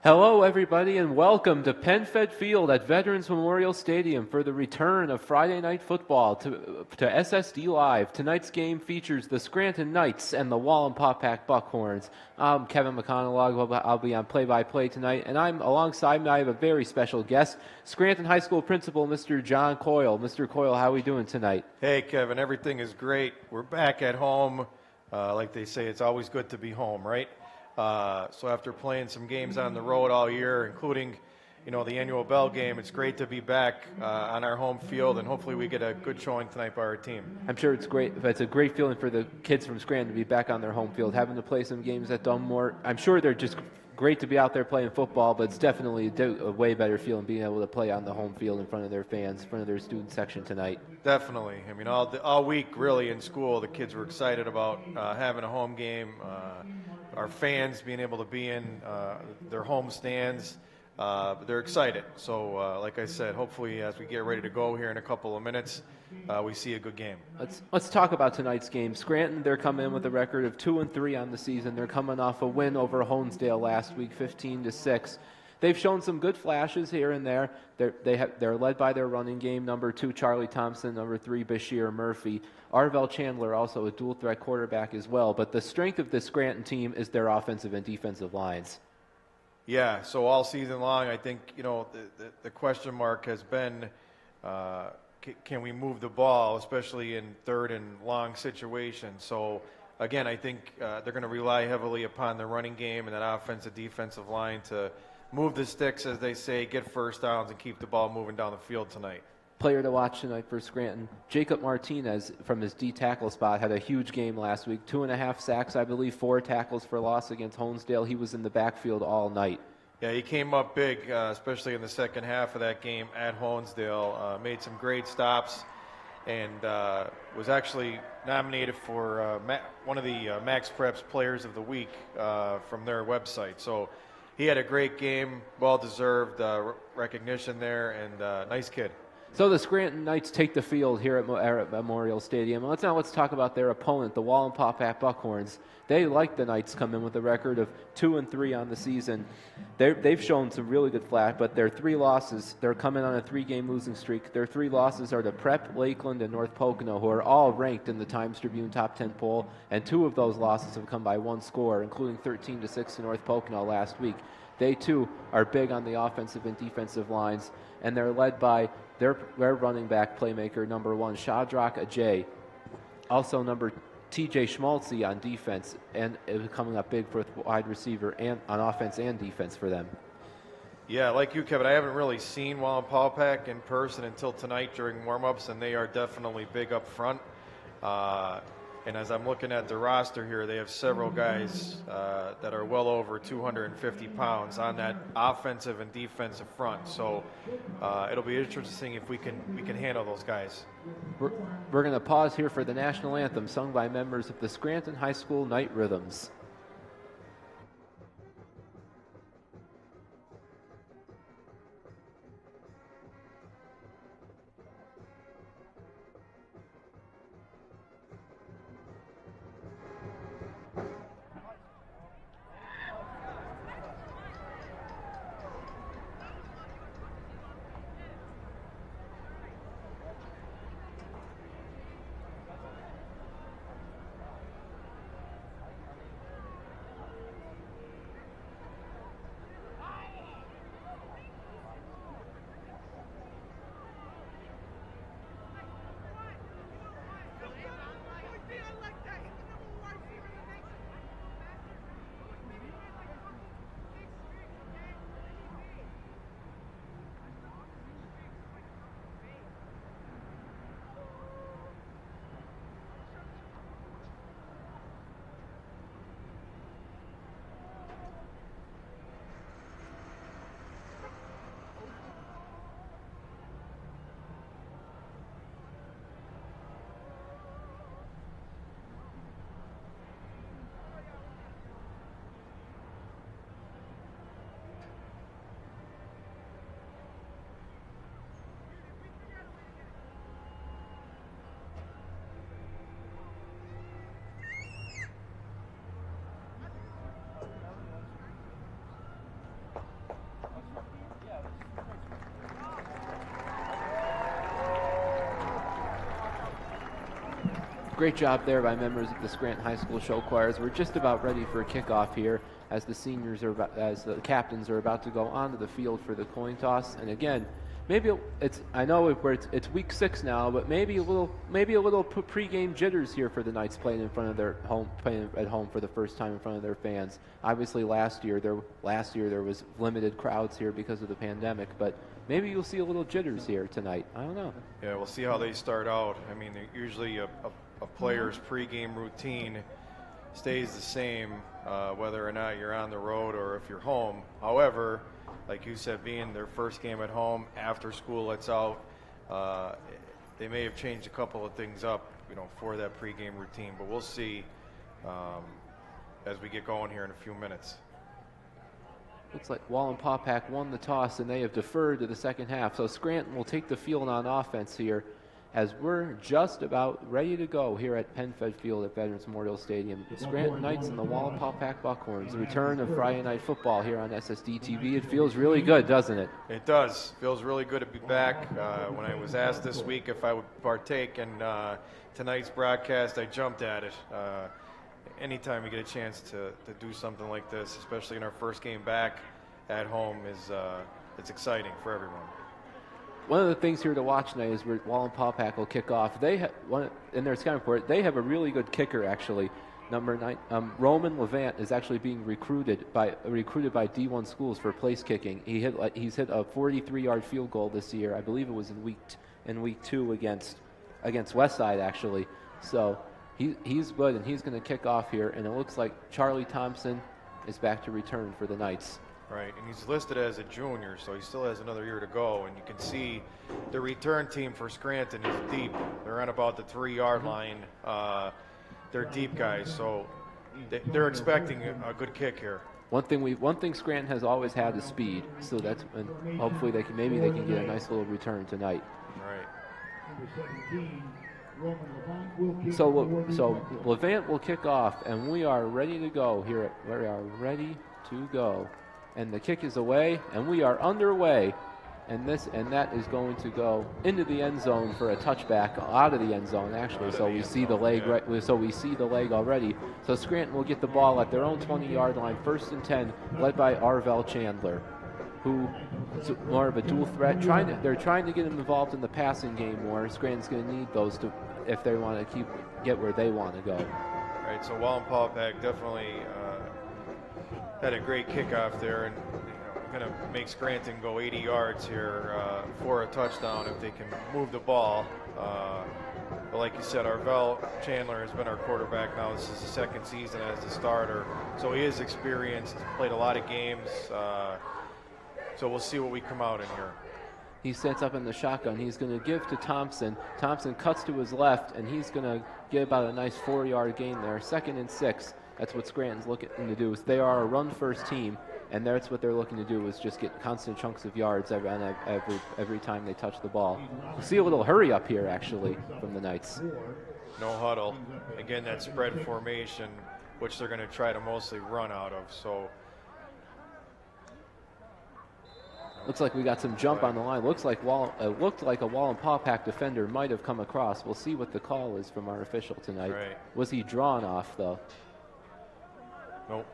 Hello, everybody, and welcome to PenFed Field at Veterans Memorial Stadium for the return of Friday Night Football to SSD Live. Tonight's game features the Scranton Knights and the Wallenpaupack Buckhorns. I'm Kevin McConaughey. I'll be on play-by-play tonight, and alongside me, I have a very special guest, Scranton High School Principal, Mr. John Coyle. Mr. Coyle, how are we doing tonight? Hey, Kevin, everything is great. We're back at home. Like they say, it's always good to be home, right? So after playing some games on the road all year, including, the annual Bell game, it's great to be back on our home field, and hopefully we get a good showing tonight by our team. I'm sure it's great. It's a great feeling for the kids from Scranton to be back on their home field, having to play some games at Dunmore. I'm sure they're just great to be out there playing football, but it's definitely a way better feeling being able to play on the home field in front of their fans, in front of their student section tonight. Definitely. I mean, all week, really, in school, the kids were excited about having a home game, our fans being able to be in their home stands. But they're excited. So, like I said, hopefully as we get ready to go here in a couple of minutes, we see a good game. Let's talk about tonight's game. Scranton, they're coming in with a record of 2-3 on the season. They're coming off a win over Honesdale last week, 15-6. They've shown some good flashes here and there. They're led by their running game, number 2, Charlie Thompson, number 3, Bashir Murphy. Arvell Chandler, also a dual-threat quarterback as well. But the strength of the Scranton team is their offensive and defensive lines. Yeah, so all season long, I think, the question mark has been, can we move the ball, especially in third and long situations? So, again, I think they're going to rely heavily upon the running game and that offensive defensive line to move the sticks, as they say, get first downs, and keep the ball moving down the field tonight. Player to watch tonight for Scranton, Jacob Martinez from his D tackle spot had a huge game last week. 2.5 sacks, I believe, 4 tackles for loss against Honesdale. He was in the backfield all night. Yeah, he came up big, especially in the second half of that game at Honesdale. Made some great stops and was actually nominated for one of the Max Preps Players of the Week from their website. So he had a great game, well-deserved recognition there, and nice kid. So the Scranton Knights take the field here at Memorial Stadium. Let's talk about their opponent, the Wallenpaupack Buckhorns. They, like the Knights, come in with a record of 2-3 on the season. They've shown some really good flash, but their 3 losses, they're coming on a 3-game losing streak. Their 3 losses are to Prep, Lakeland, and North Pocono, who are all ranked in the Times Tribune Top 10 poll, and 2 of those losses have come by 1 score, including 13-6 to North Pocono last week. They, too, are big on the offensive and defensive lines, and they're led by their running back playmaker, number 1, Shadrach Ajay. Also, number TJ Schmaltzy on defense, and it was coming up big for wide receiver and on offense and defense for them. Yeah, like you, Kevin, I haven't really seen Wallenpaupack in person until tonight during warm-ups, and they are definitely big up front. And as I'm looking at the roster here, they have several guys that are well over 250 pounds on that offensive and defensive front. So it'll be interesting if we can handle those guys. We're going to pause here for the national anthem sung by members of the Scranton High School Night Rhythms. Great job there by members of the Scranton High School show choirs. We're just about ready for a kickoff here as the seniors are as the captains are about to go onto the field for the coin toss. And again, maybe it's I know it's week 6 now, but maybe a little pregame jitters here for the Knights playing at home for the first time in front of their fans. Obviously, last year there was limited crowds here because of the pandemic, but maybe you'll see a little jitters here tonight. I don't know. Yeah, we'll see how they start out. I mean, usually a player's pregame routine stays the same whether or not you're on the road or if you're home. However, like you said, being their first game at home after school lets out, they may have changed a couple of things up, for that pregame routine. But we'll see as we get going here in a few minutes. Looks like Wallenpaupack won the toss, and they have deferred to the second half. So Scranton will take the field on offense here as we're just about ready to go here at PenFed Field at Veterans Memorial Stadium. The Scranton Knights and the Wallenpaupack Buckhorns. The return of Friday Night Football here on SSDTV. It feels really good, doesn't it? It does. Feels really good to be back. When I was asked this week if I would partake in tonight's broadcast, I jumped at it. Anytime we get a chance to do something like this, especially in our first game back at home, it's exciting for everyone. One of the things here to watch tonight is where Wallenpaupack will kick off. They have in their scouting report. They have a really good kicker, actually. Number 9, Roman Levant is actually being recruited by D1 schools for place kicking. He's hit a 43-yard field goal this year. I believe it was in week 2 against Westside, actually. So he's good, and he's going to kick off here. And it looks like Charlie Thompson is back to return for the Knights. Right, and he's listed as a junior, so he still has another year to go. And you can see the return team for Scranton is deep. They're on about the 3-yard line. They're deep guys, so they're expecting a good kick here. One thing Scranton has always had is speed, so and hopefully they can get a nice little return tonight. Right. So Levant will kick off, and we are ready to go here. We are ready to go. And the kick is away, and we are underway. And that is going to go into the end zone for a touchback, out of the end zone actually. So we see the leg already. So Scranton will get the ball at their own 20-yard line, 1st and 10, led by Arvell Chandler, who is more of a dual threat. They're trying to get him involved in the passing game more. Scranton's going to need those if they want to get where they want to go. All right. So Wallenpaupack definitely had a great kickoff there, and going to make Scranton go 80 yards here for a touchdown if they can move the ball. But like you said, Arvell Chandler has been our quarterback now. This is the 2nd season as the starter, so he is experienced, played a lot of games. So we'll see what we come out in here. He sets up in the shotgun. He's going to give to Thompson. Thompson cuts to his left, and he's going to get about a nice 4-yard gain there. 2nd and 6. That's what Scranton's looking to do. They are a run-first team, and that's what they're looking to do is just get constant chunks of yards every time they touch the ball. We'll see a little hurry up here, actually, from the Knights. No huddle. Again, that spread formation, which they're going to try to mostly run out of. So looks like we got some jump on the line. It looked like a Wallenpaupack defender might have come across. We'll see what the call is from our official tonight. Right. Was he drawn off, though? Nope.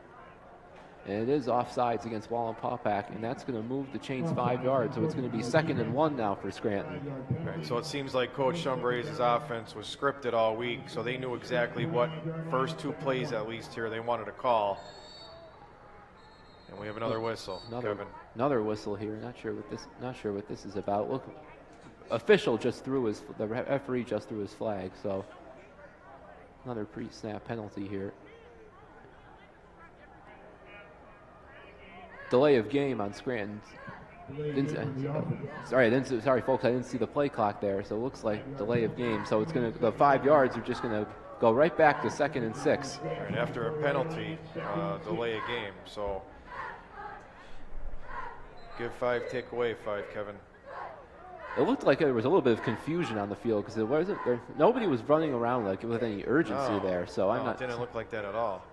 And it is offsides against Wallenpaupack, and that's going to move the chains 5 yards. So it's going to be 2nd and 1 now for Scranton. Right. So it seems like Coach Shumbrase's offense was scripted all week, so they knew exactly what first 2 plays at least here they wanted to call. And we have another whistle. Another whistle here. Not sure what this is about. Look, the referee just threw his flag. So another pre-snap penalty here. Delay of game on Scranton. Sorry, folks. I didn't see the play clock there. So it looks like delay of game. So the 5 yards are just going to go right back to 2nd and 6. Right, after a penalty, delay a game. So give 5, take away 5, Kevin. It looked like there was a little bit of confusion on the field because nobody was running around with any urgency there. So it didn't look like that at all.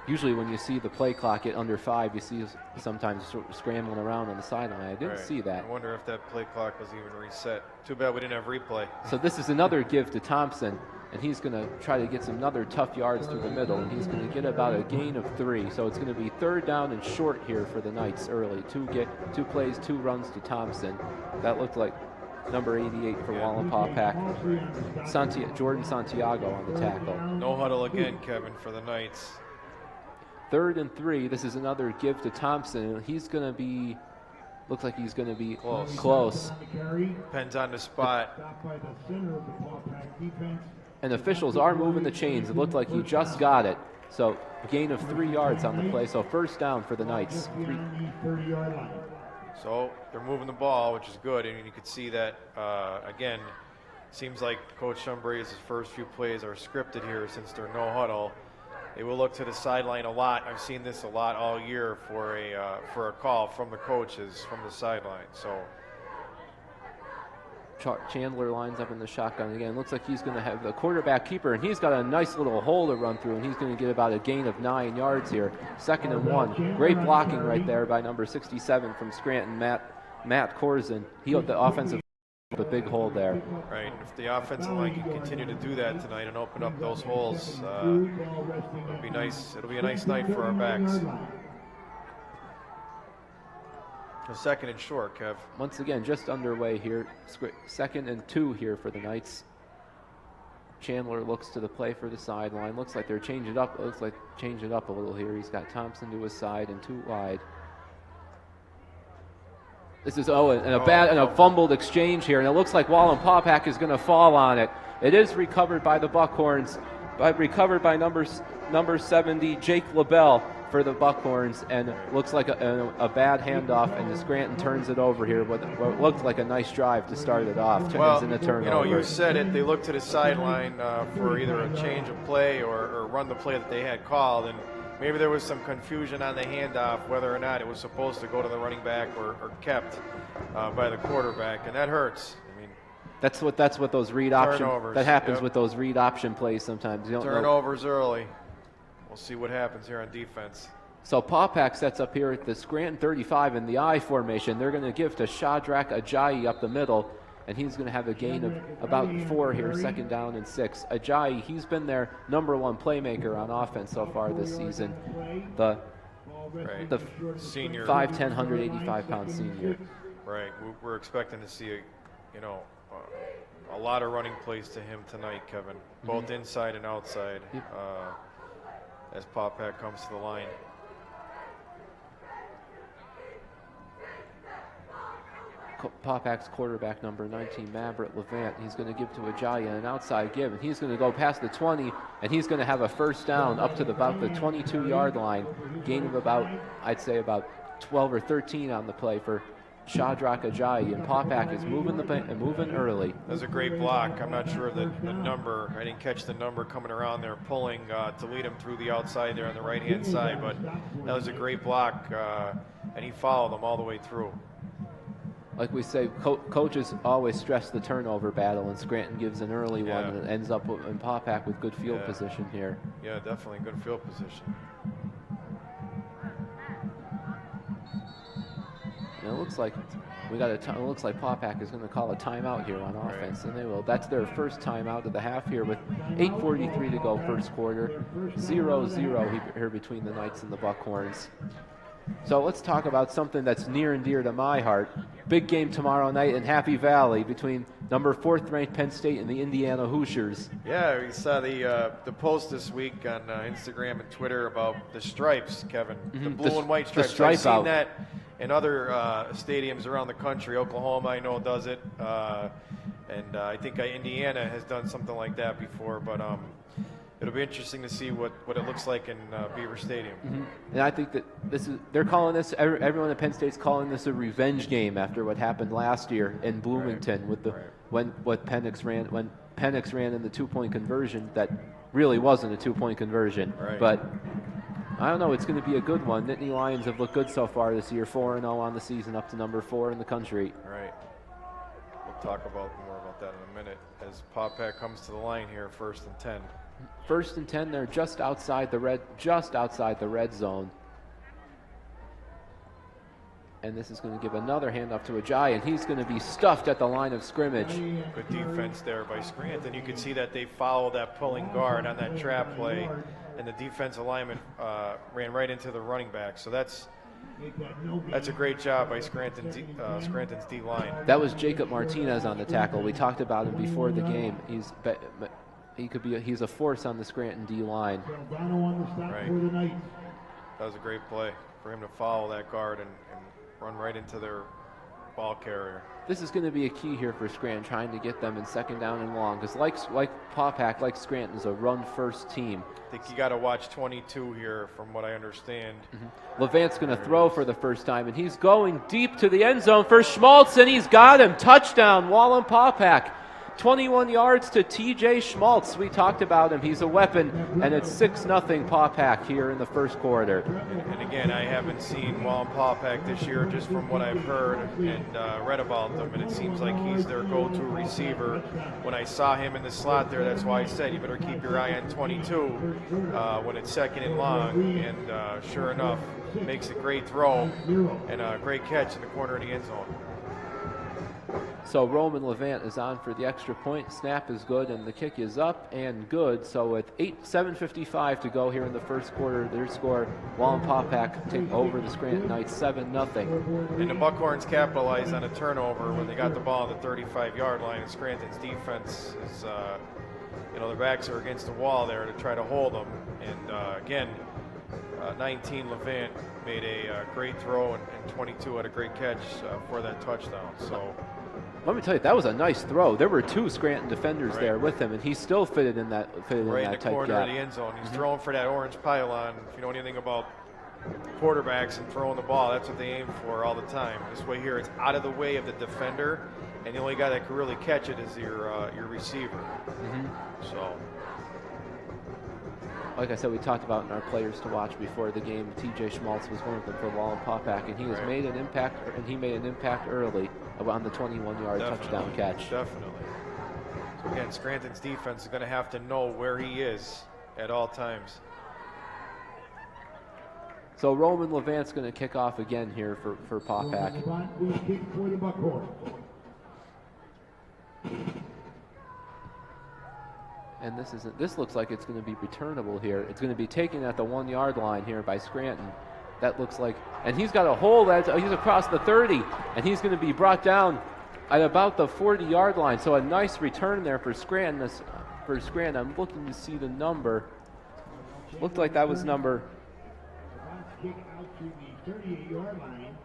Usually when you see the play clock at under 5, you see sometimes sort of scrambling around on the sideline. I didn't see that. I wonder if that play clock was even reset. Too bad we didn't have replay. So this is another give to Thompson. and he's going to try to get some another tough yards through the middle, and he's going to get about a gain of 3. So it's going to be 3rd down and short here for the Knights early. 2 plays, 2 runs to Thompson. That looked like number 88 for Wallenpaupack. Jordan Santiago on the tackle. No huddle again, Kevin, for the Knights. 3rd and 3. This is another give to Thompson. He's going to be, looks like he's going to be close. Depends on the spot. And officials are moving the chains. It looked like he just got it. So a gain of 3 yards on the play. So 1st down for the Knights. So they're moving the ball, which is good, and you can see that, again, seems like Coach Shumbrae's first few plays are scripted here since they're no huddle. They will look to the sideline a lot. I've seen this a lot all year for a call from the coaches from the sideline. So Chandler lines up in the shotgun again. Looks like he's going to have the quarterback keeper, and he's got a nice little hole to run through, and he's going to get about a gain of 9 yards here. 2nd and 1. Great blocking right there by number 67 from Scranton, Matt Corzin. He the offensive, a big hole there. Right. If the offensive line can continue to do that tonight and open up those holes, it'll be nice. It'll be a nice night for our backs. A 2nd and short, Kev. Once again, just underway here. 2nd and 2 here for the Knights. Chandler looks to the play for the sideline. Looks like they're changing it up. Looks like changing it up a little here. He's got Thompson to his side and 2 wide. This is a fumbled exchange here, and it looks like Wallenpaupack is going to fall on it. It is recovered by the Buckhorns, recovered by number 70 Jake LaBelle for the Buckhorns, and looks like a bad handoff, and the Scranton turns it over here with what looked like a nice drive to start it off. Well, in a turnover. You said it. They looked to the sideline for either a change of play or run the play that they had called, and maybe there was some confusion on the handoff whether or not it was supposed to go to the running back or kept by the quarterback, and that hurts. I mean, that's what those read option that happens with those read option plays sometimes. You don't turnovers early. We'll see what happens here on defense. So Paupack sets up here at the Scranton 35 in the I formation. They're going to give to Shadrach Ajayi up the middle, and he's going to have a gain of about 4 here, 2nd down and 6. Ajayi, he's been their number 1 playmaker on offense so far this season. The senior, 5'10", 185-pound senior. Right. We're expecting to see a lot of running plays to him tonight, Kevin, both inside and outside. Yep. As Paupack comes to the line. Paupack's quarterback, number 19, Maverick Levant. He's going to give to Ajayi an outside give, and he's going to go past the 20, and he's going to have a 1st down up to about the 22-yard line. Gain of about, I'd say, about 12 or 13 on the play for Shadrach Ajayi, and Paupack is moving early. That was a great block. I'm not sure the number. I didn't catch the number coming around there, pulling to lead him through the outside there on the right-hand side, but that was a great block, and he followed them all the way through. Like we say, coaches always stress the turnover battle, and Scranton gives an early one, and it ends up in Paupack with good field position here. Yeah, definitely good field position. And it looks like it looks like Paupack is going to call a timeout here on offense, and they will. That's their first timeout of the half here with 8:43 to go, first quarter. 0-0 here between the Knights and the Buckhorns. So let's talk about something that's near and dear to my heart. Big game tomorrow night in Happy Valley between number 4th ranked Penn State and the Indiana Hoosiers. Yeah, we saw the post this week on Instagram and Twitter about the stripes, Kevin. The blue and white stripes. I've seen that in other stadiums around the country. Oklahoma, I know, does it. And I think Indiana has done something like that before. But it'll be interesting to see what it looks like in Beaver Stadium. And I think that they're calling this, everyone at Penn State's calling this a revenge game after what happened last year in Bloomington when Penix ran in the 2-point conversion that really wasn't a 2-point conversion. Right. But I don't know, it's going to be a good one. Nittany Lions have looked good so far this year, 4-0 on the season, up to number 4 in the country. Right. We'll talk more about that in a minute as Paupack comes to the line here, 1st and 10. 1st and 10, they're just outside the red zone. And this is going to give another handoff to Ajayi, and he's going to be stuffed at the line of scrimmage. Good defense there by Scranton. You can see that they follow that pulling guard on that trap play, and the defensive lineman ran right into the running back. So that's a great job by Scranton's D-line. That was Jacob Martinez on the tackle. We talked about him before the game. He's a force on the Scranton D-line. Right. That was a great play for him to follow that guard and run right into their ball carrier. This is going to be a key here for Scranton, trying to get them in second down and long, because like Paupack, like Scranton, is a run-first team. I think you got to watch 22 here, from what I understand. Levant's going to throw for the first time, and he's going deep to the end zone for Schmaltz, and he's got him. Touchdown, Wallenpaupack. 21 yards to T.J. Schmaltz. We talked about him. He's a weapon, and it's 6-0 Paupack here in the first quarter. And again, I haven't seen Wallenpaupack this year, just from what I've heard and read about them, and it seems like he's their go-to receiver. When I saw him in the slot there, that's why I said you better keep your eye on 22 when it's second and long, and sure enough, makes a great throw and a great catch in the corner of the end zone. So Roman Levant is on for the extra point. Snap is good, and the kick is up and good. So with 7:55 to go here in the first quarter, their score, Wallenpaupack take over the Scranton Knights 7-0. And the Buckhorns capitalized on a turnover when they got the ball on the 35-yard line, and Scranton's defense is, their backs are against the wall there to try to hold them. And again, 19 Levant made a great throw, and 22 had a great catch for that touchdown. So let me tell you, that was a nice throw. There were two Scranton defenders there with him, and he still fitted in that right in in that the tight corner gap. of the end zone. He's throwing for that orange pylon. If you know anything about quarterbacks and throwing the ball, that's what they aim for all the time. This way here, it's out of the way of the defender, and the only guy that can really catch it is your receiver. So, like I said, we talked about in our players to watch before the game. T.J. Schmaltz was one of them for Wallenpaupack, and he has made an impact, and he made an impact early on the 21-yard touchdown catch. Definitely. So again, Scranton's defense is going to have to know where he is at all times. So Roman Levant's going to kick off again here for Paupack. And this looks like it's going to be returnable here. It's going to be taken at the 1-yard line here by Scranton. That looks like, and he's got a hole he's across the 30, and he's going to be brought down at about the 40-yard line. So a nice return there for Scranton. I'm looking to see the number. Looked like that was number. Kick out to the 38-yard line.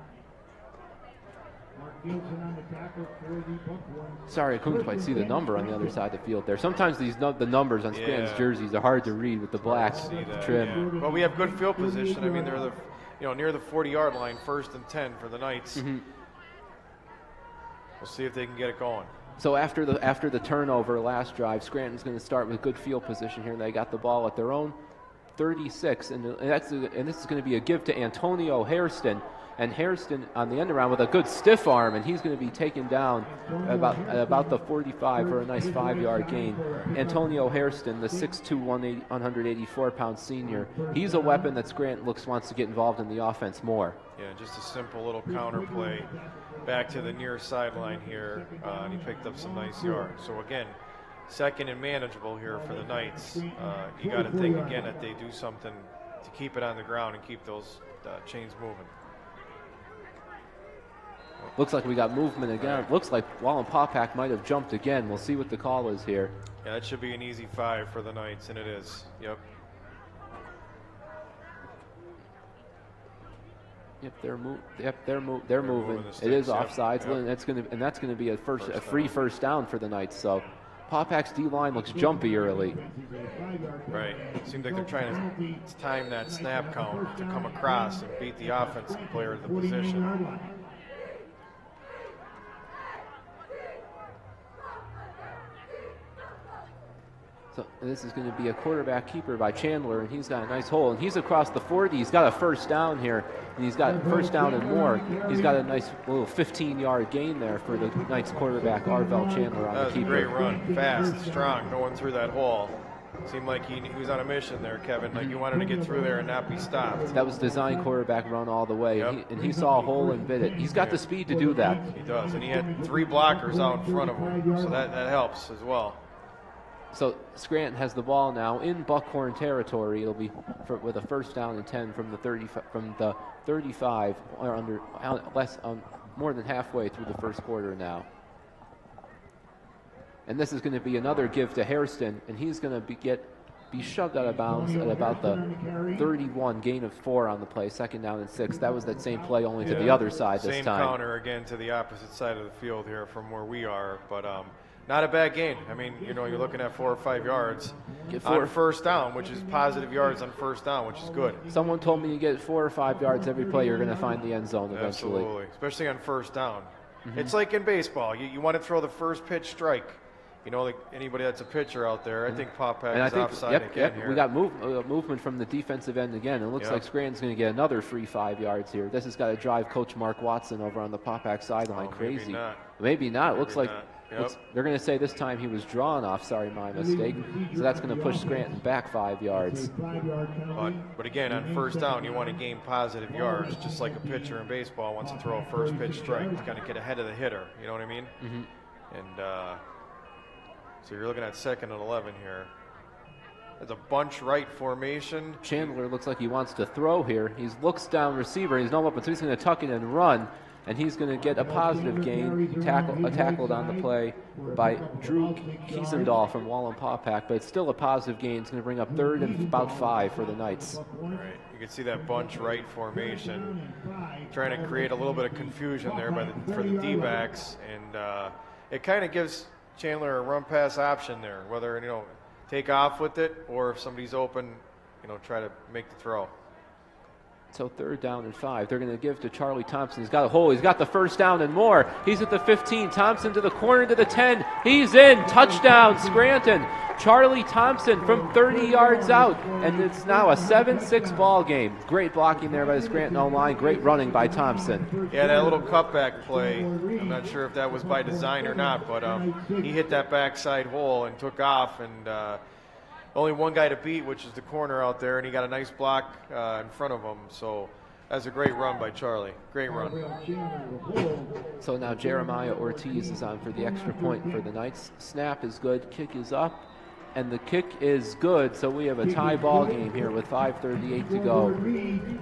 Mark Nielsen on the tackle for the Buckhorns. Sorry, I couldn't quite see the number on the other side of the field there. Sometimes the numbers on Scranton's jerseys are hard to read with the black trim. Yeah. Well, we have good field position. I mean, they're near the 40-yard line, 1st and 10 for the Knights. We'll see if they can get it going. So after the turnover last drive, Scranton's going to start with good field position here. They got the ball at their own 36, and this is going to be a give to Antonio Hairston. And Hairston on the end around with a good stiff arm, and he's going to be taken down about the 45 for a nice 5-yard gain. Antonio Hairston, the 6'2", 184-pound senior, he's a weapon that Scranton wants to get involved in the offense more. Yeah, just a simple little counter play back to the near sideline here, and he picked up some nice yards. So again, second and manageable here for the Knights. You got to think again that they do something to keep it on the ground and keep those chains moving. Looks like we got movement again. Looks like Wallenpaupack might have jumped again. We'll see what the call is here. Yeah, that should be an easy 5 for the Knights, and it is. Yep. They're moving. It is offsides, and that's going to be a free first down for the Knights. So Paupack's D-line looks jumpy early. Right. Seems like they're trying to time that snap count to come across and beat the offensive player of the position. So this is going to be a quarterback keeper by Chandler, and he's got a nice hole, and he's across the 40. He's got a first down here, and he's got first down and more. He's got a nice little 15-yard gain there for the Knights quarterback, Arvell Chandler, on the keeper. That was a great run, fast, strong, going through that hole. Seemed like he was on a mission there, Kevin. Like he wanted to get through there and not be stopped. That was design quarterback run all the way, Yep. and he saw a hole and bit it. He's got the speed to do that. He does, and he had 3 blockers out in front of him, so that helps as well. So Scranton has the ball now in Buckhorn territory. It'll be with a first down and 10 from the 35, or under more than halfway through the first quarter now. And this is going to be another give to Hairston, and he's going to be shoved out of bounds at about the 31, gain of 4 on the play, second down and 6. That was that same play, only to the other side this time. Same counter again to the opposite side of the field here from where we are, but not a bad gain. I mean, you know, you're looking at 4 or 5 yards on first down, which is positive yards on first down, which is good. Someone told me you get 4 or 5 yards every play, you're going to find the end zone eventually. Absolutely, especially on first down. It's like in baseball. You want to throw the first pitch strike. You know, like anybody that's a pitcher out there, I think Paupack is offside again here. We got movement from the defensive end again. It looks like Scranton's going to get another free 5 yards here. This has got to drive Coach Mark Watson over on the Paupack sideline crazy. Maybe not. It looks like they're going to say this time he was drawn off. Sorry, my mistake. So that's going to push Scranton back 5 yards. But again, on first down, you want to gain positive yards, just like a pitcher in baseball wants to throw a first pitch strike to kind of get ahead of the hitter. You know what I mean? And so you're looking at 2nd and 11 here. There's a bunch right formation. Chandler looks like he wants to throw here. He looks down receiver. He's no open, so he's going to tuck it and run. And he's going to get a positive gain, tackled on the play by Drew Kiesendahl from Wallenpaupack, but it's still a positive gain. It's going to bring up 3rd and about 5 for the Knights. Right. You can see that bunch right formation, trying to create a little bit of confusion there for the D-backs, and it kind of gives Chandler a run-pass option there, whether, you know, take off with it or if somebody's open, you know, try to make the throw. So 3rd down and 5. They're going to give to Charlie Thompson. He's got a hole. He's got the first down and more. He's at the 15. Thompson to the corner to the 10. He's in. Touchdown, Scranton. Charlie Thompson from 30 yards out. And it's now a 7-6 ball game. Great blocking there by the Scranton O-line. Great running by Thompson. Yeah, that little cutback play, I'm not sure if that was by design or not, but he hit that backside hole and took off, and only one guy to beat, which is the corner out there, and he got a nice block in front of him. So that's a great run by Charlie. Great run. So now Jeremiah Ortiz is on for the extra point for the Knights. Snap is good. Kick is up. And the kick is good, so we have a tie ball game here with 5:38 to go.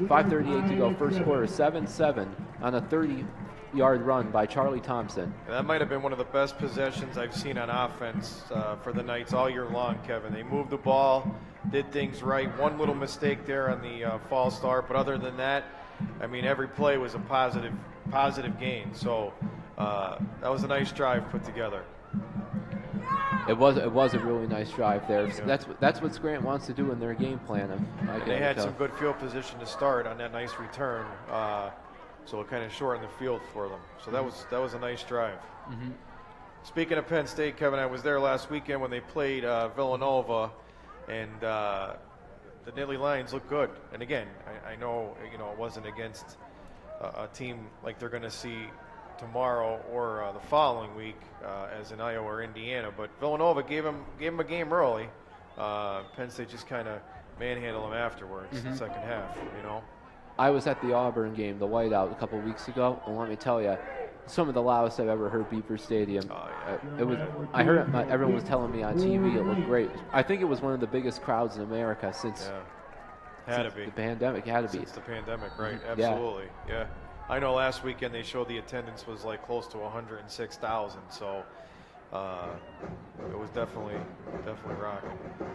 5:38 to go, first quarter, 7-7 on a 30-yard run by Charlie Thompson. That might have been one of the best possessions I've seen on offense for the Knights all year long, Kevin. They moved the ball, did things right. One little mistake there on the false start, but other than that, I mean, every play was a positive gain. So that was a nice drive put together. It was a really nice drive there. Yeah. That's what Scranton wants to do in their game plan. And they had some good field position to start on that nice return, so it kind of shortened the field for them. So that was a nice drive. Speaking of Penn State, Kevin, I was there last weekend when they played Villanova, and the Nittany Lions looked good. And again, I know it wasn't against a team like they're going to see tomorrow or the following week, as in Iowa or Indiana, but Villanova gave them a game early. Penn State just kind of manhandled them afterwards, the second half. I was at the Auburn game, the whiteout, a couple weeks ago, and let me tell you, some of the loudest I've ever heard Beaver Stadium. Oh, yeah. It was. I heard everyone was telling me on TV it looked great. I think it was one of the biggest crowds in America since. Had to be. The pandemic had to be. Since the pandemic, right? Absolutely. Yeah. I know last weekend they showed the attendance was like close to 106,000, so it was definitely rocking.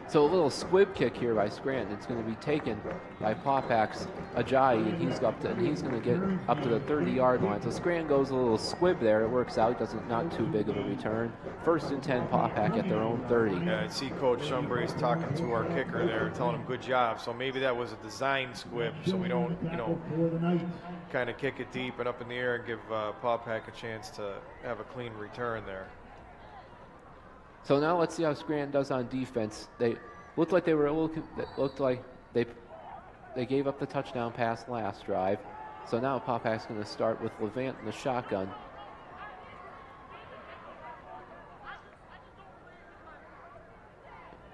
So a little squib kick here by Scranton. It's going to be taken by Paupack's Ajayi, and he's going to get up to the 30-yard line. So Scranton goes a little squib there. It works out. Not too big of a return. 1st and 10, Paupack at their own 30. Yeah, I see Coach Shumbrace talking to our kicker there, telling him good job. So maybe that was a design squib, so we don't, kind of kick it deep and up in the air and give Paupack a chance to have a clean return there. So now let's see how Scranton does on defense. They looked like they were they gave up the touchdown pass last drive. So now Paupack's going to start with Levant in the shotgun.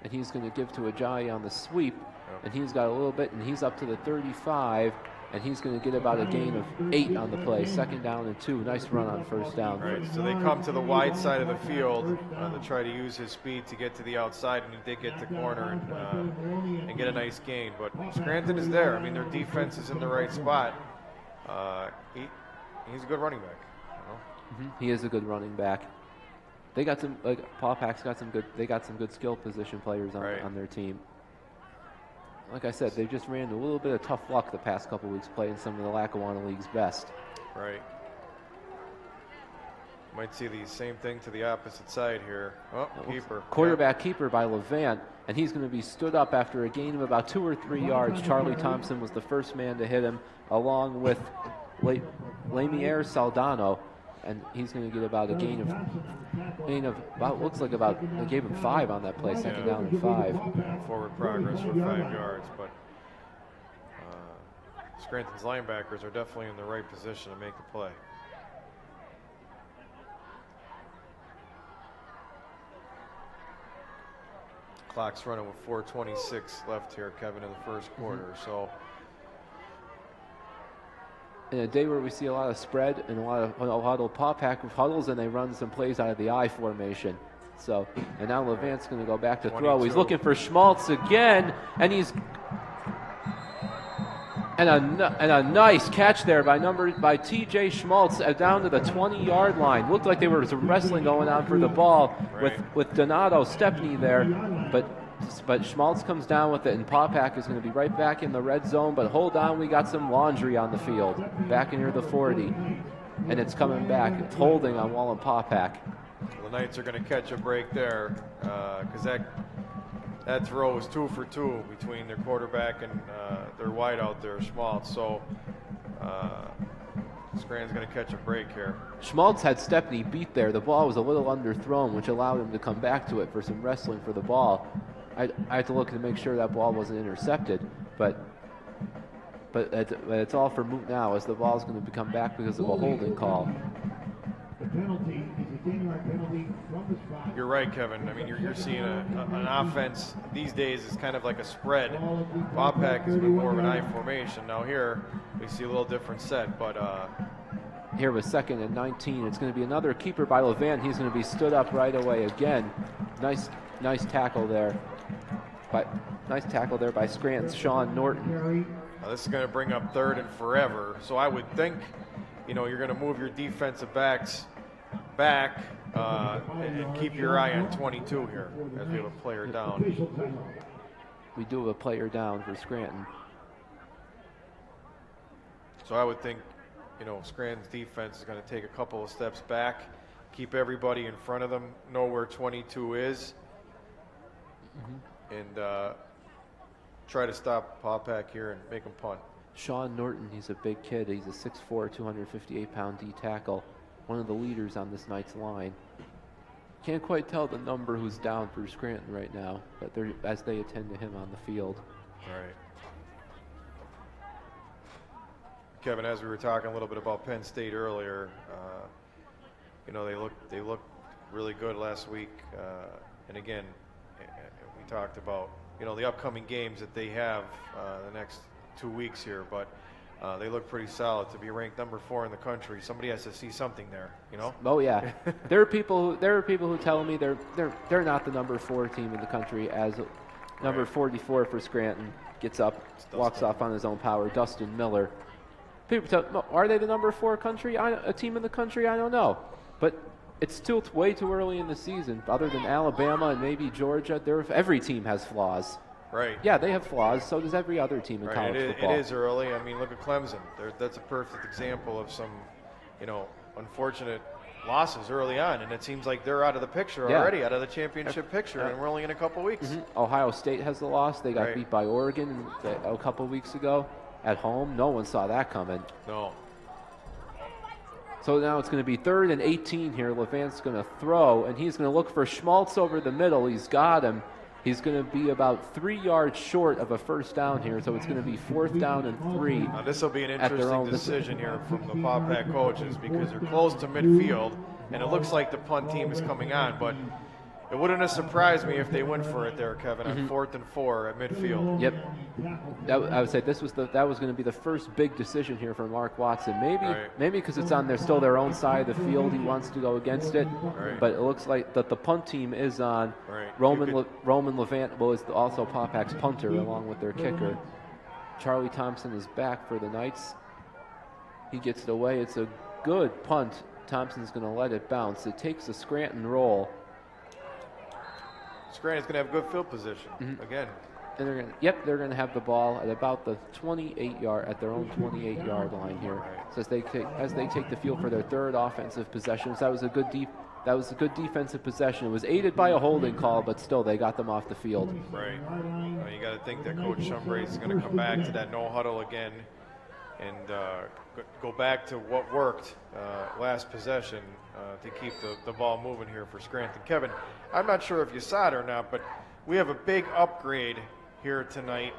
and he's going to give to Ajayi on the sweep, and he's got a little bit, and he's up to the 35, and he's going to get about a gain of 8 on the play. 2nd down and 2. Nice run on 1st down. Right, so they come to the wide side of the field to try to use his speed to get to the outside, and he did get the corner and get a nice gain. But Scranton is there. I mean, their defense is in the right spot. He's a good running back. He is a good running back. They got some, Paupack's got some good. They got some good skill position players on their team. Like I said, they just ran a little bit of tough luck the past couple weeks playing some of the Lackawanna League's best. Right. Might see the same thing to the opposite side here. Oh, keeper. Quarterback keeper by Levant, and he's going to be stood up after a gain of about 2 or 3 yards. Charlie Thompson was the first man to hit him, along with Lamier Saldano, and he's going to get about a gain of about, looks like about, they gave him 5 on that play, 2nd down and 5. Forward progress for 5 yards, but Scranton's linebackers are definitely in the right position to make the play. Clock's running with 4:26 left here, Kevin, in the 1st quarter. So in a day where we see a lot of spread and a lot of Paupack with huddles, and they run some plays out of the I formation. So, and now Levant's going to go back to 22. throw. He's looking for Schmaltz again, and he's and a nice catch there by T.J. Schmaltz down to the 20-yard line. Looked like there was some wrestling going on for the ball with Donato Stepney there, but Schmaltz comes down with it, and Paupack is going to be right back in the red zone. But hold on, we got some laundry on the field back near the 40, and it's coming back. It's holding on Wallenpaupack. The Knights are going to catch a break there because that throw was 2 for 2 between their quarterback and their wideout there, Schmaltz. So Scranton's going to catch a break here. Schmaltz had Stepney beat there. The ball was a little underthrown, which allowed him to come back to it for some wrestling for the ball. I had to look to make sure that ball wasn't intercepted, but it's all for moot now, as the ball's going to come back because of a holding call. The penalty is a 10-yard penalty from the spot. You're right, Kevin. I mean, you're seeing an offense these days is kind of like a spread. Paupack has been more of an I formation. Now here we see a little different set, but here with 2nd and 19, it's going to be another keeper by Levant. He's going to be stood up right away again. Nice tackle there. Nice tackle there by Scranton's Sean Norton. Now this is going to bring up 3rd and forever. So I would think, you're going to move your defensive backs back and keep your eye on 22 here as we have a player down. We do have a player down for Scranton. So I would think, Scranton's defense is going to take a couple of steps back, keep everybody in front of them, know where 22 is, and try to stop Paupack here and make him punt. Sean Norton, he's a big kid. He's a 6'4", 258-pound D tackle, one of the leaders on this Knights line. Can't quite tell the number who's down for Scranton right now, but as they attend to him on the field. All right. Kevin, as we were talking a little bit about Penn State earlier, they looked really good last week, and again, we talked about the upcoming games that they have the next 2 weeks here, but they look pretty solid to be ranked number 4 in the country. Somebody has to see something there, Oh yeah, there are people who tell me they're not the number 4 team in the country, as number 44 for Scranton gets up, walks off on his own power. Dustin Miller. People tell, are they the number 4 a team in the country? I don't know, but it's still way too early in the season. Other than Alabama and maybe Georgia, every team has flaws. Right. Yeah, they have flaws. So does every other team in college football. It is early. I mean, look at Clemson. That's a perfect example of some, unfortunate losses early on, and it seems like they're out of the picture already, out of the championship picture, and we're only in a couple weeks. Ohio State has the loss. They got beat by Oregon a couple weeks ago at home. No one saw that coming. No. So now it's going to be 3rd and 18 here. Levant's going to throw, and he's going to look for Schmaltz over the middle. He's got him. He's going to be about 3 yards short of a first down here, so it's going to be 4th down and 3. Now this will be an interesting decision here from the Paupack coaches, because they're close to midfield, and it looks like the punt team is coming on. But it wouldn't have surprised me if they went for it there, Kevin, on 4th and 4 at midfield. Yep. I would say that was going to be the first big decision here for Mark Watson. Maybe because it's on still their own side of the field, he wants to go against it. Right. But it looks like that the punt team is on. Right. Roman Levant is also Paupack's punter along with their kicker. Charlie Thompson is back for the Knights. He gets it away. It's a good punt. Thompson's going to let it bounce. It takes a Scranton roll. Scranton's going to have good field position again. And they're going to have the ball at about the 28-yard, at their own 28-yard line here. So as they take the field for their third offensive possession. So that was a good defensive possession. It was aided by a holding call, but still they got them off the field. Right. You got to think that Coach Shumbrate is going to come back to that no huddle again and go back to what worked last possession to keep the ball moving here for Scranton. Kevin, I'm not sure if you saw it or not, but we have a big upgrade here tonight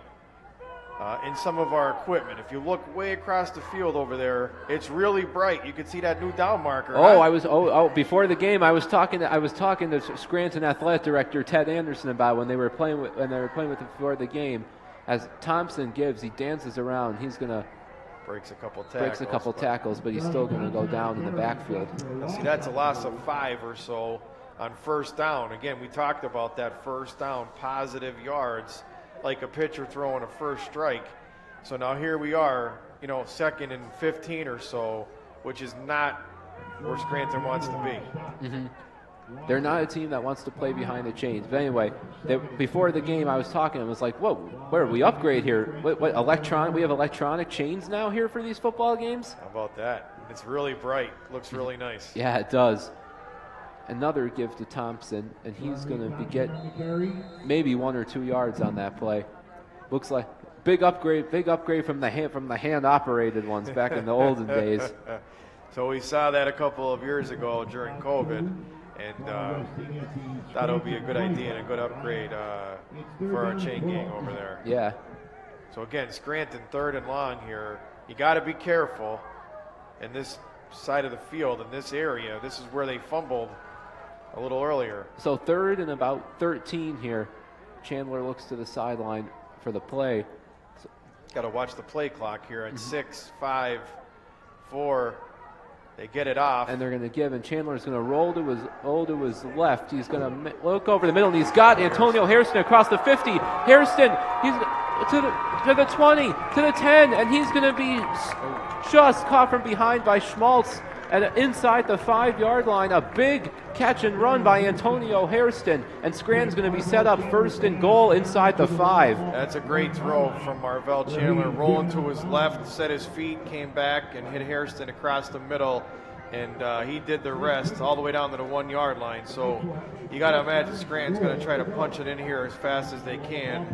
in some of our equipment. If you look way across the field over there, it's really bright. You can see that new down marker. Before the game, I was talking to Scranton athletic director Ted Anderson about when they were playing with before the game. As Thompson gives, he dances around. He's gonna breaks a couple tackles, but he's still going to go down in the backfield. See, that's a loss of 5 or so on first down. Again, we talked about that first down, positive yards, like a pitcher throwing a first strike. So now here we are, 2nd and 15 or so, which is not where Scranton wants to be. They're not a team that wants to play behind the chains. But anyway, before the game, I was talking. I was like, "Whoa, where we upgrade here? What electronic? We have electronic chains now here for these football games." How about that? It's really bright. Looks really nice. Yeah, it does. Another give to Thompson, and he's going to get maybe 1 or 2 yards on that play. Looks like big upgrade from the hand operated ones back in the olden days. So we saw that a couple of years ago during COVID. And thought it would be a good idea and a good upgrade for our chain gang over there. Yeah. So again, Scranton 3rd and long here. You got to be careful in this side of the field, in this area. This is where they fumbled a little earlier. So 3rd and about 13 here. Chandler looks to the sideline for the play. Got to watch the play clock here at 6, 5, 4. They get it off. And they're going to give, and Chandler's going to roll to his left. He's going to look over the middle, and he's got Antonio Hairston across the 50. Hairston, he's to the 20, to the 10, and he's going to be just caught from behind by Schmaltz. And inside the 5-yard line, a big catch and run by Antonio Hairston. And Scranton's going to be set up 1st and goal inside the 5. That's a great throw from Marvell Chandler. Rolling to his left, set his feet, came back and hit Hairston across the middle. And he did the rest all the way down to the 1-yard line. So you got to imagine Scranton's going to try to punch it in here as fast as they can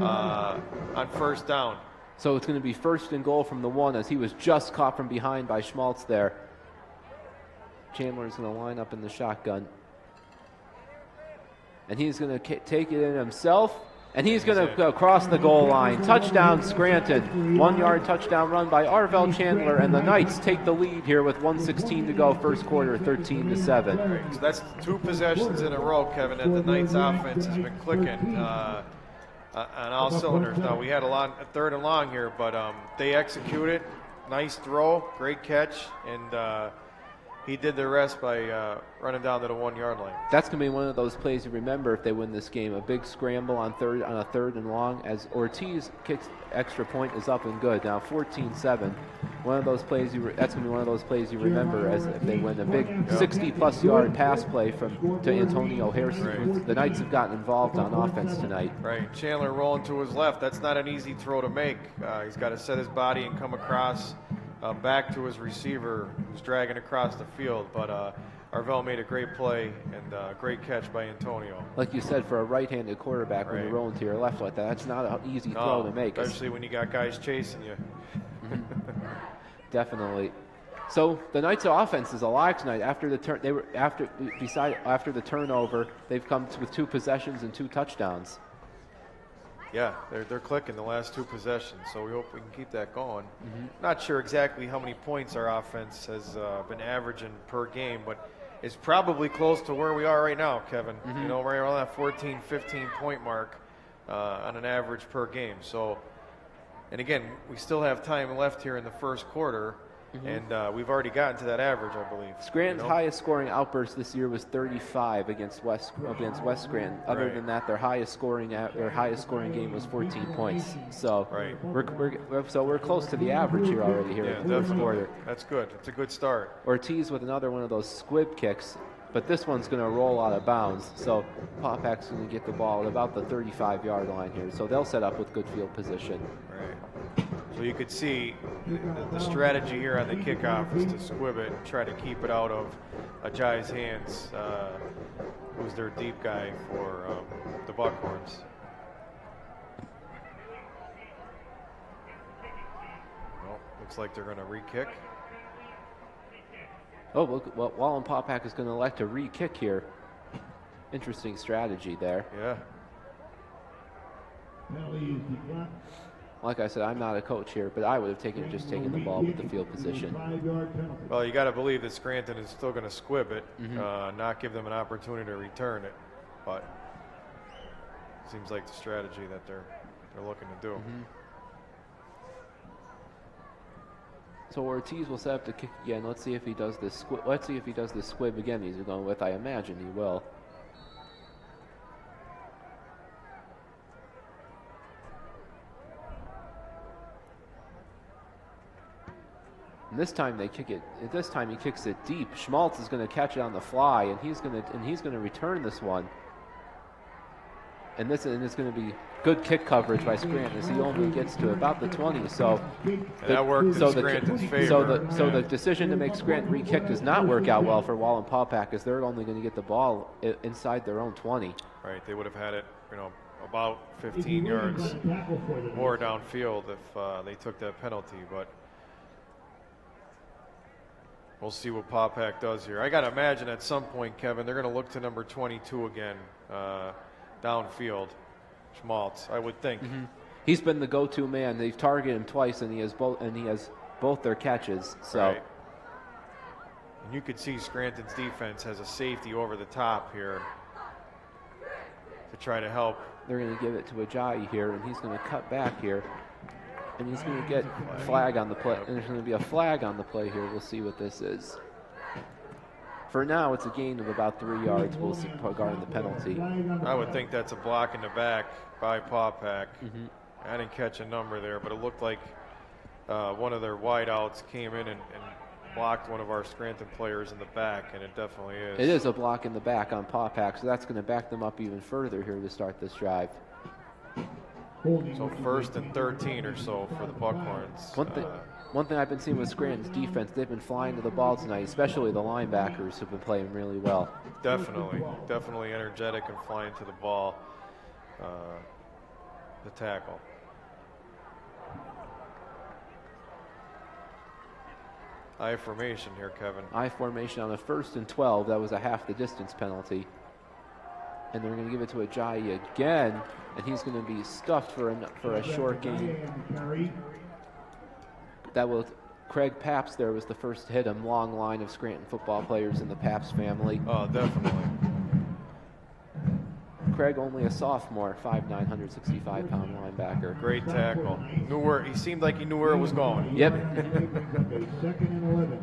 on first down. So it's going to be 1st and goal from the 1 as he was just caught from behind by Schmaltz there. Chandler's going to line up in the shotgun. And he's going to take it in himself. And he's going to go across the goal line. Touchdown, Scranton. 1-yard touchdown run by Arvell Chandler. And the Knights take the lead here with 1:16 to go, first quarter, 13-7. Right, so that's 2 possessions in a row, Kevin, that the Knights offense has been clicking on all cylinders. Now, we had a 3rd and long here, but they executed. Nice throw, great catch, and he did the rest by running down to the 1-yard line. That's going to be one of those plays you remember if they win this game. A big scramble on a 3rd and long as Ortiz kicks extra point is up and good. Now 14-7. One of those plays that's going to be one of those plays you remember as if they win a big 60-plus yard pass play to Antonio Hairston. Right. The Knights have gotten involved on offense tonight. Right. Chandler rolling to his left. That's not an easy throw to make. He's got to set his body and come across. Back to his receiver who's dragging across the field. But Arvell made a great play and great catch by Antonio. Like you said, for a right-handed quarterback, when you're rolling to your left like that, that's not an easy throw to make. Especially when you got guys chasing you. Definitely. So the Knights' offense is alive tonight. After the the turnover, they've come with 2 possessions and 2 touchdowns. Yeah, they're clicking the last 2 possessions, so we hope we can keep that going. Not sure exactly how many points our offense has been averaging per game, but is probably close to where we are right now, Kevin. You know, right around that 14, 15-point mark on an average per game. So, and again, we still have time left here in the first quarter, and we've already gotten to that average, I believe. Scranton's highest scoring outburst this year was 35 against West Scranton. Other than that, their highest scoring game was 14 points. So we're close to the average here already here in the first quarter. That's good. It's a good start. Ortiz with another one of those squib kicks, but this one's going to roll out of bounds. So Paupack's going to get the ball at about the 35-yard line here. So they'll set up with good field position. Right. So you could see the strategy here on the kickoff is to squib it and try to keep it out of Ajay's hands, who's their deep guy for the Buckhorns. Well, looks like they're going to re-kick. Oh, look, well, Wallenpaupack is going to elect a re-kick here. Interesting strategy there. Yeah. Like I said, I'm not a coach here, but I would have taken the ball with the field position. Well, you got to believe that Scranton is still going to squib it, not give them an opportunity to return it. But it seems like the strategy that they're looking to do. So Ortiz will set up the kick again. Let's see if he does this squib. Let's see if he does this squib again. He's going with. I imagine he will. And this time they kick it. This time he kicks it deep. Schmaltz is going to catch it on the fly, and he's going to return this one. And it's going to be good kick coverage by Scranton as he only gets to about the 20. So that worked in Scranton's favor. So the decision to make Scranton re-kick does not work out well for Wallenpaupack, as they're only going to get the ball inside their own 20. Right, they would have had it, about 15 yards more downfield if they took that penalty, but we'll see what Paupack does here. I got to imagine at some point, Kevin, they're going to look to number 22 again, downfield, Schmaltz, I would think. He's been the go-to man. They've targeted him twice, and he has both their catches. So, right. And you could see Scranton's defense has a safety over the top here to try to help. They're going to give it to Ajayi here, and he's going to cut back here. And he's going to get a flag on the play. And there's going to be a flag on the play here. We'll see what this is. For now, it's a gain of about 3 yards. We'll see regarding the penalty. I would think that's a block in the back by Paupack. I didn't catch a number there, but it looked like one of their wideouts came in and blocked one of our Scranton players in the back, and it definitely is. It is a block in the back on Paupack, so that's going to back them up even further here to start this drive. So 1st and 13 or so for the Buckhorns. One thing I've been seeing with Scranton's defense, they've been flying to the ball tonight, especially the linebackers who've been playing really well. Definitely energetic and flying to the ball, the tackle. I formation here, Kevin. I formation on the 1st and 12. That was a half the distance penalty. And they're going to give it to Ajayi again, and he's going to be stuffed for a short gain. That will. Craig Paps there was the first to hit him. Long line of Scranton football players in the Paps family. Oh, definitely. Craig only a sophomore, 5'9", 165-pound linebacker. Great tackle. He seemed like he knew where it was going. Yep.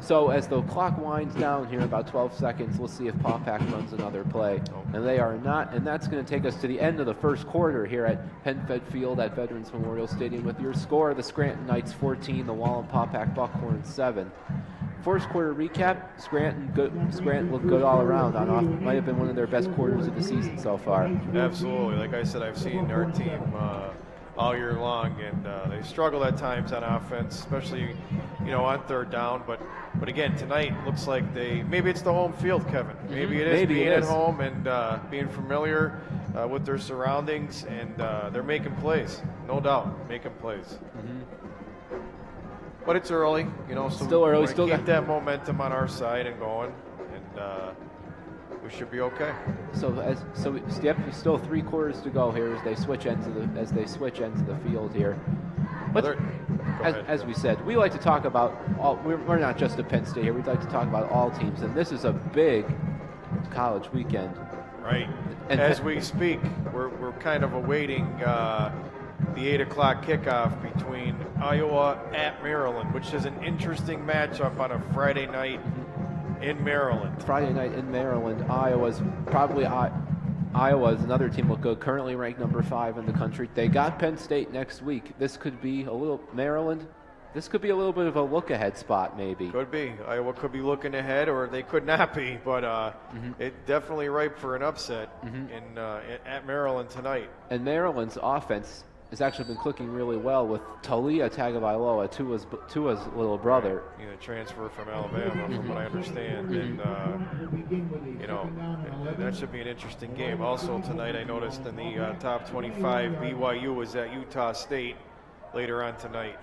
So as the clock winds down here, about 12 seconds, we'll see if Paupack runs another play. And they are not, and that's going to take us to the end of the first quarter here at Penn Fed Field at Veterans Memorial Stadium with your score: the Scranton Knights 14, the Wallenpaupack Buckhorns 7. First quarter recap: Scranton looked good all around. Might have been one of their best quarters of the season so far. Absolutely. Like I said, I've seen our team all year long, and they struggle at times on offense, especially on 3rd down. But again, tonight looks like maybe it's the home field, Kevin. Maybe it is being at home and being familiar with their surroundings, and they're making plays, no doubt, making plays. But it's early, so still early. Still keep that momentum on our side and going, and we should be okay. Still 3 quarters to go here as they switch ends of the field here. But as we said, we like to talk about all. We're not just a Penn State here. We'd like to talk about all teams, and this is a big college weekend. Right. And As we speak, we're kind of awaiting the 8 o'clock kickoff between Iowa at Maryland, which is an interesting matchup on a Friday night in Maryland. Friday night in Maryland. Iowa's another team look good, currently ranked number 5 in the country. They got Penn State next week. This could be a little Maryland. This could be a little bit of a look-ahead spot, maybe. Could be. Iowa could be looking ahead, or they could not be. But it's definitely ripe for an upset at Maryland tonight. And Maryland's offense has actually been clicking really well with Talia Tagovailoa, Tua's little brother. Right. The transfer from Alabama, from what I understand. And, that should be an interesting game. Also tonight, I noticed in the top 25, BYU was at Utah State later on tonight.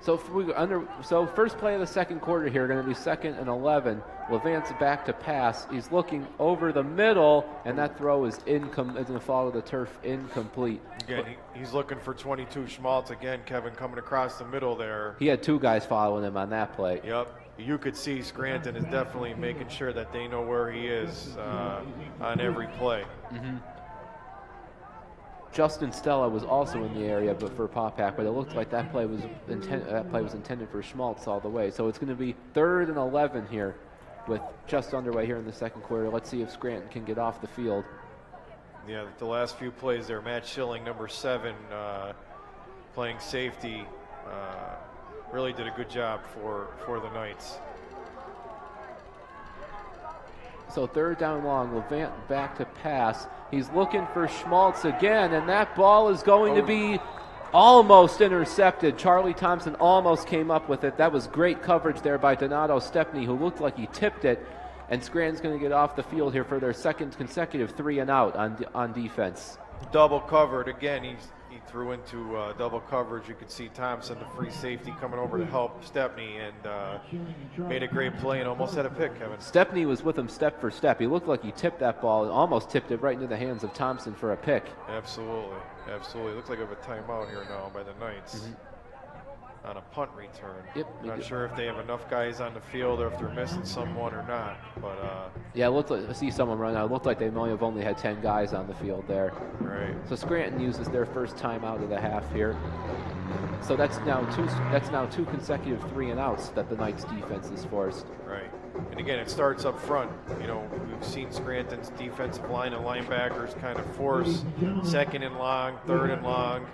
So first play of the second quarter here, going to be 2nd and 11. Levant's back to pass. He's looking over the middle, and that throw is going to fall to the turf, incomplete. Again, he's looking for 22 Schmaltz again, Kevin, coming across the middle there. He had 2 guys following him on that play. Yep. You could see Scranton is definitely making sure that they know where he is on every play. Justin Stella was also in the area, but for Paupack, but it looked like that play was intended for Schmaltz all the way. So it's going to be 3rd and 11 here, with just underway here in the second quarter. Let's see if Scranton can get off the field. Yeah, the last few plays there, Matt Schilling, number 7, playing safety, really did a good job for the Knights. So 3rd down long, Levant back to pass. He's looking for Schmaltz again, and that ball is going to be almost intercepted. Charlie Thompson almost came up with it. That was great coverage there by Donato Stepney, who looked like he tipped it. And Scranton's going to get off the field here for their 2nd consecutive 3 and out on defense. Double covered again. He threw into double coverage. You could see Thompson, the free safety, coming over to help Stepney, and made a great play and almost had a pick, Kevin. Stepney was with him step for step. He looked like he tipped that ball and almost tipped it right into the hands of Thompson for a pick. Absolutely. Looks like we have a timeout here now by the Knights on a punt return. Yep. Not sure if they have enough guys on the field or if they're missing someone or not. But yeah, it looked like I see someone run out. It looked like they might have only had 10 guys on the field there. Right. So Scranton uses their first timeout of the half here. So that's now two consecutive 3 and outs that the Knights defense is forced. Right. And again, it starts up front. We've seen Scranton's defensive line and linebackers kind of force 2nd and long, 3rd and long.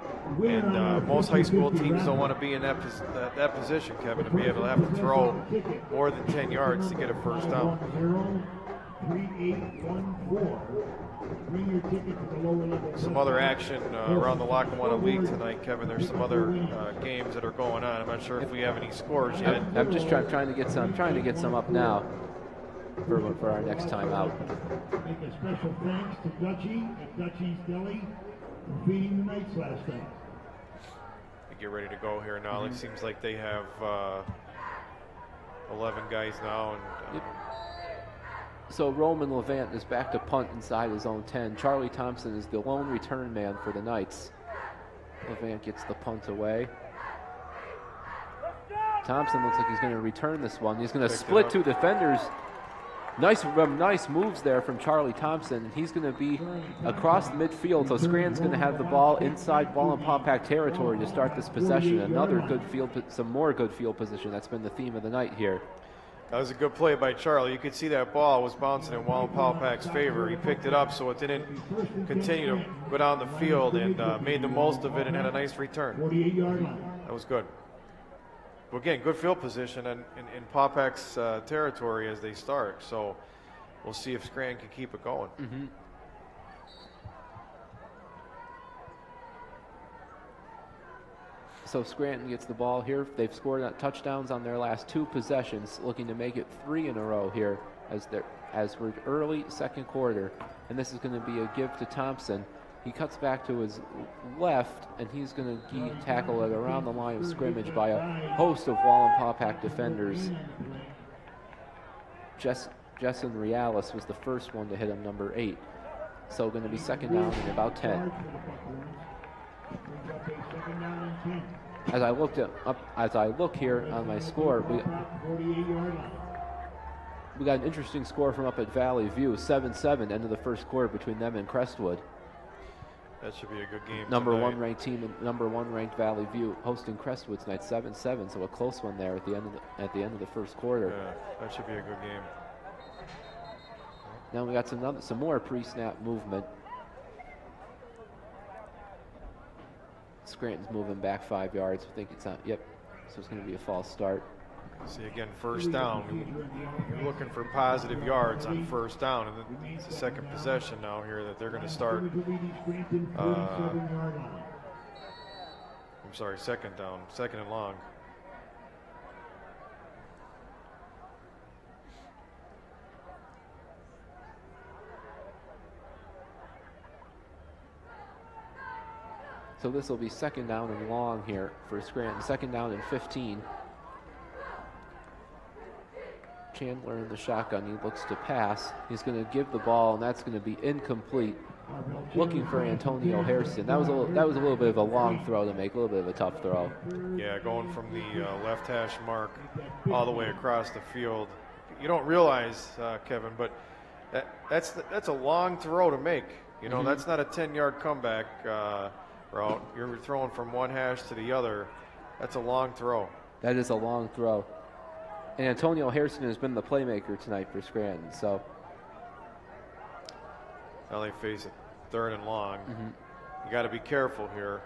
And most high school teams don't want to be in that position, Kevin, to be able to have to throw more than 10 yards to get a first down. 3814. Some other action around the Lackawanna League tonight, Kevin. There's some other games that are going on. I'm not sure if we have any scores yet. I'm just trying to get some up now for our next time out. Make a special thanks to Dutchie at Dutchie's Deli for feeding the Knights last night. Get ready to go here now. It seems like they have 11 guys now. And So Roman Levant is back to punt inside his own 10. Charlie Thompson is the lone return man for the Knights. Levant gets the punt away. Thompson looks like he's going to return this one. He's going to split 2 defenders. Nice moves there from Charlie Thompson. He's going to be across the midfield, so Scranton's going to have the ball inside Wallenpaupack territory to start this possession. Some more good field position. That's been the theme of the night here. That was a good play by Charlie. You could see that ball was bouncing in Wallenpaupack's favor. He picked it up so it didn't continue to go down the field, and made the most of it and had a nice return. 48-yard line. That was good. Well, again, good field position in Paupack's territory as they start. So we'll see if Scranton can keep it going. So Scranton gets the ball here. They've scored touchdowns on their last 2 possessions, looking to make it 3 in a row here as we're early second quarter. And this is going to be a give to Thompson. He cuts back to his left, and he's going to tackle it around the line of scrimmage by a host of Wallenpaupack defenders. Jessen Realis was the first one to hit him, number 8. So going to be 2nd down and about 10. As I look here on my score, we got an interesting score from up at Valley View, 7-7, end of the first quarter between them and Crestwood. That should be a good game. Number tonight. 1 ranked team, number 1 ranked Valley View hosting Crestwood tonight, 7-7. So a close one there at the end of the first quarter. Yeah, that should be a good game. Now we got some more pre-snap movement. Scranton's moving back 5 yards. I think it's on. Yep. So it's going to be a false start. See, again, first down. You're looking for positive yards on first down, and then it's the second possession now here that they're going to start. I'm sorry, second down, second and long. So this will be second down and long here for Scranton. Second down and 15. Chandler in the shotgun. He looks to pass. He's going to give the ball, and that's going to be incomplete. Looking for Antonio Harrison. That was a little bit of a long throw to make, a little bit of a tough throw. Yeah, going from the left hash mark all the way across the field. You don't realize, Kevin, but that's a long throw to make. You know, that's not a 10-yard comeback route. You're throwing from one hash to the other. That's a long throw. That is a long throw. And Antonio Harrison has been the playmaker tonight for Scranton. So now they face it third and long. You got to be careful here.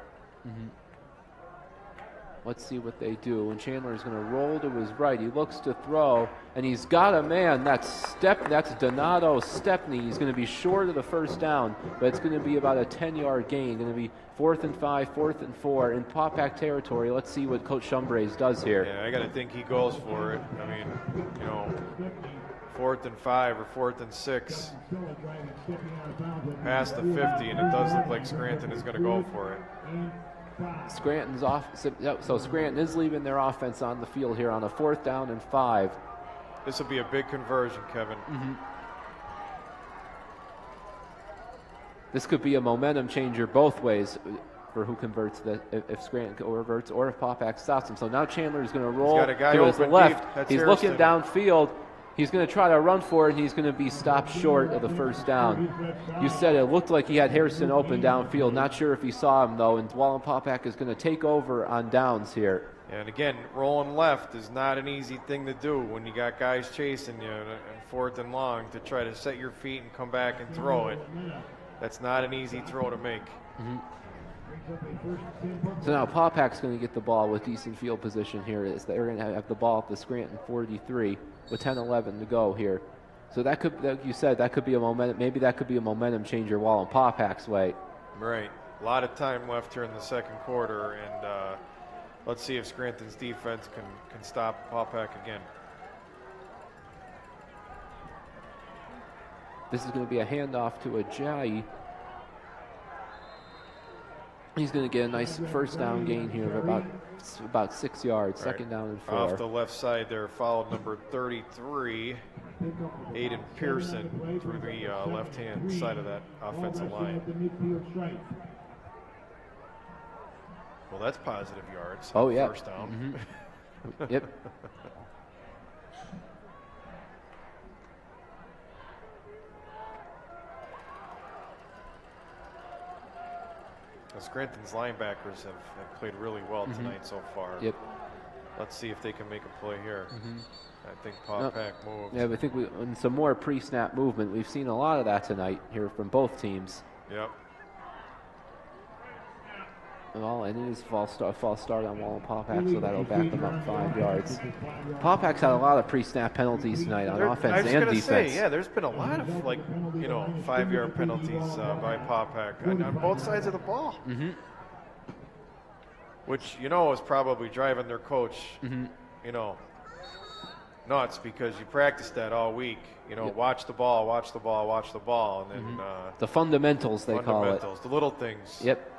Let's see what they do. And Chandler's going to roll to his right. He looks to throw, and he's got a man. That's Donato Stepney. He's going to be short of the first down, but it's going to be about a 10-yard gain. Going to be 4th and 5, 4th and 4 in Paupack territory. Let's see what Coach Shumbrays does here. Yeah, I got to think he goes for it. I mean, you know, 4th and 5 or 4th and 6 past the 50, and it does look like Scranton is going to go for it. Scranton's off, so Scranton is leaving their offense on the field here on a 4th down and 5. This will be a big conversion, Kevin. This could be a momentum changer both ways for who converts, if Scranton converts or if Paupack stops him. So now Chandler is going to roll to his left. He's looking downfield. He's going to try to run for it, and he's going to be stopped short of the first down. You said it looked like he had Harrison open downfield. Not sure if he saw him, though, and Wallenpaupack is going to take over on downs here. And again, rolling left is not an easy thing to do when you got guys chasing you and 4th and long to try to set your feet and come back and throw it. That's not an easy throw to make. So now Paupack's going to get the ball with decent field position here. They're going to have the ball at the Scranton 43 with 10-11 to go here. So that could, like you said, that could be a momentum. Maybe that could be a momentum changer Wallenpaupack's way. Right. A lot of time left here in the second quarter, and let's see if Scranton's defense can stop Paupack again. This is going to be a handoff to Ajayi. He's going to get a nice first down gain here of about 6 yards. Right. Second down and 4. Off the left side there, followed number 33, Aiden Pearson, through the left-hand side of that offensive line. Well, that's positive yards. Oh, yeah. First down. Yep. Scranton's linebackers have played really well tonight so far. Yep. Let's see if they can make a play here. I think Paupack moves. Yeah, but I think in some more pre-snap movement. We've seen a lot of that tonight here from both teams. Yep. Well, and it is false start on Wallenpaupack, so that'll back them up 5 yards. Paupack's had a lot of pre-snap penalties tonight on offense and defense. Say, yeah, there's been a lot of 5-yard penalties by Paupack on both sides of the ball, which is probably driving their coach, nuts, because you practice that all week. Watch the ball, watch the ball, watch the ball, and then the fundamentals they call it. The little things. Yep.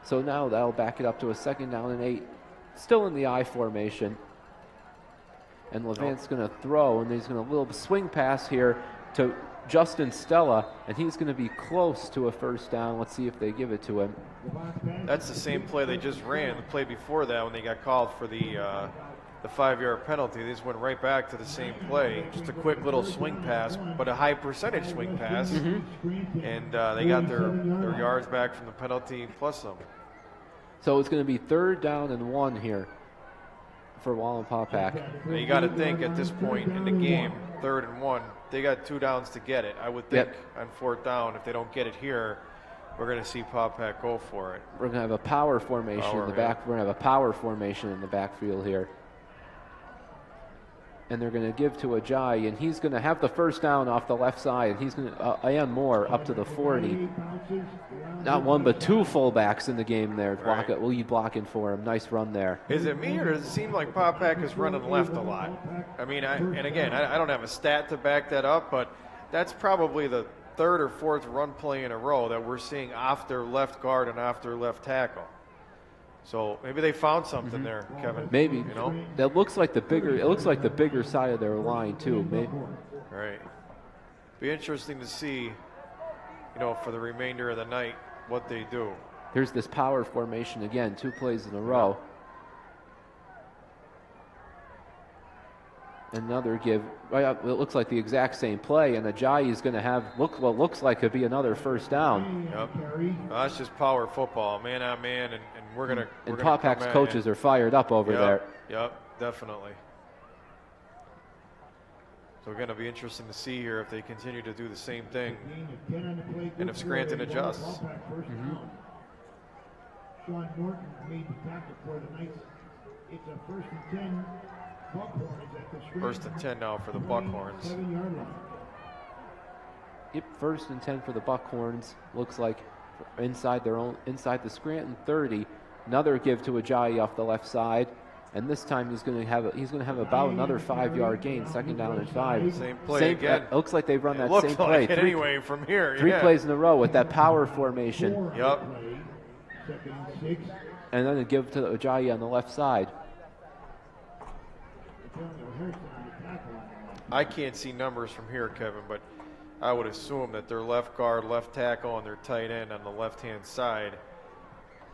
So now that'll back it up to a second down and 8. Still in the I formation. And Levant's going to throw, and he's going to little swing pass here to Justin Stella, and he's going to be close to a first down. Let's see if they give it to him. That's the same play they just ran. The play before that when they got called for the the 5-yard penalty. They just went right back to the same play. Just a quick little swing pass, but a high percentage swing pass. And they got their yards back from the penalty plus some. So it's going to be 3rd down and 1 here for Wallenpaupack. Now you got to think at this point in the game, 3rd and 1, they got 2 downs to get it. I would think on 4th down, if they don't get it here, we're going to see Paupack go for it. We're going to have a power formation in the back. We're going to have a power formation in the backfield here. And they're going to give to Ajayi, and he's going to have the 1st down off the left side. And he's going to, and more, up to the 40. Not 1, but 2 fullbacks in the game there. Lead blocking for him. Nice run there. Is it me, or does it seem like Paupack is running left a lot? I mean, I don't have a stat to back that up, but that's probably the 3rd or 4th run play in a row that we're seeing off their left guard and off their left tackle. So maybe they found something there, Kevin. Maybe. That looks like the bigger. It looks like the bigger side of their line too. Maybe. Right. Be interesting to see, for the remainder of the night, what they do. Here's this power formation again. 2 plays in a row. Another give. It looks like the exact same play, and Ajayi is going to have what looks like could be another 1st down. Yep. That's just power football, man on man, and we're going to. And Paupack's coaches are fired up over there. Yep, definitely. So going to be interesting to see here if they continue to do the same thing, and if Scranton adjusts. Sean Norton made the tackle for the Knights. It's a 1st and 10. First and 10 now for the Buckhorns. Yep, 1st and 10 for the Buckhorns. Looks like inside the Scranton 30. Another give to Ajayi off the left side, and this time he's going to have about another 5-yard gain. 2nd down and 5. Same play again. It looks like they've run that same play. play. Anyway, from here, 3 plays in a row with that power formation. Yep. And then a give to Ajayi on the left side. I can't see numbers from here, Kevin, but I would assume that their left guard, left tackle, and their tight end on the left-hand side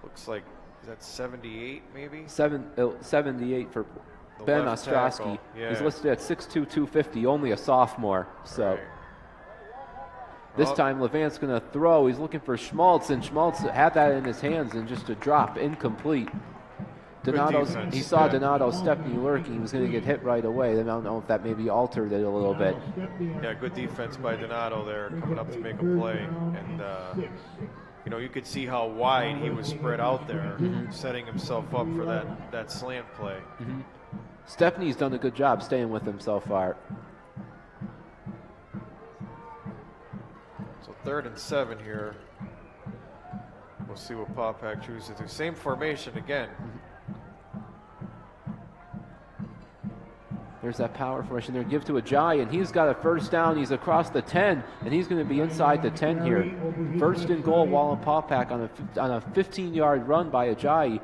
looks like, is that 78 maybe? 78 for Ben Ostrowski. Yeah. He's listed at 6'2", 250, only a sophomore. So this time Levant's going to throw. He's looking for Schmaltz, and Schmaltz had that in his hands and just a drop, incomplete. He saw Donato Stepney lurking. He was going to get hit right away. I don't know if that maybe altered it a little bit. Yeah, good defense by Donato there, coming up to make a play. And, you could see how wide he was spread out there, setting himself up for that slant play. Stepney's done a good job staying with him so far. So 3rd and 7 here. We'll see what Paupack chooses to do. Same formation again. There's that power formation there. Give to Ajayi, and he's got a 1st down. He's across the 10, and he's going to be inside the 10 here. 1st and goal, Wallenpaupack on a 15-yard run by Ajayi.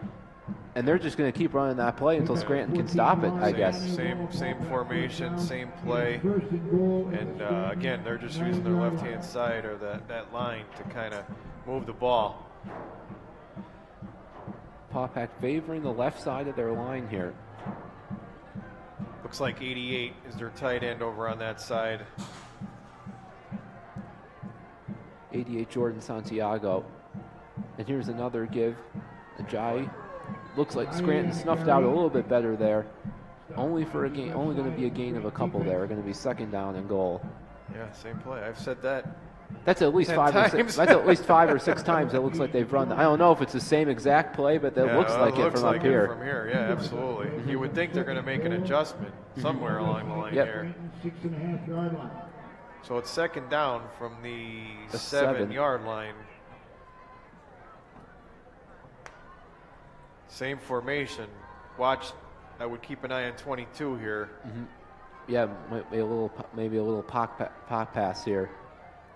And they're just going to keep running that play until Scranton can stop it, I guess. Same formation, same play. And, again, they're just using their left-hand side or that line to kind of move the ball. Paupack favoring the left side of their line here. Looks like 88 is their tight end over on that side. 88 Jordan Santiago. And here's another give. Ajayi. Looks like Scranton snuffed out a little bit better there. Only going to be a gain of a couple there. Going to be 2nd down and goal. Yeah, same play. I've said that. That's at least 5 or 6. That's at least 5 or 6 times. It looks like they've run. I don't know if it's the same exact play, but that looks like it from up here. From here, yeah, absolutely. You would think they're going to make an adjustment somewhere along the line here. 6.5-yard line. So it's 2nd down from the 7-yard line. Same formation. Watch. I would keep an eye on 22 here. Yeah, maybe a little pop pass here.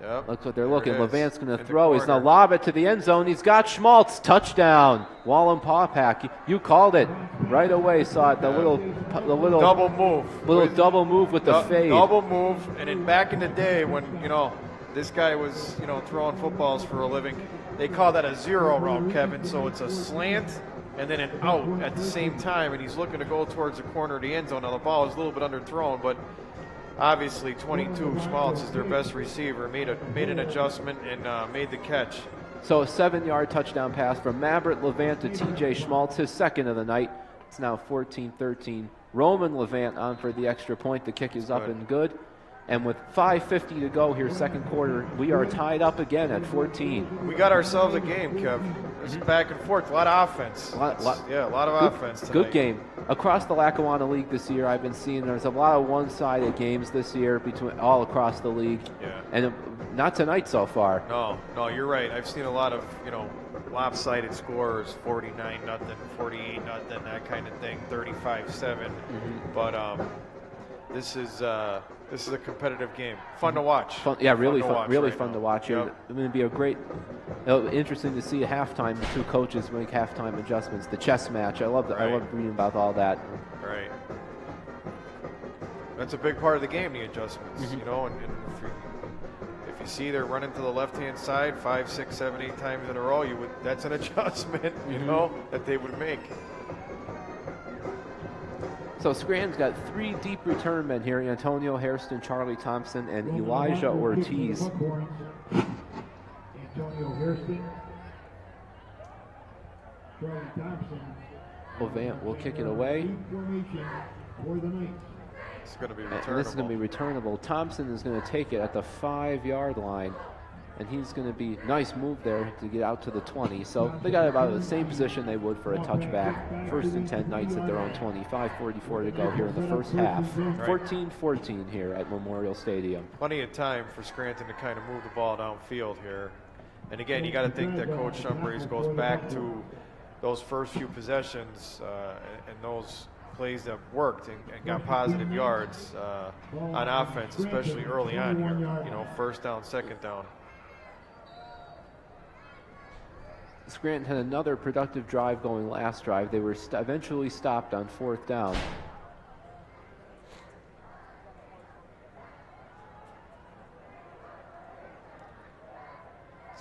Yep. Look what they're looking. Levant's going to throw. He's going to lob it to the end zone. He's got Schmaltz. Touchdown. Wallenpaupack. You called it right away. Saw it. The little double move. Double move with the fade. Double move. And then back in the day when this guy was throwing footballs for a living, they call that a zero route, Kevin. So it's a slant and then an out at the same time, and he's looking to go towards the corner of the end zone. Now the ball is a little bit underthrown, but obviously 22 Schmaltz is their best receiver, made an adjustment and made the catch. So a 7-yard touchdown pass from Maverick Levant to TJ Schmaltz, his second of the night. It's now 14-13. Roman Levant on for the extra point. The kick is up and good. And with 5:50 to go here, second quarter, we are tied up again at 14. We got ourselves a game, Kev. It's back and forth. A lot of offense. A lot of offense tonight. Good game. Across the Lackawanna League this year, I've been seeing there's a lot of one-sided games this year between all across the league. Yeah. And not tonight so far. No, you're right. I've seen a lot of, lopsided scores, 49-0, 48-0, that kind of thing, 35-7. But this is a competitive game. Fun to watch. Really right fun now. to watch. Yep. It's going to be interesting to see at halftime the two coaches make halftime adjustments. The chess match. I love reading about all that. Right. That's a big part of the game, the adjustments. And if you see they're running to the left-hand side 5, 6, 7, 8 times in a row, that's an adjustment, that they would make. So Scranton's got 3 deep return men here: Antonio Hairston, Charlie Thompson, and Elijah Ortiz. Antonio Hairston, Charlie Thompson. Levant will kick it away. Formation for the Knights. It's going to be And returnable. this is going to be returnable. Thompson is going to take it at the 5-yard line. And he's going to be nice move there to get out to the 20. So they got about the same position they would for a touchback. First and 10 Knights at their own 20. 5:44 to go here in the first half. 14-14 here at Memorial Stadium. Plenty of time for Scranton to kind of move the ball downfield here. And again, you got to think that Coach Shumbrace goes back to those first few possessions and those plays that worked and got positive yards on offense, especially early on here. First down, second down. Scranton had another productive drive going last drive. They were eventually stopped on 4th down.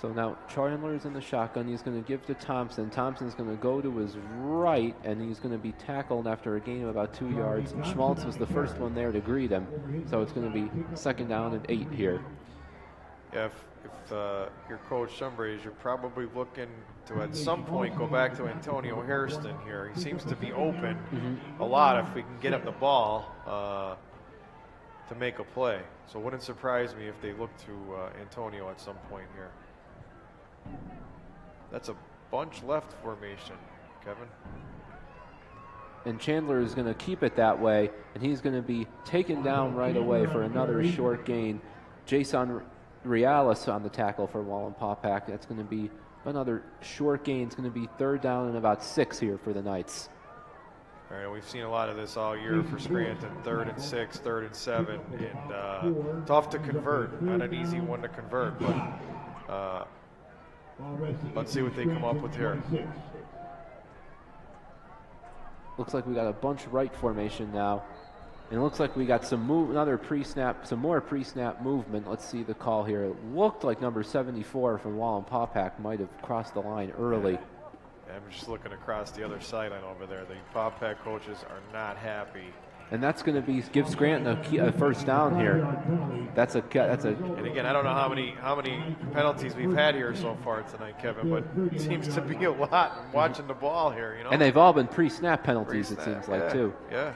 So now Chandler's in the shotgun. He's going to give to Thompson. Thompson's going to go to his right, and he's going to be tackled after a gain of about 2 yards. And Schmaltz was the first one there to greet him. So it's going to be second down and 8 here. Yeah, if you're Coach Shumbrace, you're probably looking to at some point go back to Antonio Hairston here. He seems to be open a lot if we can get him the ball to make a play. So it wouldn't surprise me if they look to Antonio at some point here. That's a bunch left formation, Kevin. And Chandler is going to keep it that way, and he's going to be taken down right away for another short gain. Jason Realis on the tackle for Wallenpaupack. That's going to be another short gain. It's going to be 3rd down and about 6 here for the Knights. All right, we've seen a lot of this all year for Scranton. 3rd and 6, 3rd and 7, and tough to convert. Not an easy one to convert, but let's see what they come up with here. Looks like we got a bunch right formation now. And it looks like we got some more pre-snap movement. Let's see the call here. It looked like number 74 from Wallenpaupack might have crossed the line early. I'm just looking across the other sideline over there. The Paupack coaches are not happy. And that's going to give Scranton a first down here. That's a. And again, I don't know how many penalties we've had here so far tonight, Kevin, but it seems to be a lot watching the ball here. And they've all been pre-snap penalties. It seems like too. Yeah.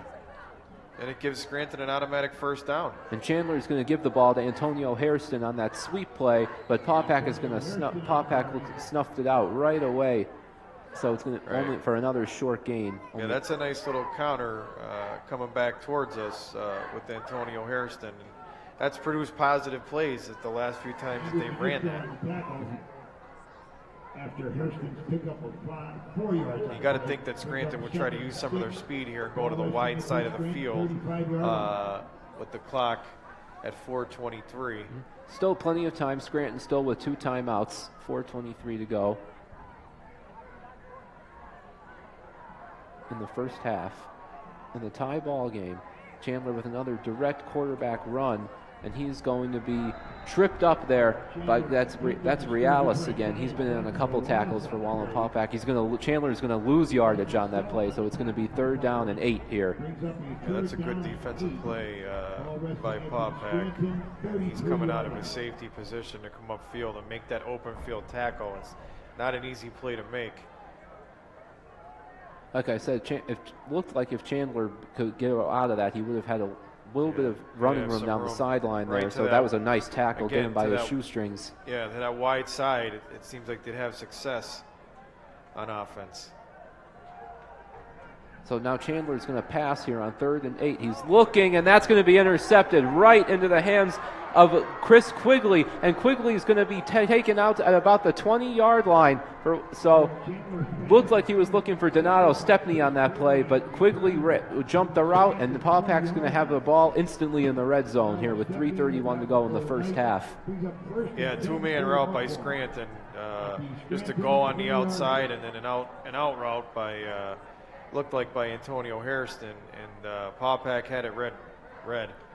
And it gives Scranton an automatic first down. And Chandler is going to give the ball to Antonio Hairston on that sweep play, but Paupack is going to snuffed it out right away. So it's going to only for another short gain. Yeah, that's a nice little counter coming back towards us with Antonio Hairston. And that's produced positive plays at the last few times that they ran that. After Hairston's pickup of 4 yards. You got to think that Scranton would try to use some of their speed here and go to the wide side of the field with the clock at 4:23. Still plenty of time. Scranton still with 2 timeouts. 4:23 to go in the first half. In the tie ball game, Chandler with another direct quarterback run. and he's going to be tripped up there. But that's Realis again. He's been in a couple tackles for Wallenpaupack. Chandler's going to lose yardage on that play, so it's going to be 3rd down and 8 here. Yeah, that's a good defensive play by Paupack. He's coming out of his safety position to come upfield and make that open field tackle. It's not an easy play to make. Like I said, it looked like if Chandler could get out of that, he would have had a little bit of running room down the sideline there. So that was a nice tackle given by his shoestrings. Yeah, that wide side, it seems like they'd have success on offense. So now Chandler's going to pass here on 3rd and 8. He's looking, and that's going to be intercepted right into the hands of Chris Quigley. And Quigley's going to be taken out at about the 20-yard line. So looked like he was looking for Donato Stepney on that play, but Quigley jumped the route, and the Paupack's going to have the ball instantly in the red zone here with 3:31 to go in the first half. Yeah, 2-man route by Scranton, just to go on the outside, and then an out route by looked like by Antonio Hairston, and Paupack had it read.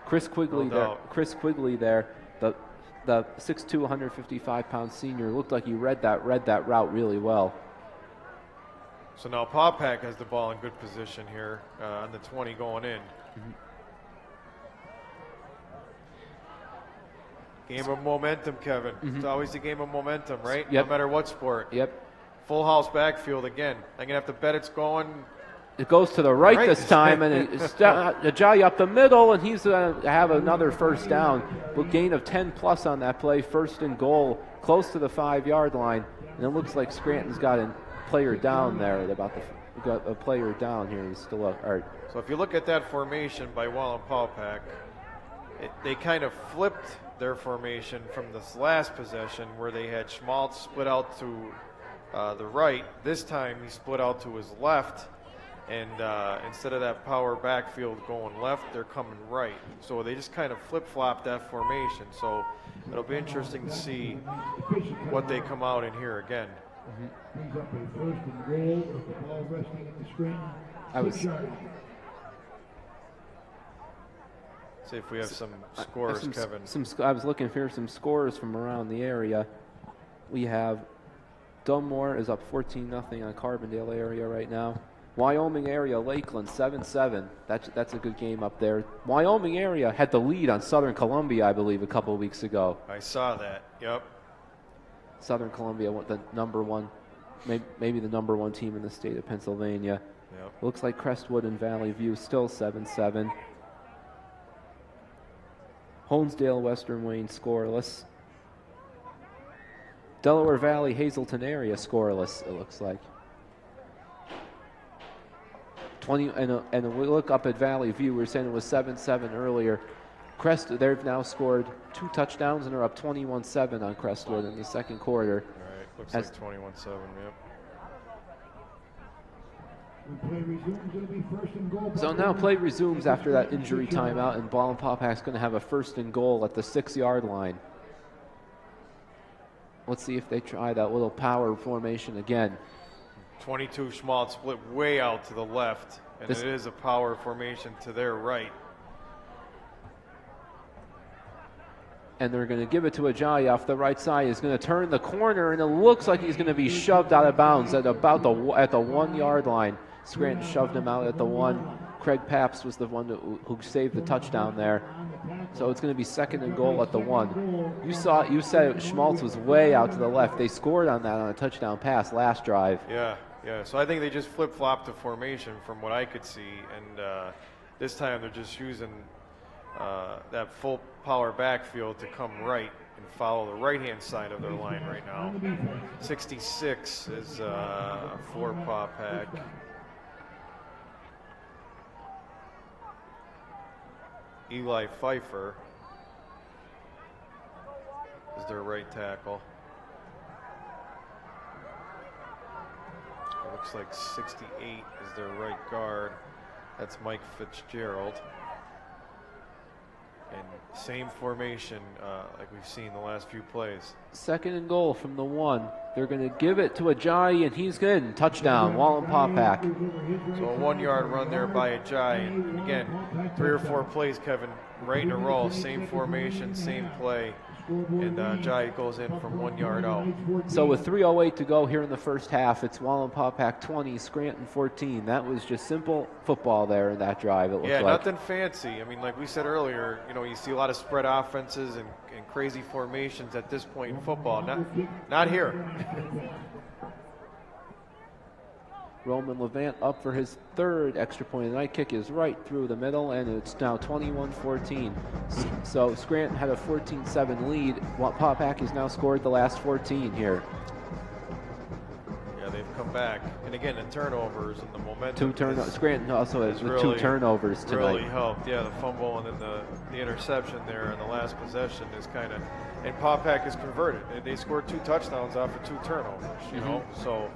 Chris Quigley there, the 6'2", 155-pound senior, looked like he read that route really well. So now Paupack has the ball in good position here on the 20 going in. Game of momentum, Kevin. It's always a game of momentum, right? Yep. No matter what sport. Yep. Full house backfield again. I'm going to have to bet it's going. It goes to the right this time, and Ajayi up the middle, and he's going to have another first down. A gain of 10+ on that play, 1st and goal, close to the 5-yard line. And it looks like Scranton's got a player down there at about got a player down here. He's still up. All right. So if you look at that formation by Wallenpaupack, they kind of flipped their formation from this last possession where they had Schmaltz split out to the right. This time he split out to his left. And instead of that power backfield going left, they're coming right. So they just kind of flip-flop that formation. So it'll be interesting to see what they come out in here again. Brings up a 1st and goal with the ball resting at the screen. See if we have some scores, Kevin. I was looking for some scores from around the area. We have Dunmore is up 14-0 on Carbondale area right now. Wyoming area, Lakeland, 7-7. That's a good game up there. Wyoming area had the lead on Southern Columbia, I believe, a couple of weeks ago. I saw that, yep. Southern Columbia, the number one, maybe the number 1 team in the state of Pennsylvania. Yep. Looks like Crestwood and Valley View still 7-7. Honesdale, Western Wayne, scoreless. Delaware Valley, Hazleton area, scoreless, it looks like. 20, and we look up at Valley View. We were saying it was 7-7 earlier. They've now scored 2 touchdowns and are up 21-7 on Crestwood in the second quarter. All right, looks like 21-7, yep. When play resumes, it'll be 1st and goal. So now play resumes after that injury timeout, and Wallenpaupack's going to have a 1st and goal at the 6-yard line. Let's see if they try that little power formation again. 22 Schmaltz split way out to the left, and it is a power formation to their right. And they're going to give it to Ajayi off the right side. He's going to turn the corner, and it looks like he's going to be shoved out of bounds at about the 1-yard line. Scranton shoved him out at the 1. Craig Papps was the one who saved the touchdown there. So it's going to be 2nd and goal at the 1. You said Schmaltz was way out to the left. They scored on that on a touchdown pass last drive. Yeah. So I think they just flip-flopped the formation from what I could see, and this time they're just using that full power backfield to come right and follow the right-hand side of their line right now. 66 is for Paupack. Eli Pfeiffer is their right tackle. It looks like 68 is their right guard. That's Mike Fitzgerald. And same formation like we've seen the last few plays. 2nd and goal from the 1. They're going to give it to Ajayi, and he's good. Touchdown, Wallenpaupack. So a 1-yard run there by Ajayi. And again, 3 or 4 plays, Kevin, right in a row. Same formation, same play. And Ajayi goes in from 1 yard out. So with 3:08 to go here in the first half, it's Wallenpaupack 20, Scranton 14. That was just simple football there in that drive, it looked like. Yeah, nothing fancy. I mean, like we said earlier, you know, you see a lot of spread offenses and crazy formations at this point in football. Not here. Roman Levant up for his 3rd extra point of the night. Kick is right through the middle, and it's now 21-14. So Scranton had a 14-7 lead. Paupack has now scored the last 14 here. Yeah, they've come back. And again, the turnovers and the momentum. Scranton also has really, 2 turnovers tonight. Really helped. Yeah, the fumble and then the interception there in the last possession is kind of. And Paupack is converted. They scored 2 touchdowns off of 2 turnovers, you know. So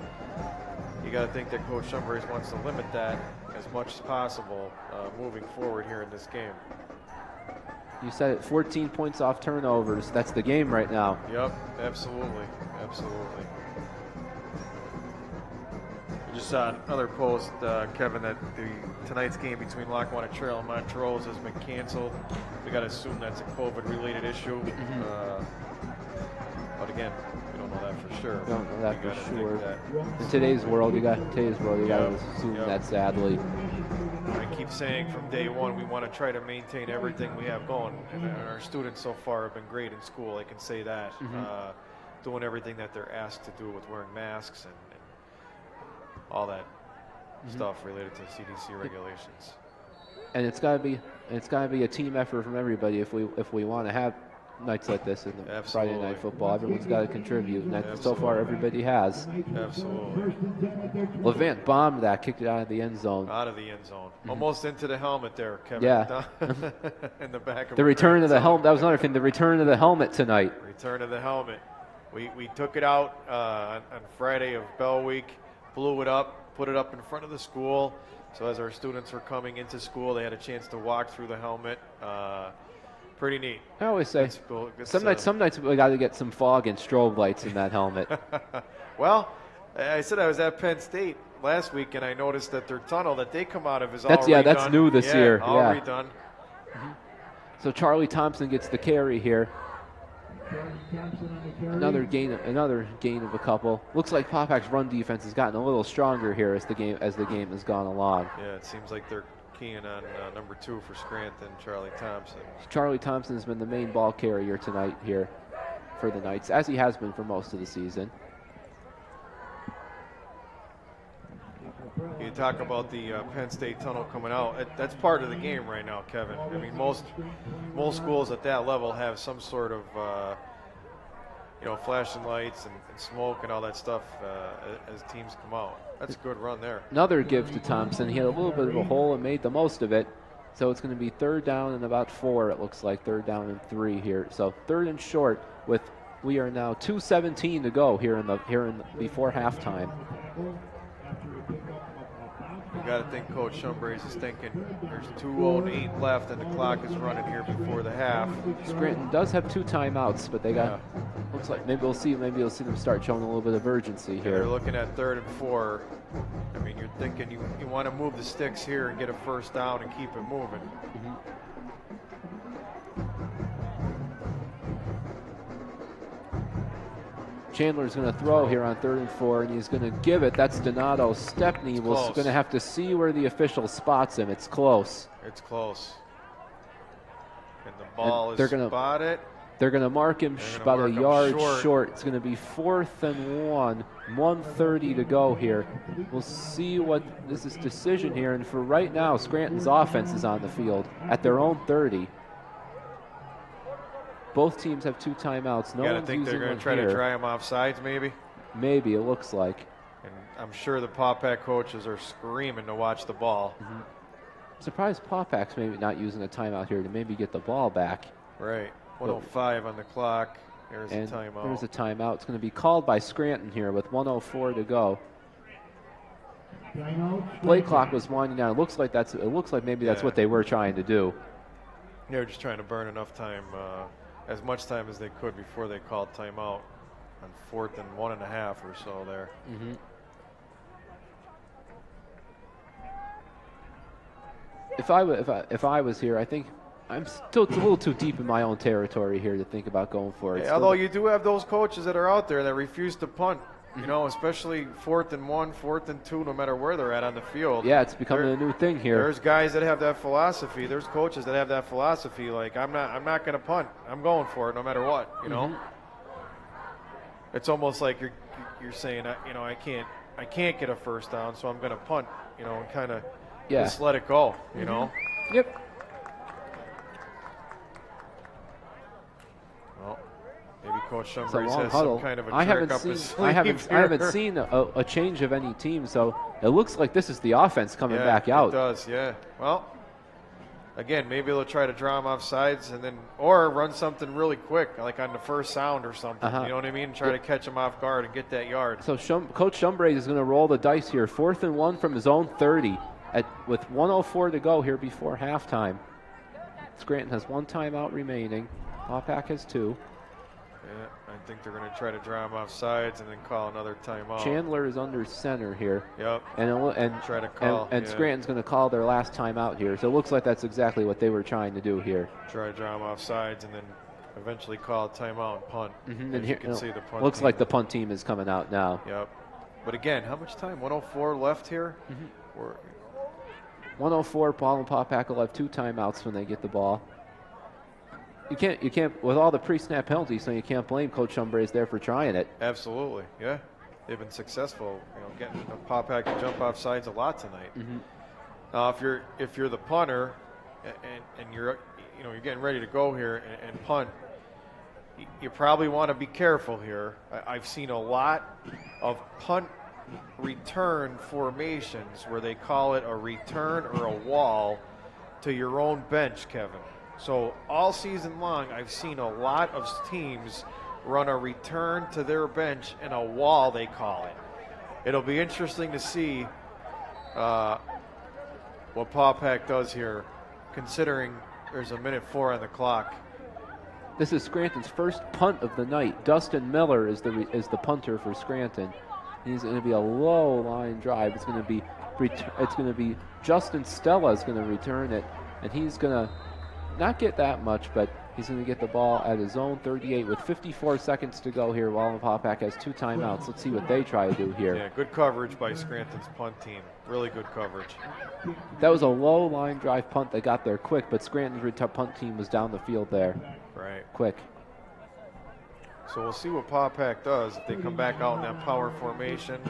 you got to think that Coach Shumbrace wants to limit that as much as possible moving forward here in this game. You said it, 14 points off turnovers. That's the game right now. Yep, absolutely, absolutely. I just saw another post, Kevin, that tonight's game between Lackawanna Trail and Montrose has been canceled. We got to assume that's a COVID-related issue. But again, we don't know that for sure. We don't know that for sure. In today's world, you got to assume that, sadly. I keep saying from day one, we want to try to maintain everything we have going. And our students so far have been great in school, I can say that. Doing everything that they're asked to do with wearing masks and all that stuff related to CDC regulations. And it's got to be a team effort from everybody if we want to have nights like this in the Friday night football. Everyone's got to contribute, and so far everybody has. Absolutely. Levant bombed that, kicked it out of the end zone. Out of the end zone. Almost into the helmet there, Kevin. Yeah. In the back of the return of the helmet. That was another thing, the return of the helmet tonight. Return of the helmet. We took it out on Friday of Bell Week, blew it up, put it up in front of the school. So as our students were coming into school, they had a chance to walk through the helmet. Pretty neat. I always say, some nights we got to get some fog and strobe lights in that helmet. Well, I said I was at Penn State last week, and I noticed that their tunnel that they come out of is all redone. Yeah, that's new this year. All redone. So Charlie Thompson gets the carry here. Another gain of a couple. Looks like Paupack's run defense has gotten a little stronger here as the game has gone along. Yeah, it seems like they're keying on number 2 for Scranton, Charlie Thompson. Charlie Thompson has been the main ball carrier tonight here for the Knights, as he has been for most of the season. You talk about the Penn State tunnel coming out. That's part of the game right now, Kevin. I mean, most schools at that level have some sort of flashing lights and smoke and all that stuff as teams come out. That's a good run there. Another give to Thompson. He had a little bit of a hole and made the most of it. So it's going to be 3rd down and about 4, it looks like. 3rd down and 3 here. So 3rd and short we are now 2:17 to go here before halftime. You got to think Coach Shumbrace is thinking there's 2:08 left and the clock is running here before the half. Scranton does have 2 timeouts, but they got looks like maybe you'll see them start showing a little bit of urgency here. They're looking at 3rd and 4. I mean, you're thinking you want to move the sticks here and get a 1st down and keep it moving. Chandler's going to throw here on 3rd and 4, and he's going to give it. That's Donato. Stepney was going to have to see where the official spots him. It's close. It's close. And the ball is spotted. They're going to mark him about a yard short. It's going to be 4th and 1. 1:30 to go here. We'll see what this is decision here. And for right now, Scranton's offense is on the field at their own 30. Both teams have 2 timeouts. You got to think they're going to try to dry them off sides, maybe? Maybe, it looks like. And I'm sure the Paupack coaches are screaming to watch the ball. Surprised Paupack's maybe not using a timeout here to maybe get the ball back. Right. 1:05 on the clock. There's a timeout. There's a timeout. It's going to be called by Scranton here with 1:04 to go. Play clock was winding down. It looks like maybe that's what they were trying to do. They were just trying to burn enough time, as much time as they could before they called timeout. on 4th and 1.5 or so there. Mm-hmm. If I was here, I think I'm still a little too deep in my own territory here to think about going for it. Yeah, although you do have those coaches that are out there that refuse to punt, you know, especially 4th and 1, 4th and 2, no matter where they're at on the field. Yeah, it's becoming a new thing here. There's guys that have that philosophy. There's coaches that have that philosophy. Like, I'm not going to punt. I'm going for it no matter what. You know, it's almost like you're saying, you know, I can't get a first down, so I'm going to punt. You know, and kind of just let it go. You know. Yep. Well, maybe Coach Shumbrace has huddle. some kind of a trick up his sleeve. I haven't seen a change of any team, so it looks like this is the offense coming back out. It does, yeah. Well, again, maybe they'll try to draw them off sides and then, or run something really quick, like on the first sound or something. You know what I mean? Try to catch them off guard and get that yard. So Coach Shumbrace is going to roll the dice here. 4th and 1 from his own 30 with 1:04 to go here before halftime. Scranton has 1 timeout remaining. Paupack has 2. Yeah, I think they're going to try to draw them off sides and then call another timeout. Chandler is under center here. Yep. And try to call. And Scranton's going to call their last timeout here. So it looks like that's exactly what they were trying to do here. Try to draw them off sides and then eventually call a timeout and punt. And you can see the punt looks team. like the punt team is coming out now. Yep. But again, how much time? 1:04 left here? 1:04, Wallenpaupack will have 2 timeouts when they get the ball. You can't, with all the pre-snap penalties, so you can't blame Coach Shumbrace there for trying it. Absolutely, yeah. They've been successful, you know, getting a Paupack to jump off sides a lot tonight. Now, if you're the punter and you're getting ready to go here and punt, you probably want to be careful here. I've seen a lot of punt return formations where they call it a return or a wall to your own bench, Kevin. So all season long, I've seen a lot of teams run a return to their bench and a wall, they call it. It'll be interesting to see what Paupack does here, considering there's 1:04 on the clock. This is Scranton's first punt of the night. Dustin Miller is the punter for Scranton. He's going to be a low line drive. It's going to be Justin Stella is going to return it, and he's going to not get that much, but he's going to get the ball at his own 38 with 54 seconds to go here. Wallenpaupack has 2 timeouts. Let's see what they try to do here. Yeah, good coverage by Scranton's punt team. Really good coverage. That was a low line drive punt that got there quick, but Scranton's punt team was down the field there. Right. Quick. So we'll see what Paupack does if they come back out in that power formation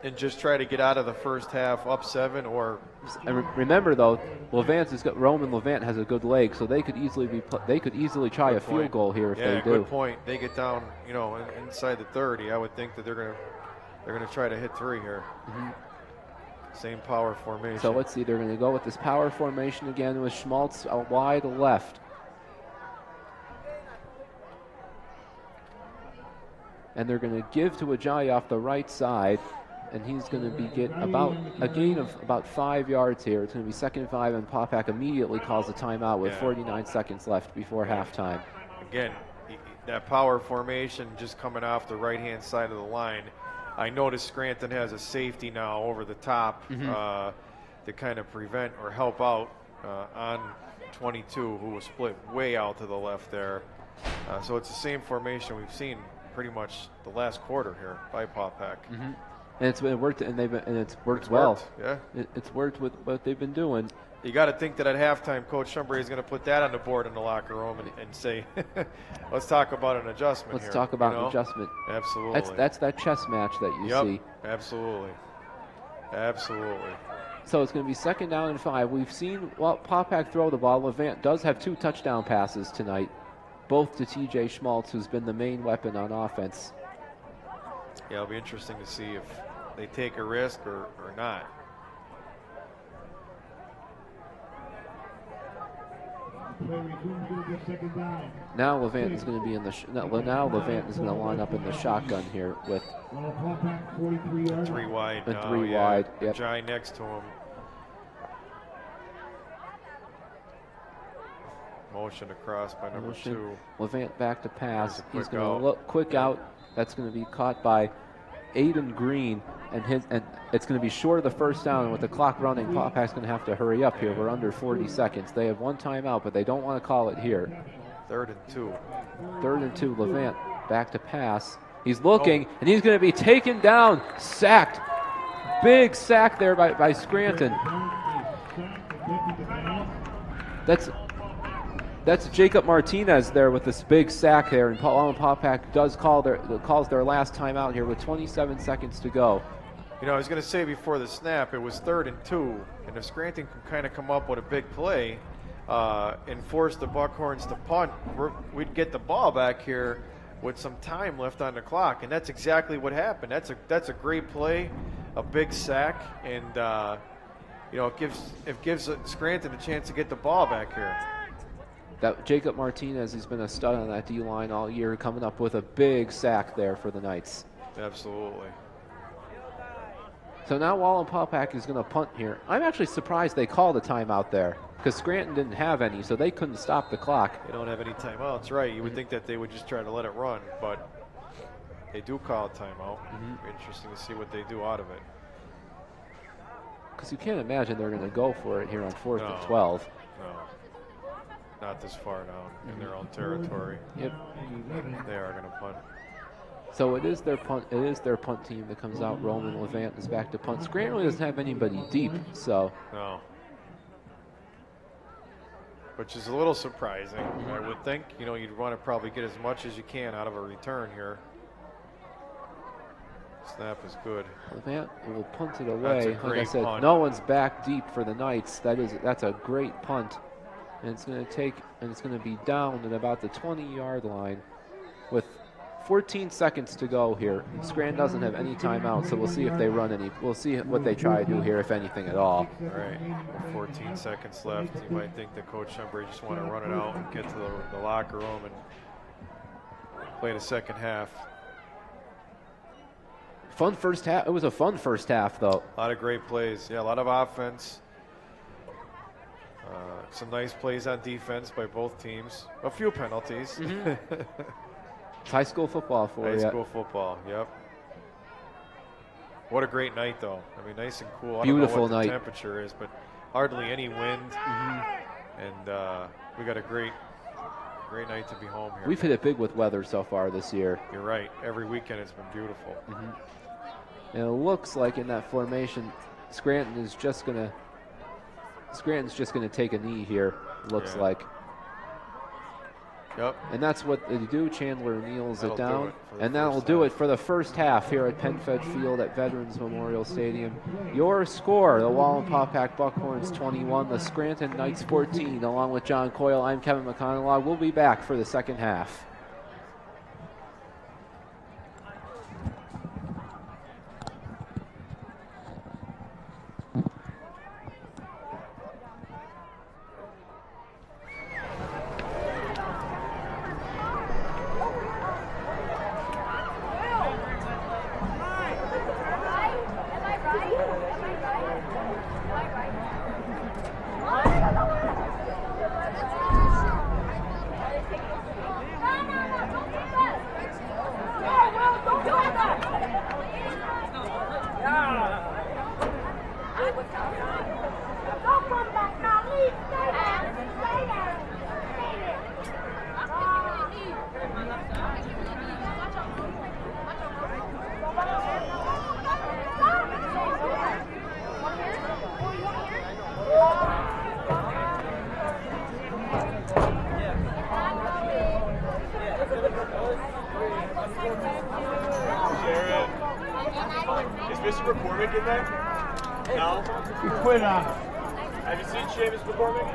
and just try to get out of the first half up 7 or. And remember though, Roman Levant has a good leg, so they could easily try a field goal here if they do. Yeah, good point. They get down, inside the 30. I would think that they're gonna try to hit 3 here. Same power formation. So let's see. They're going to go with this power formation again with Schmaltz out wide left. And they're going to give to Ajayi off the right side, and he's going to get a gain of about 5 yards here. It's going to be 2nd and 5, and Paupack immediately calls a timeout with 49 seconds left before halftime. Again, that power formation just coming off the right-hand side of the line. I noticed Scranton has a safety now over the top to kind of prevent or help out on 22, who was split way out to the left there. So it's the same formation we've seen pretty much the last quarter here by Paupack. And it's worked, and it's worked well. Yeah, it's worked with what they've been doing. You got to think that at halftime, Coach Shumbrace is going to put that on the board in the locker room and say, "Let's talk about an adjustment." Let's talk about an adjustment. Absolutely. That's that chess match that you see. Absolutely. So it's going to be 2nd down and 5. We've seen Paupack throw the ball. Levant does have 2 touchdown passes tonight, both to T.J. Schmaltz, who's been the main weapon on offense. Yeah, it'll be interesting to see if they take a risk or not. Now Levant is going to be in the Levant is going to line up in the shotgun here with 3 wide. And 3 wide. Yep. Jai next to him. Motion across by number 2. Levant back to pass. He's He's going to look quick out. That's going to be caught by Aiden Green, and it's going to be short of the first down. And with the clock running, Paupack's going to have to hurry up here. We're under 40 seconds. They have one timeout, but they don't want to call it here. 3rd and 2. 3rd and 2. Levant back to pass. He's looking, and he's going to be taken down, sacked. Big sack there by Scranton. That's Jacob Martinez there with this big sack there, and Wallenpaupack calls their last timeout here with 27 seconds to go. You know, I was going to say before the snap, it was 3rd and 2, and if Scranton can kind of come up with a big play and force the Buckhorns to punt, we'd get the ball back here with some time left on the clock, and that's exactly what happened. That's a great play, a big sack, and you know, it gives Scranton a chance to get the ball back here. That Jacob Martinez, he's been a stud on that D-line all year, coming up with a big sack there for the Knights. Absolutely. So now Wallenpaupack is going to punt here. I'm actually surprised they called a timeout there because Scranton didn't have any, so they couldn't stop the clock. They don't have any timeouts, right? You would think that they would just try to let it run, but they do call a timeout. Interesting to see what they do out of it. Because you can't imagine they're going to go for it here on 4th and 12. No. Not this far down in their own territory. Yep. They are going to punt. So it is their punt. It is their punt team that comes out. Roman Levant is back to punt. Scranton really doesn't have anybody deep, so. No. Which is a little surprising, I would think. You know, you'd want to probably get as much as you can out of a return here. Snap is good. Levant will punt it away. That's a like I great said, punt. no one's back deep for the Knights. That's a great punt. And it's going to be down at about the 20-yard line with 14 seconds to go here. Scranton doesn't have any timeout, so we'll see if they run any. We'll see what they try to do here, if anything at all. All right, 14 seconds left. You might think that Coach Shumbury just want to run it out and get to the locker room and play the second half. Fun first half. It was a fun first half, though. A lot of great plays. Yeah, a lot of offense. Some nice plays on defense by both teams. A few penalties. It's high school football for you. High school football, yep. What a great night, though. I mean, nice and cool. Beautiful I don't know what night. the temperature is, but hardly any wind. And we got a great night to be home here. We've hit it big with weather so far this year. You're right. Every weekend it's been beautiful. And it looks like in that formation, Scranton's just going to take a knee here, looks like. Yep. And that's what they do. Chandler kneels it down. And that'll that'll do it for the first half here at PenFed Field at Veterans Memorial Stadium. Your score, the Wallenpaupack Buckhorns 21, the Scranton Knights 14. Along with John Coyle, I'm Kevin McConnell. We'll be back for the second half. Is Mr. McCormick in there? No? You quit on it. Have you seen Seamus McCormick?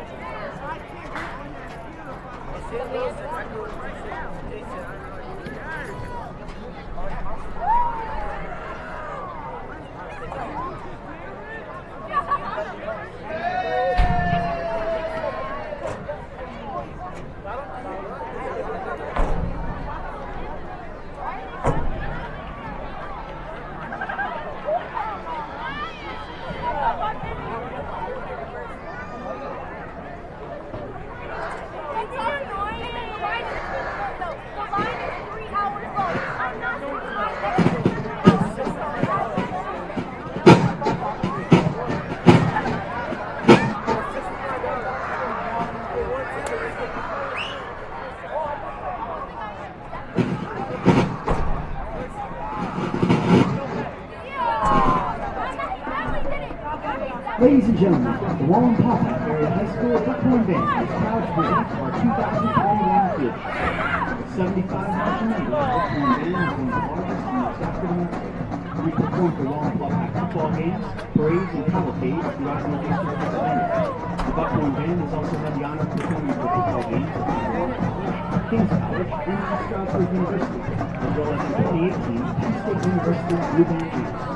Ladies and gentlemen, the Wallenpaupack Area High School Buckhorn Band is proud to present our 2021 field show. With 75 marching members, the Buckhorn Band is one of the largest and most active in the country. We perform for Wallenpaupack football games, parades, and cavalcades throughout Northeastern Pennsylvania. The Buckhorn Band has also had the honor of performing for football games at Wallenpaupack College, King's College, and Stroudsburg University, as well as in 2018, Penn State University Blue Band Juniors.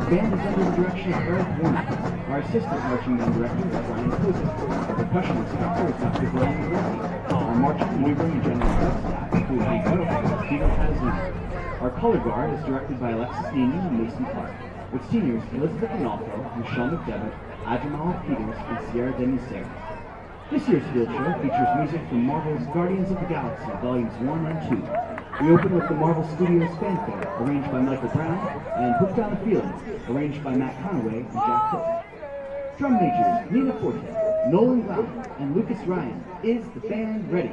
The band is under the direction of Eric Warner. Our assistant marching band director is Ryan Kuzik. Our percussion instructor is Dr. Brian McGrath. Our marching, maneuvering, and general club staff include Hank Butterfield and Stephen Patazini. Our color guard is directed by Alexis Neeney and Mason Clark, with seniors Elizabeth Analfo, Michelle McDevitt, Adjamal Peters, and Sierra Denisera. This year's field show features music from Marvel's Guardians of the Galaxy, Volumes 1 and 2. We open with the Marvel Studios Fanfare, arranged by Michael Brown, and Hooked on a Feeling, arranged by Matt Conaway and Jack Cook. Drum majors Nina Forte, Nolan Glauber, and Lucas Ryan. Is the band ready?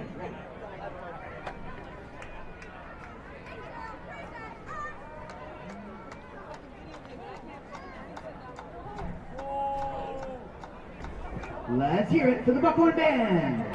Let's hear it for the Buckhorn Band!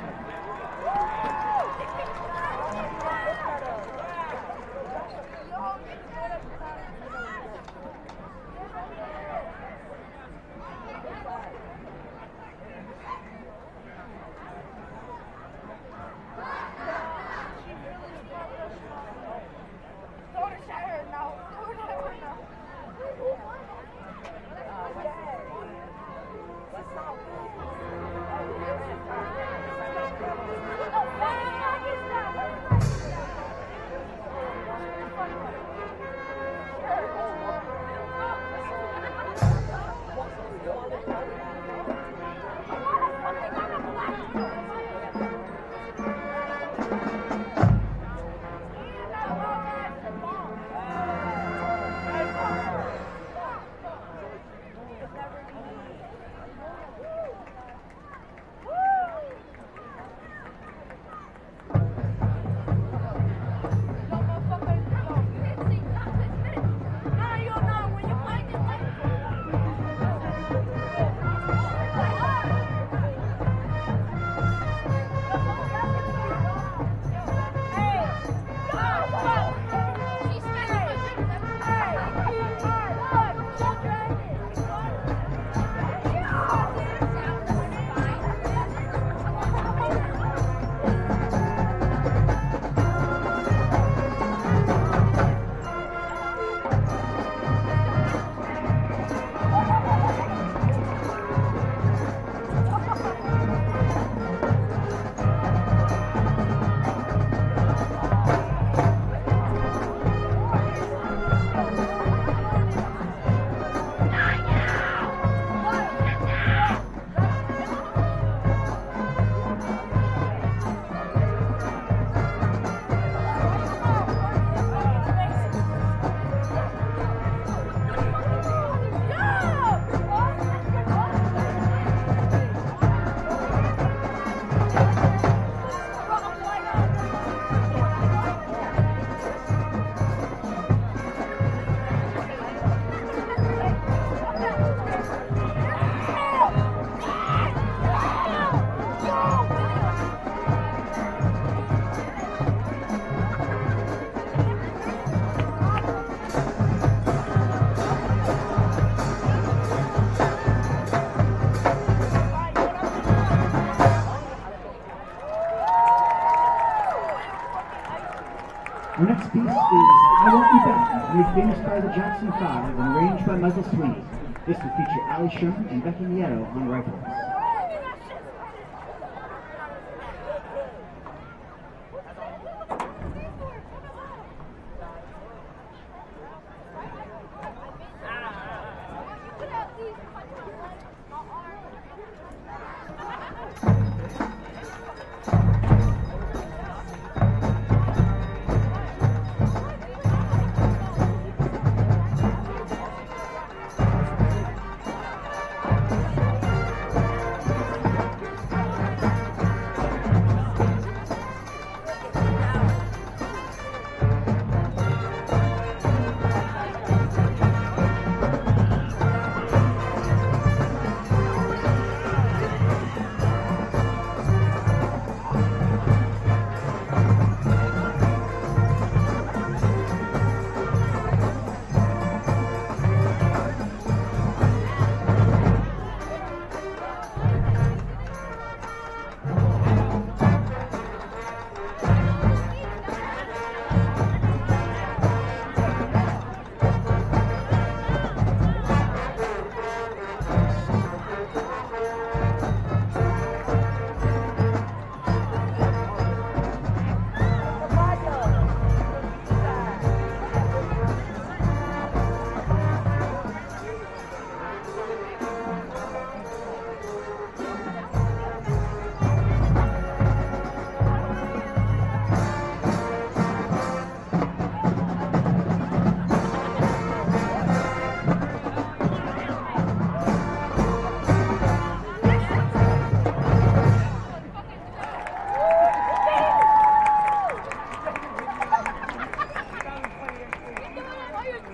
Our next piece is I Won't Be Back, made famous by the Jackson 5 and arranged by Michael Sweeney. This will feature Ali Sherman and Becky Nieto on rifles.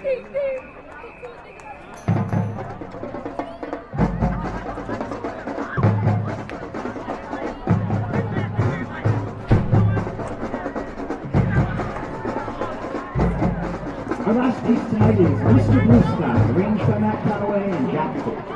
Our last piece tonight is Mr. Blue Sky, arranged by Matt Conaway and Jack Ford.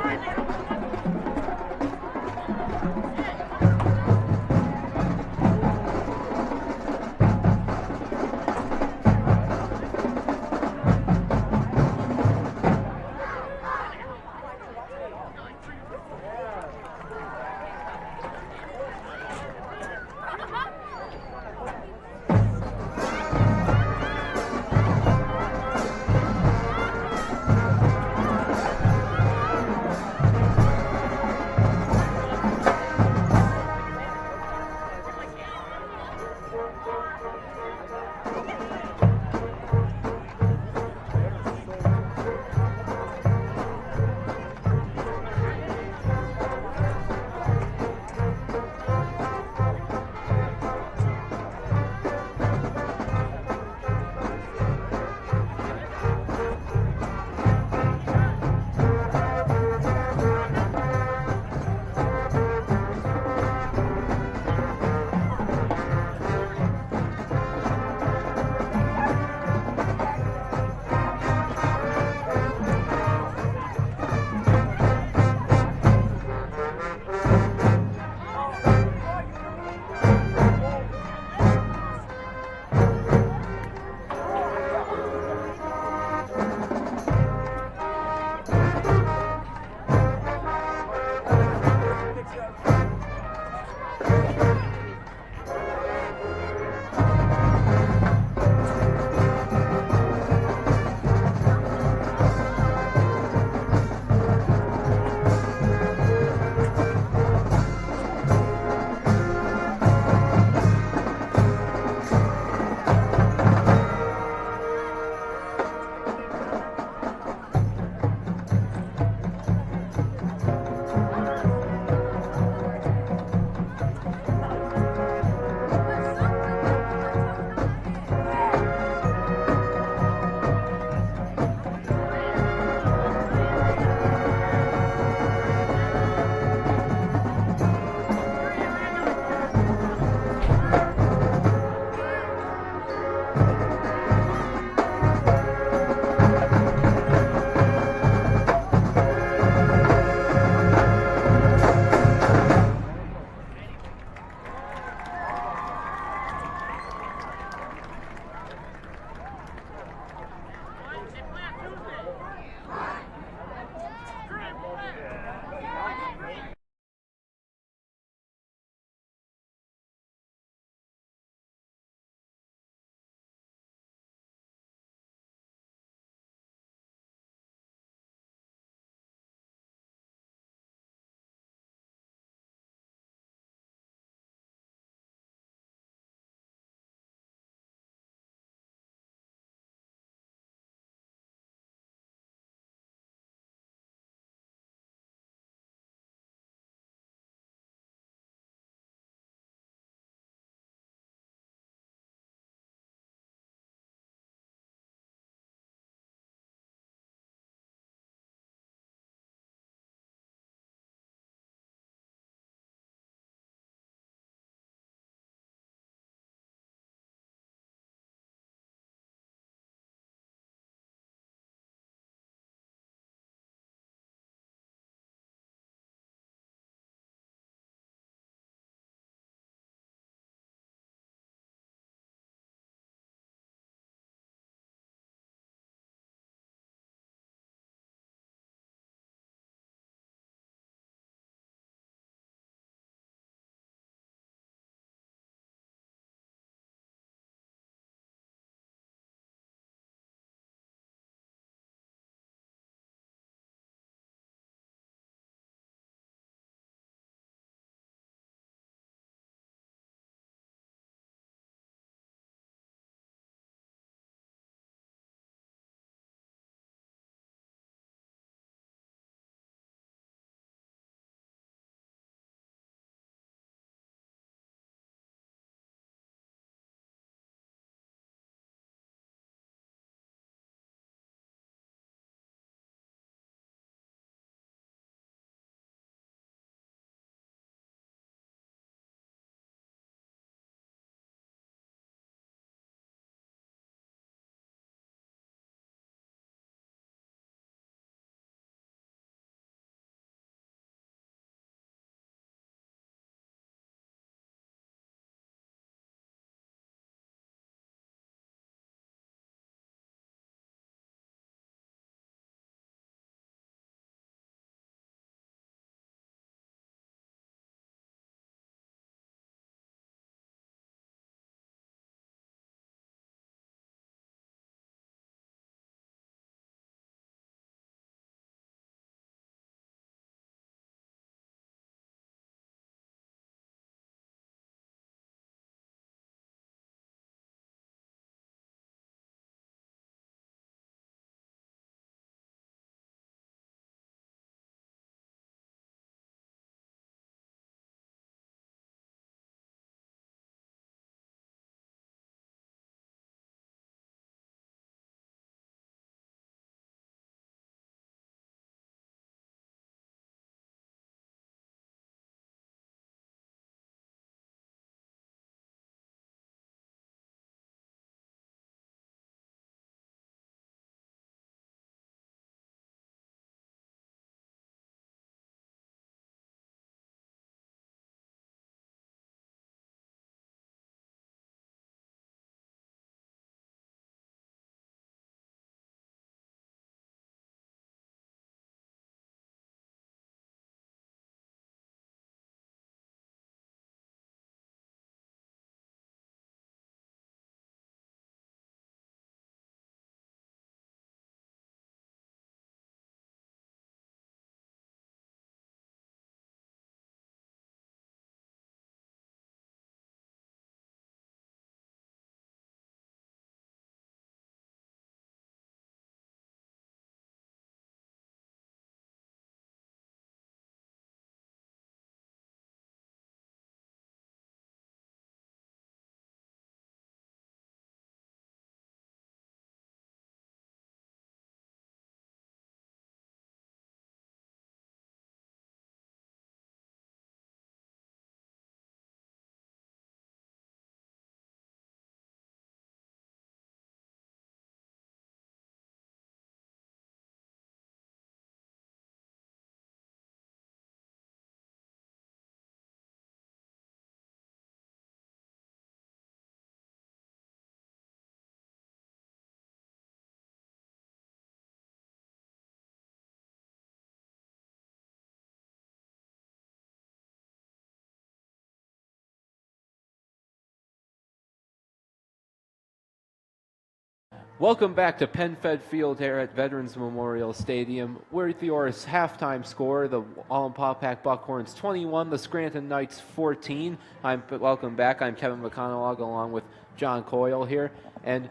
Welcome back to PenFed Field here at Veterans Memorial Stadium. With your halftime score, the Wallenpaupack Buckhorns 21, the Scranton Knights 14. Welcome back. I'm Kevin McConnell along with John Coyle here. And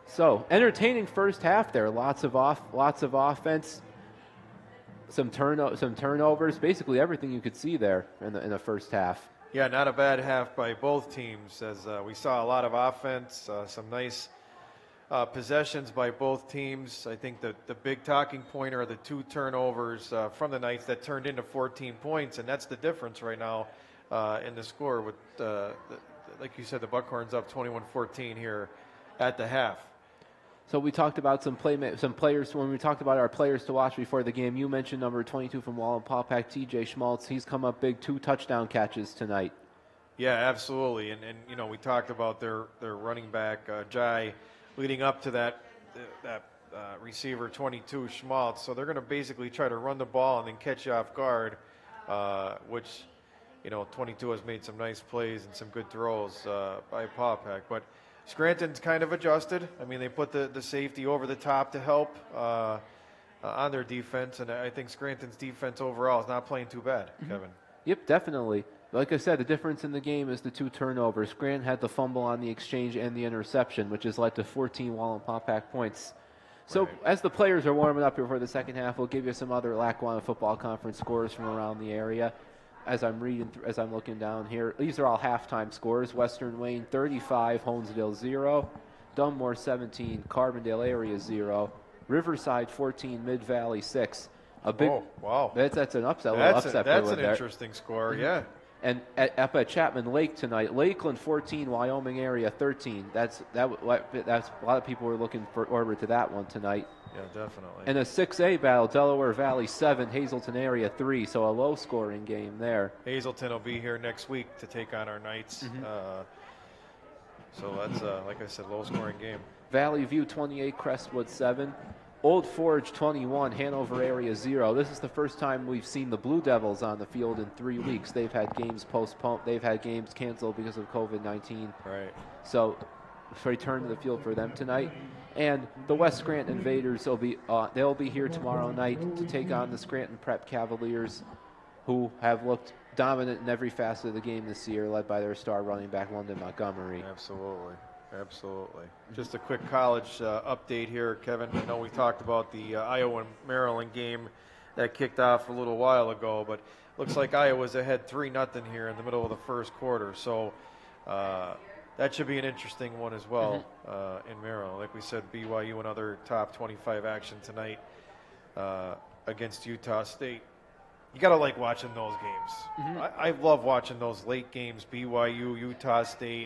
so, entertaining first half there. Lots of offense, some turnovers, basically everything you could see there in the first half. Yeah, not a bad half by both teams, as we saw a lot of offense, some nice possessions by both teams. I think the big talking point are the 2 turnovers from the Knights that turned into 14 points, and that's the difference right now in the score with, like you said, the Buckhorns up 21-14 here at the half. So we talked about some players. When we talked about our players to watch before the game, you mentioned number 22 from Wallenpaupack, TJ Schmaltz. He's come up big, 2 touchdown catches tonight. Yeah, absolutely. And you know, we talked about their running back, Jai, leading up to that receiver 22, Schmaltz. So they're going to basically try to run the ball and then catch you off guard, which, you know, 22 has made some nice plays and some good throws by Paupack. But Scranton's kind of adjusted. I mean, they put the safety over the top to help on their defense, and I think Scranton's defense overall is not playing too bad, Kevin. Yep, definitely. Like I said, the difference in the game is the 2 turnovers. Scranton had the fumble on the exchange and the interception, which has led to 14 Wallenpaupack points. So as the players are warming up here for the second half, we'll give you some other Lackawanna Football Conference scores from around the area. As I'm looking down here, these are all halftime scores. Western Wayne 35, Honesdale 0, Dunmore 17, Carbondale area 0, Riverside 14, Mid Valley 6. Wow! That's an upset. That's an interesting score. Yeah. And up at Chapman Lake tonight, Lakeland 14, Wyoming area 13. That's a lot of people were looking forward to that one tonight. Yeah, definitely. And a 6A battle, Delaware Valley 7, Hazleton area 3. So a low-scoring game there. Hazleton will be here next week to take on our Knights. So that's, like I said, low-scoring game. Valley View 28, Crestwood 7. Old Forge 21, Hanover area 0. This is the first time we've seen the Blue Devils on the field in 3 weeks. They've had games postponed. They've had games canceled because of COVID-19. Right. So return to the field for them tonight. And the West Scranton Invaders they'll be here tomorrow night to take on the Scranton Prep Cavaliers, who have looked dominant in every facet of the game this year, led by their star running back London Montgomery. Absolutely. Just a quick college update here, Kevin. I know we talked about the Iowa and Maryland game that kicked off a little while ago, but looks like Iowa's ahead 3-0 here in the middle of the first quarter. So that should be an interesting one as well in Maryland. Like we said, BYU another top 25 action tonight against Utah State. You got to like watching those games. I love watching those late games, BYU, Utah State.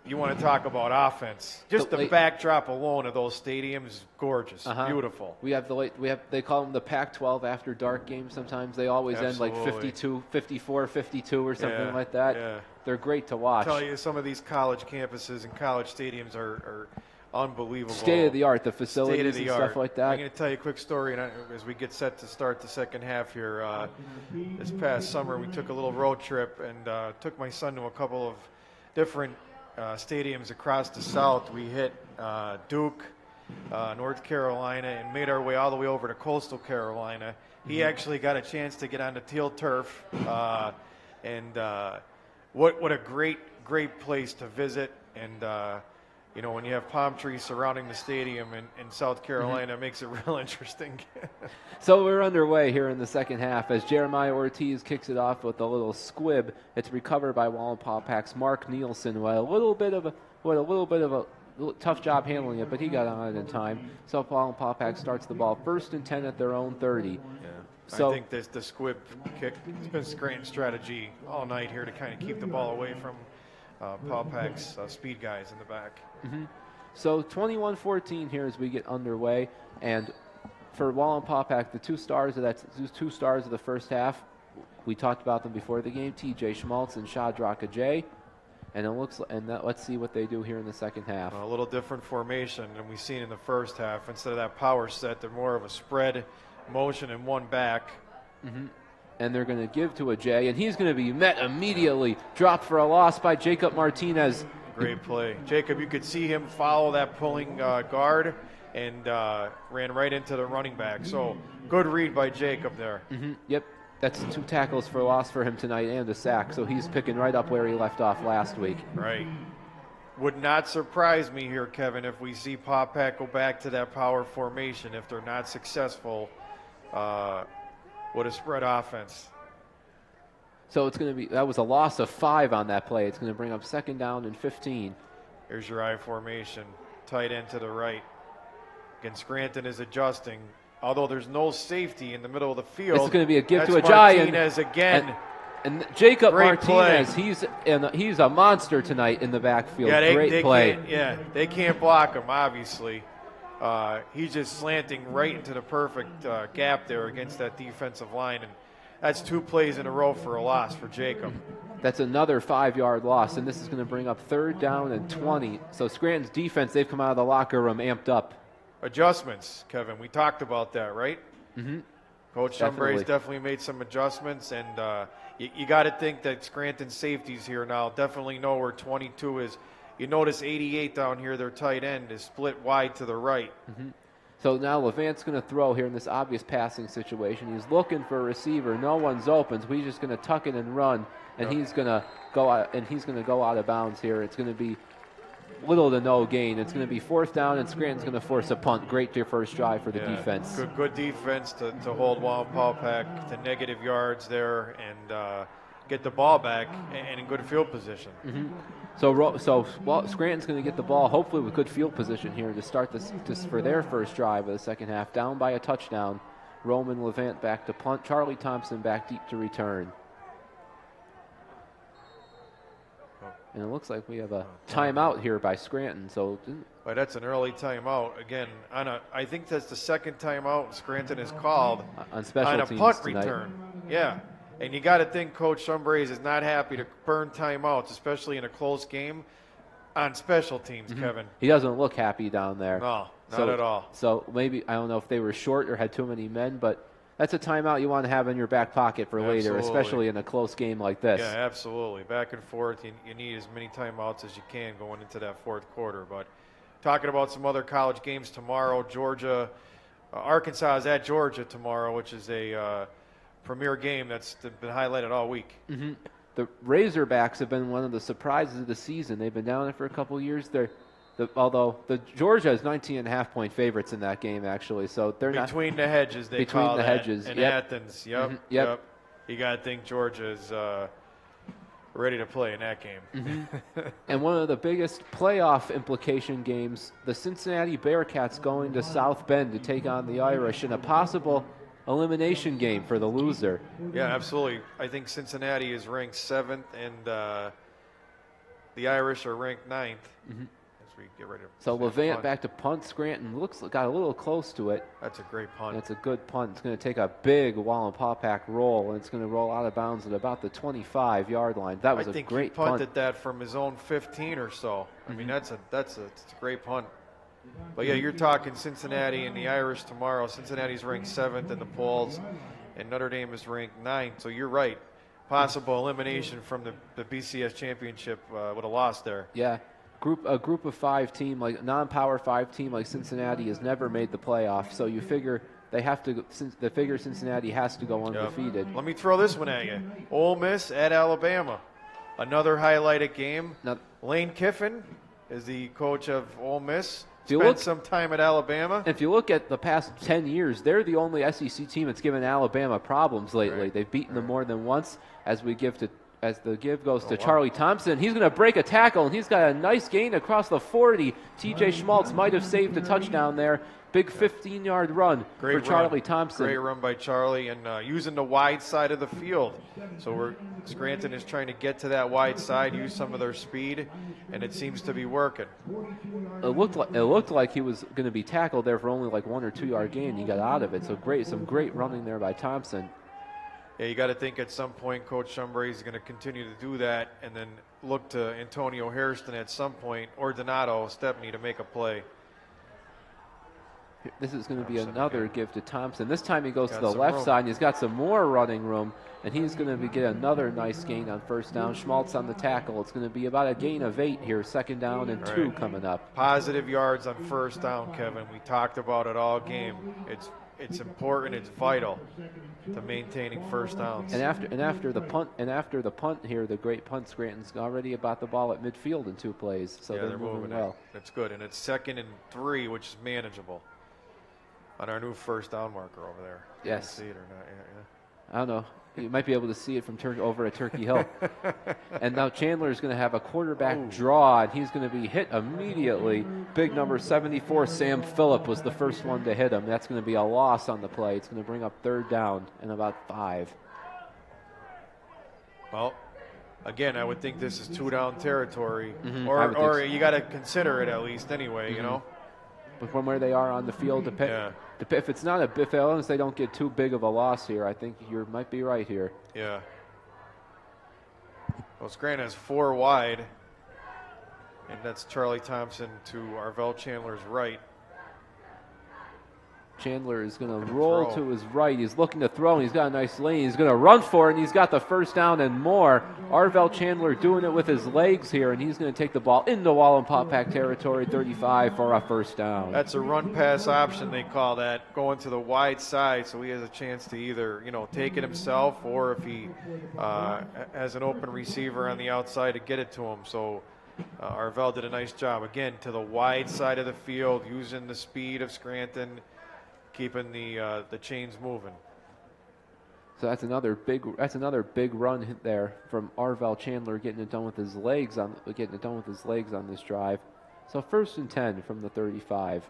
You want to talk about offense? Just the backdrop alone of those stadiums, gorgeous, beautiful. They call them the Pac-12 after dark games. Sometimes they always end like 52, 54, 52 or something like that. Yeah. They're great to watch. I tell you, some of these college campuses and college stadiums are unbelievable. State of the art, the facilities and stuff like that. I'm going to tell you a quick story as we get set to start the second half here. This past summer, we took a little road trip and took my son to a couple of different stadiums across the South. We hit Duke, North Carolina, and made our way all the way over to Coastal Carolina. He actually got a chance to get on the teal turf, and what a great place to visit. And you know, when you have palm trees surrounding the stadium in South Carolina, it makes it real interesting. So we're underway here in the second half as Jeremiah Ortiz kicks it off with a little squib. It's recovered by Wallenpaupack's Mark Nielsen. With a little bit of a tough job handling it, but he got on it in time. So Wallenpaupack starts the ball 1st and 10 at their own 30. Yeah. So, I think the squib kick has been Scranton's strategy all night here to kind of keep the ball away from Paupack's speed guys in the back. So 21-14 here as we get underway, and for Wallenpaupack, the two stars of the first half, we talked about them before the game: TJ Schmaltz and Shadrach Ajay. And let's see what they do here in the second half. A little different formation than we've seen in the first half. Instead of that power set, they're more of a spread motion and one back. And they're going to give to Ajay, and he's going to be met immediately. Dropped for a loss by Jacob Martinez. Great play. Jacob, you could see him follow that pulling guard and ran right into the running back. So good read by Jacob there. Yep. That's 2 tackles for loss for him tonight and a sack. So he's picking right up where he left off last week. Right. Would not surprise me here, Kevin, if we see Paupack go back to that power formation if they're not successful with a spread offense. So it's going to be, that was a loss of 5 on that play. It's going to bring up 2nd down and 15. Here's your I formation, tight end to the right. Again, Scranton is adjusting. Although there's no safety in the middle of the field. This is going to be a give to a That's giant. Martinez again. And Jacob Great Martinez, play. he's a monster tonight in the backfield. Yeah, Great play. They can't block him, obviously. He's just slanting right into the perfect gap there against that defensive line. And that's 2 plays in a row for a loss for Jacob. That's another 5-yard loss, and this is going to bring up 3rd down and 20. So Scranton's defense, they've come out of the locker room amped up. Adjustments, Kevin. We talked about that, right? Mm-hmm. Coach Shumbray's definitely made some adjustments, and you got to think that Scranton safeties here now definitely know where 22 is. You notice 88 down here, their tight end, is split wide to the right. Mm-hmm. So now Levant's going to throw here in this obvious passing situation. He's looking for a receiver. No one's open, so he's just going to tuck it and run, and he's going to go out, and he's going to go out of bounds here. It's going to be little to no gain. It's going to be 4th down, and Scranton's going to force a punt. Great first drive for the defense. Good defense to hold Wallenpaupack to negative yards there and get the ball back and in good field position. Mm-hmm. So Scranton's going to get the ball, hopefully with good field position here to start this for their first drive of the second half. Down by a touchdown. Roman Levant back to punt. Charlie Thompson back deep to return. And it looks like we have a timeout here by Scranton. So, well, that's an early timeout. Again, I think that's the 2nd timeout Scranton has called on special on a teams punt tonight. Return. Yeah, and you got to think Coach Shumbrays is not happy to burn timeouts, especially in a close game on special teams, Kevin. He doesn't look happy down there. No, not at all. So maybe, I don't know if they were short or had too many men, but that's a timeout you want to have in your back pocket for later, especially in a close game like this. Yeah, absolutely. Back and forth, you need as many timeouts as you can going into that 4th quarter. But talking about some other college games tomorrow, Arkansas is at Georgia tomorrow, which is a premier game that's been highlighted all week. Mm-hmm. The Razorbacks have been one of the surprises of the season. They've been down there for a couple of years. Although the Georgia is 19.5-point favorites in that game, actually, so they're not between the hedges. They between call the that hedges in yep. Athens. Yep, mm-hmm. Yep. You got to think Georgia is ready to play in that game. Mm-hmm. And one of the biggest playoff implication games, the Cincinnati Bearcats going to South Bend to take on the Irish in a possible elimination game for the loser. Yeah, absolutely. I think Cincinnati is ranked 7th, and the Irish are ranked 9th. Mm-hmm. As we get ready to so Levant punt. back to punt. Scranton got a little close to it. That's a great punt. It's a good punt. It's going to take a big Wallenpaupack roll, and it's going to roll out of bounds at about the 25-yard line. That was a great punt. I think he punted that from his own 15 or so. I mean, it's a great punt. But yeah, you're talking Cincinnati and the Irish tomorrow. Cincinnati's ranked 7th in the polls, and Notre Dame is ranked 9th. So you're right. Possible elimination from the BCS championship with a loss there. Yeah. A group of 5 team, like non-power 5 team like Cincinnati has never made the playoffs. So you figure Cincinnati has to go undefeated. Yep. Let me throw this one at you. Ole Miss at Alabama. Another highlighted game. Now, Lane Kiffin is the coach of Ole Miss. you Spent some time at Alabama. If you look at the past 10 years, they're the only SEC team that's given Alabama problems lately. Right. They've beaten them more than once. As the give goes to Charlie Thompson, he's going to break a tackle, and he's got a nice gain across the 40. T.J. Schmaltz might have saved a touchdown there. Big 15-yard run for Charlie Thompson. Great run by Charlie, and using the wide side of the field. So Scranton is trying to get to that wide side, use some of their speed, and it seems to be working. It looked like he was going to be tackled there for only like 1 or 2 yard gain. He got out of it. So some great running there by Thompson. Yeah, you got to think at some point Coach Shumbray is going to continue to do that, and then look to Antonio Hairston at some point, or Donato Stepney to make a play. This is going to be Thompson another again. give to Thompson. This time he goes to Got the some left room. side, and he's got some more running room, and he's going to get another nice gain on first down. Schmaltz on the tackle. It's going to be about a gain of 8 here, second down and 2 Right. coming up. Positive yards on first down, Kevin. We talked about it all game. It's important. It's vital to maintaining first downs. And after the punt here, the great punt, Scranton's already about the ball at midfield in 2 plays, so Yeah, they're moving well. it. That's good, and it's 2nd and 3, which is manageable on our new first down marker over there. Yes. You can see it or not? Yeah. I don't know. You might be able to see it from over at Turkey Hill. And now Chandler is going to have a quarterback draw, and he's going to be hit immediately. Big number 74, Sam Phillip, was the first one to hit him. That's going to be a loss on the play. It's going to bring up third down and about 5. Well, again, I would think this is 2-down territory, I would or think so. you got to consider it at least anyway. You know. But from where they are on the field, if it's not if unless they don't get too big of a loss here, I think you might be right here. Yeah. Well, Scranton has 4 wide, and that's Charlie Thompson to Arvell Chandler's right. Chandler is going to roll Throw. to his right. He's looking to throw, and he's got a nice lane. He's going to run for it, and he's got the first down and more. Arvell Chandler doing it with his legs here, and he's going to take the ball into Wallenpaupack territory, 35 for a first down. That's a run-pass option, they call that, going to the wide side, so he has a chance to either, take it himself, or if he has an open receiver on the outside to get it to him. So Arvell did a nice job, again, to the wide side of the field, using the speed of Scranton, keeping the chains moving. So that's another big run there from Arvell Chandler, getting it done with his legs on this drive. So 1st and 10 from the 35.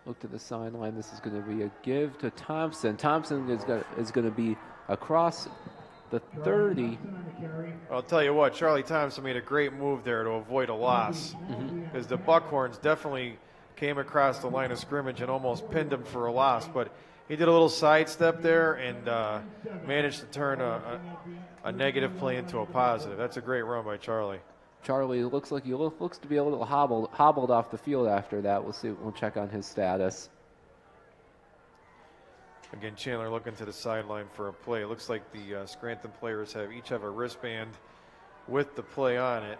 Look to the sideline. This is going to be a give to Thompson. Thompson is going to be across the 30. I'll tell you what, Charlie Thompson made a great move there to avoid a loss, because the Buckhorns definitely came across the line of scrimmage and almost pinned him for a loss, but he did a little sidestep there and managed to turn a negative play into a positive. That's a great run by Charlie. Charlie looks to be a little hobbled off the field after that. We'll see. We'll check on his status. Again, Chandler looking to the sideline for a play. It looks like the Scranton players each have a wristband with the play on it.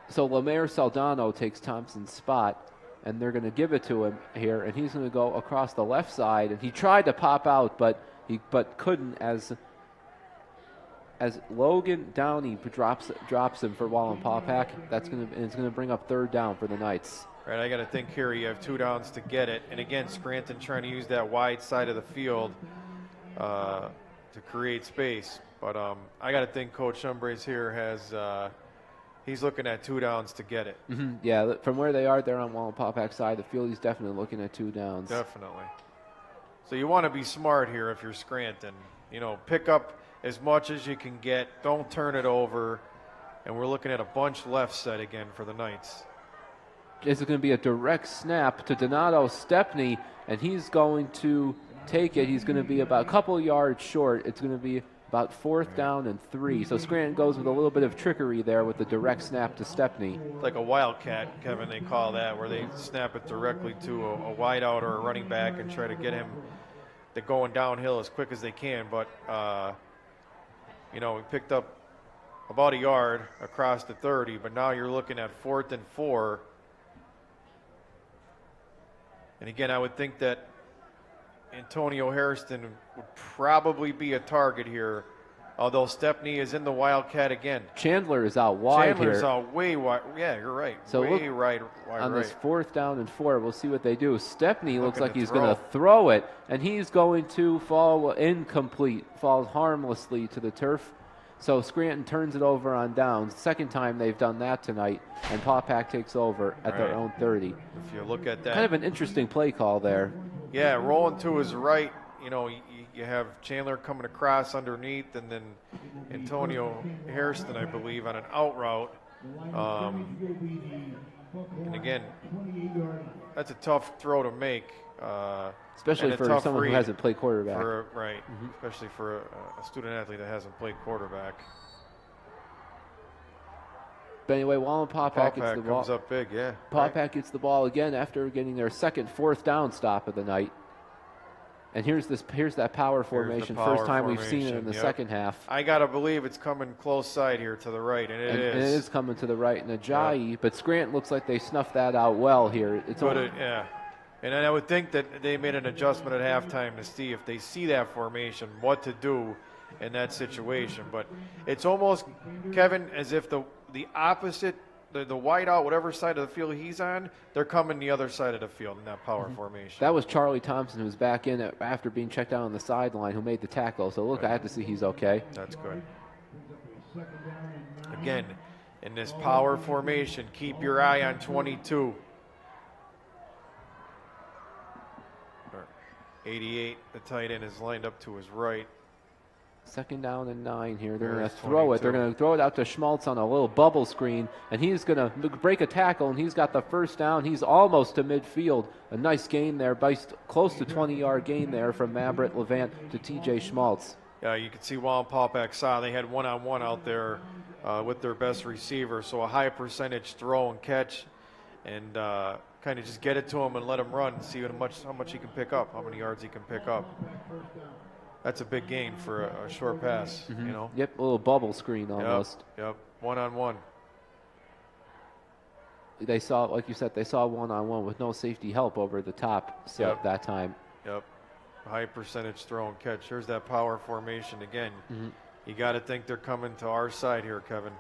So Lemaire Saldano takes Thompson's spot, and they're going to give it to him here, and he's going to go across the left side. And he tried to pop out, but couldn't as Logan Downey drops him for Wallenpaupack. It's going to bring up third down for the Knights. Right, I got to think here you have 2 downs to get it, and again, Scranton trying to use that wide side of the field to create space. But I got to think Coach Humbrace here has. He's looking at 2 downs to get it. Yeah, from where they are, they're on Wallenpaupack's side of the field. He's definitely looking at 2 downs. Definitely. So you want to be smart here if you're Scranton. Pick up as much as you can get. Don't turn it over. And we're looking at a bunch left set again for the Knights. This is going to be a direct snap to Donato Stepney, and he's going to take it. He's going to be about a couple yards short. It's going to be about 4th down and 3. So Scranton goes with a little bit of trickery there with the direct snap to Stepney. Like a wildcat, Kevin, they call that, where they snap it directly to a wideout or a running back and try to get him to going downhill as quick as they can. But, we picked up about a yard across the 30, but now you're looking at 4th and 4. And again, I would think that Antonio Hairston would probably be a target here, although Stepney is in the wildcat again. Chandler is out wide Chandler's here. out way wide. Yeah, you're right. So way wide on right. this 4th down and 4, we'll see what they do. Stepney looks Looking like to he's throw. going to throw it, and he's going to fall incomplete, falls harmlessly to the turf. So Scranton turns it over on downs. Second time they've done that tonight, and Paupack takes over at their own 30. If you look at that. Kind of an interesting play call there. Yeah, rolling to his right, you have Chandler coming across underneath, and then Antonio Hairston, I believe, on an out route. And again, that's a tough throw to make. Especially and a for tough someone who read hasn't played quarterback. Especially for a student athlete that hasn't played quarterback. But anyway, Wallenpaupack gets the ball. comes up big, yeah. Paupack gets the ball again after getting their second fourth down stop of the night. And here's that power formation. First time we've seen it in the second half. I got to believe it's coming close side here to the right, and it is. And it is coming to the right. And Ajayi, but Scranton looks like they snuffed that out well here. Yeah. And I would think that they made an adjustment at halftime to see if they see that formation, what to do in that situation. But it's almost, Kevin, as if the opposite, the wide out, whatever side of the field he's on, they're coming the other side of the field in that power formation. That was Charlie Thompson, who was back in after being checked out on the sideline, who made the tackle. So look, I have to see he's okay. That's good. Again, in this power formation, keep your eye on 22. 88, the tight end is lined up to his right. Second down and 9 here. They're going to throw it. They're going to throw it out to Schmaltz on a little bubble screen, and he's going to break a tackle, and he's got the first down. He's almost to midfield. A nice gain there, close to 20-yard gain there from Mabrit Levant to T.J. Schmaltz. Yeah, you can see Wallenpaupack saw they had one-on-one out there with their best receiver, so a high percentage throw and catch, and kind of just get it to him and let him run and see how much he can pick up, how many yards he can pick up. That's a big gain for a short pass, you know. Yep, a little bubble screen almost. Yep, one-on-one. They saw, like you said, they saw one-on-one with no safety help over the top that time. Yep, high percentage throw and catch. Here's that power formation again. You got to think they're coming to our side here, Kevin.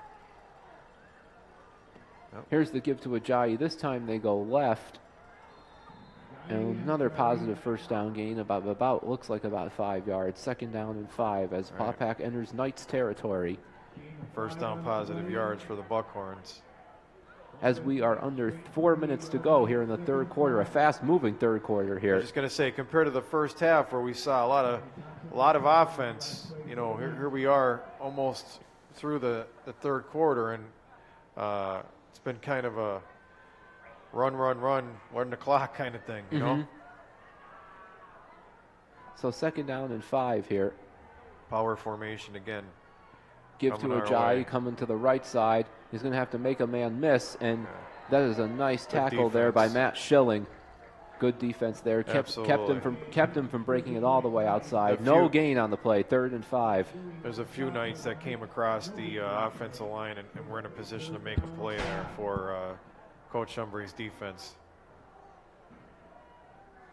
Yep. Here's the give to Ajayi. This time they go left. And another positive first down gain, looks like about 5 yards. Second down and 5 as Paupack enters Knights territory. First down positive yards for the Buckhorns. As we are under 4 minutes to go here in the third quarter, a fast-moving third quarter here. I was just going to say, compared to the first half where we saw a lot of offense, you know, here we are almost through the third quarter, and it's been kind of a run the clock kind of thing, you know? So second down and 5 here. Power formation again. Give to Ajayi coming to the right side. He's going to have to make a man miss, and that is a nice tackle there by Matt Schilling. Good defense there. Kept him from breaking it all the way outside. No gain on the play. 3rd and 5. There's a few Knights that came across the offensive line and we're in a position to make a play there for Coach Umbree's defense.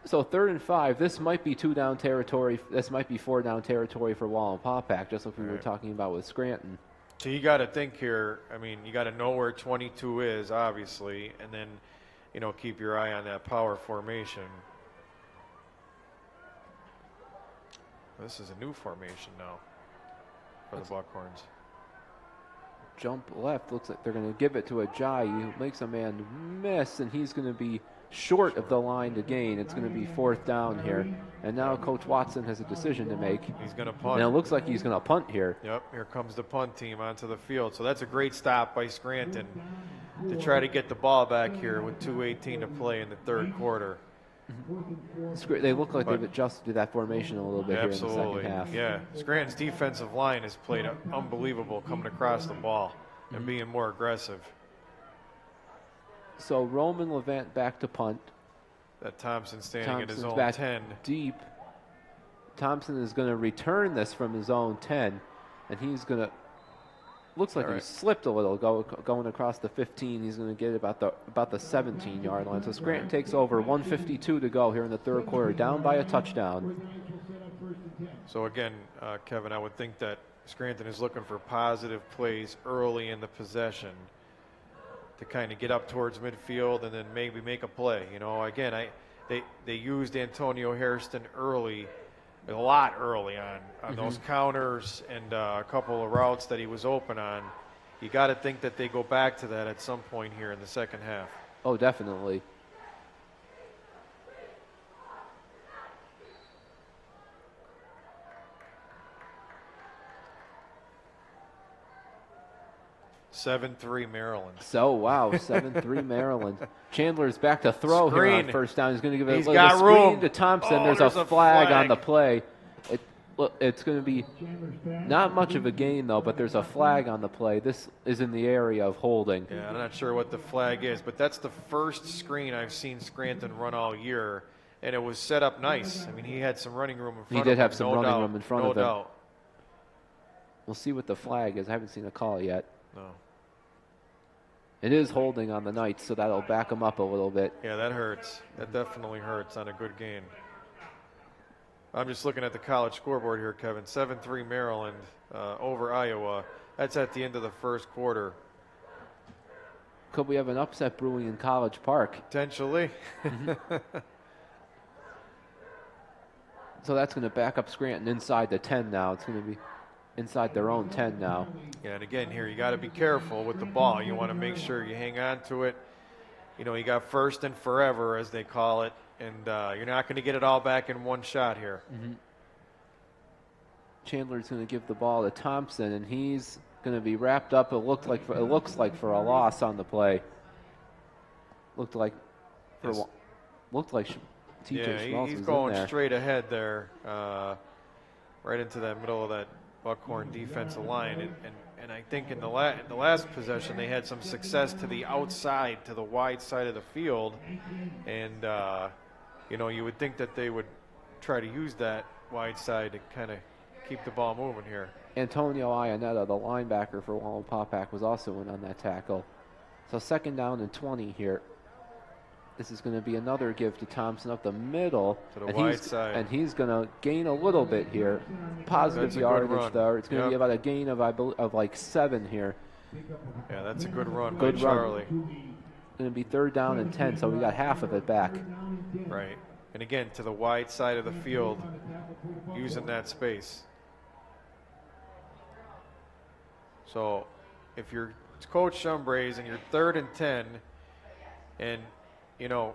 So 3rd and 5. This might be 2-down territory. This might be 4-down territory for Wallenpaupack, just like we were talking about with Scranton. So you got to think here. I mean, you got to know where 22 is, obviously, and then, you know, keep your eye on that power formation. This is a new formation now for the Buckhorns. Jump left. Looks like they're going to give it to Ajayi, who makes a man miss, and he's going to be short of the line to gain. It's going to be 4th down here. And now Coach Watson has a decision to make. He's going to punt. And it looks like he's going to punt here. Yep, here comes the punt team onto the field. So that's a great stop by Scranton to try to get the ball back here with 2:18 to play in the third quarter. They look like they've adjusted to that formation a little bit here in the second half. Yeah, Scranton's defensive line has played unbelievable coming across the ball and being more aggressive. So Roman Levant back to punt. That Thompson standing in his own back 10. Deep. Thompson is going to return this from his own 10, and he's going to. Looks like he slipped a little going across the 15. He's going to get about the 17-yard line. So Scranton takes over. 1:52 to go here in the third quarter, down by a touchdown. So again, Kevin, I would think that Scranton is looking for positive plays early in the possession to kind of get up towards midfield and then maybe make a play. You know, again, they used Antonio Hairston a lot early on those counters and a couple of routes that he was open on. You got to think that they go back to that at some point here in the second half. Oh, definitely. (7-3) Maryland. So, wow, 7-3 Maryland. Chandler's back to throw here on first down. He's going to give it a little screen to Thompson. There's a flag on the play. Look, it's going to be not much of a gain, though, but there's a flag on the play. This is in the area of holding. Yeah, I'm not sure what the flag is, but that's the first screen I've seen Scranton run all year, and it was set up nice. I mean, he had some running room in front of him. He did have some running room in front of him. No doubt. We'll see what the flag is. I haven't seen a call yet. No. It is holding on the Knights, so that'll back them up a little bit. Yeah, that hurts. That definitely hurts on a good gain. I'm just looking at the college scoreboard here, Kevin. 7-3 Maryland over Iowa. That's at the end of the first quarter. Could we have an upset brewing in College Park? Potentially. So that's going to back up Scranton inside the 10 now. It's going to be inside their own 10 now. Yeah, and again here, you got to be careful with the ball. You want to make sure you hang on to it. You know, you got first and forever, as they call it, and you're not going to get it all back in one shot here. Chandler's going to give the ball to Thompson, and he's going to be wrapped up. It looks like for a loss on the play. Looked like TJ Schmaltz he's was going in there. straight ahead there, right into that middle of that Buckhorn defensive line, and I think in the last possession they had some success to the outside, to the wide side of the field, and you know, you would think that they would try to use that wide side to kind of keep the ball moving here. Antonio Iannetta, the linebacker for Wallenpaupack, was also in on that tackle. So 2nd down and 20 here. This is going to be another give to Thompson up the middle. To the wide side. And he's going to gain a little bit here. Positive yardage there. It's going to be about a gain of like 7 here. Yeah, that's a good run by Charlie. Going to be 3rd down and 10, so we got half of it back. Right. And again, to the wide side of the field, using that space. So if you're Coach Shumbrays and you're 3rd and 10, and you know,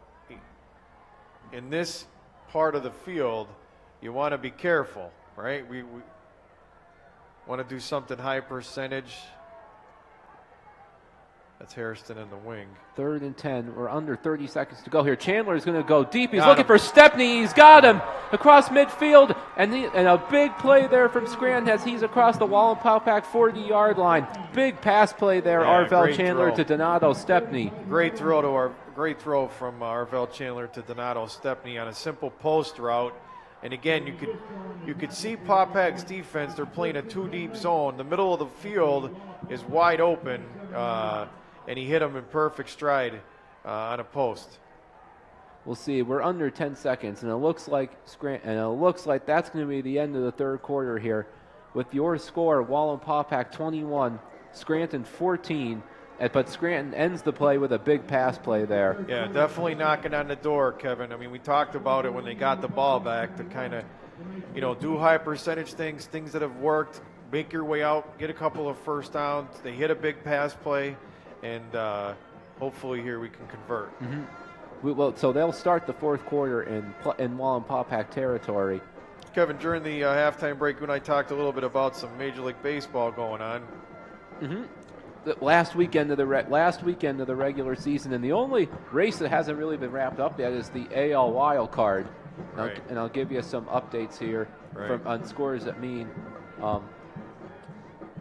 in this part of the field, you want to be careful, right? We want to do something high percentage. That's Hairston in the wing. 3rd and 10. We're under 30 seconds to go here. Chandler's going to go deep. He's Got looking him. for Stepney. He's got him across midfield. And a big play there from Scranton as he's across the Wallenpaupack 40-yard line. Big pass play there, Yeah, Arvell great Chandler throw. to Donato Stepney. Great throw from Arvell Chandler to Donato Stepney on a simple post route. And again, you could see Paupack's defense. They're playing a 2-deep zone. The middle of the field is wide open, and he hit him in perfect stride on a post. We'll see. We're under 10 seconds, and it looks like that's going to be the end of the 3rd quarter here. With your score, Wallenpaupack 21, Scranton 14. But Scranton ends the play with a big pass play there. Yeah, definitely knocking on the door, Kevin. I mean, we talked about it when they got the ball back to kind of, you know, do high percentage things that have worked, make your way out, get a couple of first downs. They hit a big pass play, and hopefully here we can convert. So they'll start the 4th quarter in Wallenpaupack territory. Kevin, during the halftime break, you and I talked a little bit about some Major League Baseball going on. The last weekend of the regular season, and the only race that hasn't really been wrapped up yet is the AL wild card. Right. And I'll give you some updates here on scores that mean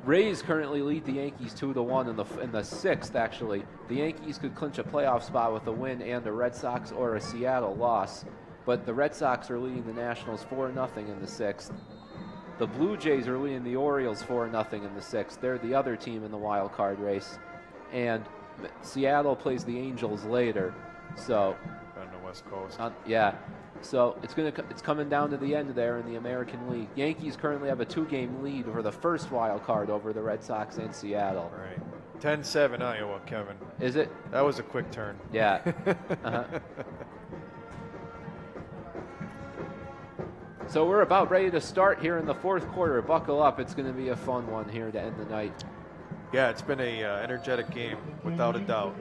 Rays currently lead the Yankees 2-1 in the 6th. Actually, the Yankees could clinch a playoff spot with a win and the Red Sox or a Seattle loss, but the Red Sox are leading the Nationals 4-0 in the 6th. The Blue Jays are leading the Orioles 4-0 in the 6th. They're the other team in the wild card race. And Seattle plays the Angels later. So On the West Coast. So it's coming down to the end there in the American League. Yankees currently have a 2-game lead for the first wild card over the Red Sox and Seattle. Right. 10-7 Iowa, Kevin. Is it? That was a quick turn. Yeah. So we're about ready to start here in the 4th quarter. Buckle up. It's going to be a fun one here to end the night. Yeah, it's been a energetic game, without a doubt.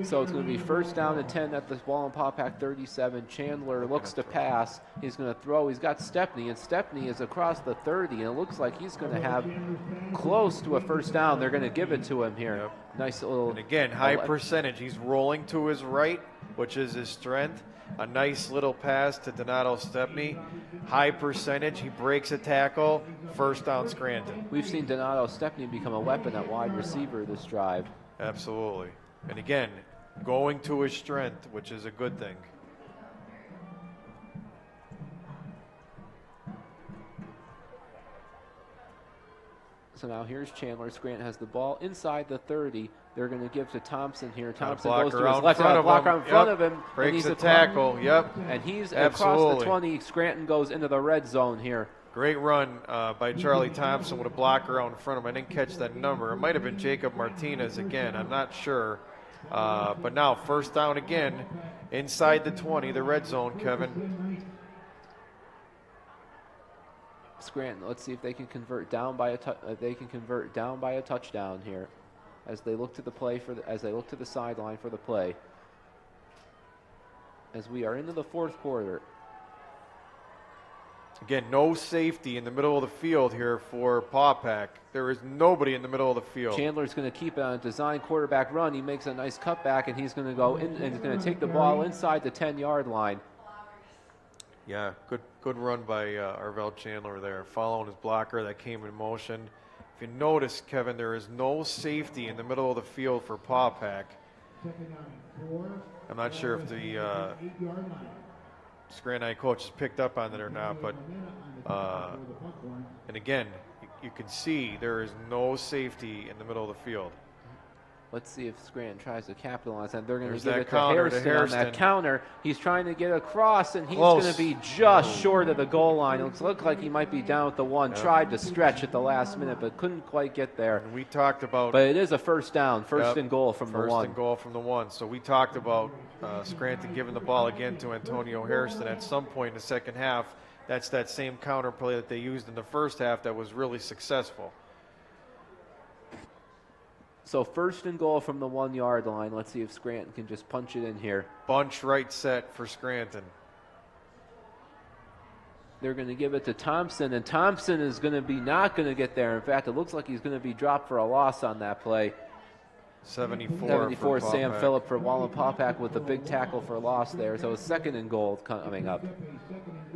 So it's going to be 1st down and 10 at the Wallenpaupack 37. Chandler looks to pass. He's going to throw. He's got Stepney, and Stepney is across the 30, and it looks like he's going to have close to a 1st down. They're going to give it to him here. Yep. Nice little. And again, high percentage. He's rolling to his right, which is his strength. A nice little pass to Donato Stepney. High percentage. He breaks a tackle. First down, Scranton. We've seen Donato Stepney become a weapon at wide receiver this drive. Absolutely. And again, going to his strength, which is a good thing. So now here's Chandler. Scranton has the ball inside the 30. They're going to give to Thompson here. Thompson goes to his left, blocker in front of him. Breaks the tackle, And he's across the 20. Scranton goes into the red zone here. Great run by Charlie Thompson with a blocker out in front of him. I didn't catch that number. It might have been Jacob Martinez again. I'm not sure. But now first down again inside the 20, the red zone, Kevin. Scranton, let's see if they can convert down by a touchdown here, as they look to the play as they look to the sideline for the play. As we are into the fourth quarter. Again, no safety in the middle of the field here for Paupack. There is nobody in the middle of the field. Chandler's going to keep it on a design quarterback run. He makes a nice cutback, and he's going to go in and he's going to take the ball inside the 10-yard line. Yeah, good run by Arvell Chandler there, following his blocker that came in motion. If you notice, Kevin, there is no safety in the middle of the field for Paupack. I'm not sure if the Scranton coach has picked up on it or not, but and again, you can see there is no safety in the middle of the field. Let's see if Scranton tries to capitalize on. They're going to There's give that it to counter Hairston to on Hairston. that counter. He's trying to get across, and he's Close. going to be just short of the goal line. It looks like he might be down at the one. Yep. Tried to stretch at the last minute, but couldn't quite get there. And we talked about... But it is a first down, first Yep, and goal from the one. First and goal from the one. So we talked about Scranton giving the ball again to Antonio Hairston at some point in the second half. That's that same counter play that they used in the first half that was really successful. So first and goal from the 1 yard line. Let's see if Scranton can just punch it in here. Bunch right set for Scranton. They're going to give it to Thompson, and Thompson is going to be not going to get there. In fact, it looks like he's going to be dropped for a loss on that play. 74 Sam Paupack. Phillip for Wallenpaupack with a big tackle for a loss there. So it's second and goal coming up.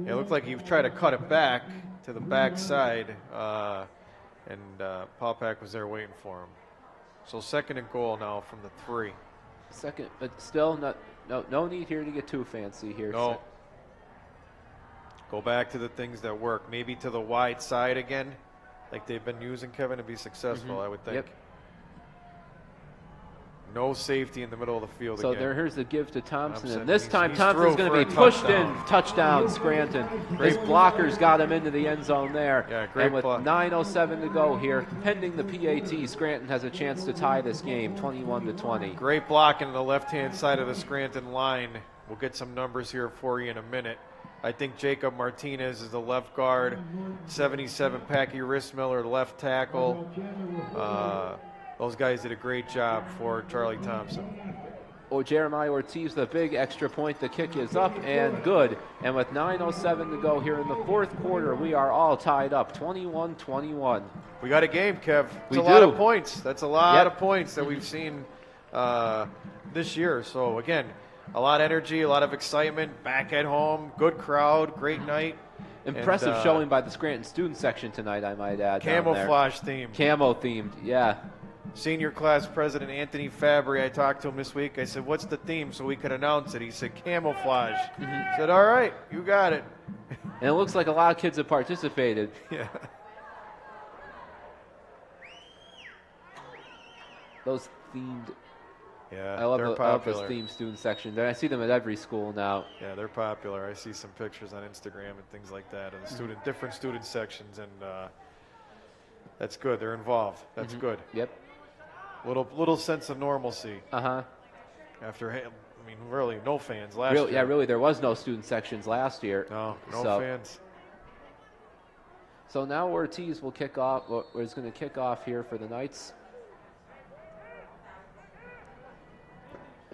Yeah, it looked like he tried to cut it back to the backside, and Paupack was there waiting for him. So second and goal now from the 3. Second, but still no need here to get too fancy here. No. Go back to the things that work. Maybe to the wide side again, like they've been using, Kevin, to be successful, I would think. Yep. No safety in the middle of the field So again. here's the give to Thompson. Thompson, And this time he's Thompson's through going to for be a pushed touchdown. in. Touchdown, Scranton. His blockers got him into the end zone there. Yeah, great and with block. 9:07 to go here, pending the PAT, Scranton has a chance to tie this game, 21-20. Great blocking on the left-hand side of the Scranton line. We'll get some numbers here for you in a minute. I think Jacob Martinez is the left guard. 77 Packy Rissmiller, left tackle. Those guys did a great job for Charlie Thompson. Oh, Jeremiah Ortiz, the big extra point. The kick is up and good. And with 9:07 to go here in the fourth quarter, we are all tied up, 21-21. We got a game, Kev. It's We a lot do. of points. That's a lot Yep. of points that we've seen this year. So, again, a lot of energy, a lot of excitement. Back at home, good crowd, great night. Impressive And, showing by the Scranton student section tonight, I might add. down there. Camouflage theme. Camo themed, yeah. Senior class president Anthony Fabry, I talked to him this week. I said, what's the theme so we could announce it? He said, camouflage. I said, all right, you got it. And it looks like a lot of kids have participated. Yeah. Those themed, Yeah, I love they're those popular. themed student section. I see them at every school now. Yeah, they're popular. I see some pictures on Instagram and things like that of the different student sections, and that's good. They're involved. That's good. Yep. Little sense of normalcy Uh-huh. after, really no fans last year. Yeah, really, there was no student sections last year. No So- fans. So now Ortiz will kick off, or is going to kick off here for the Knights.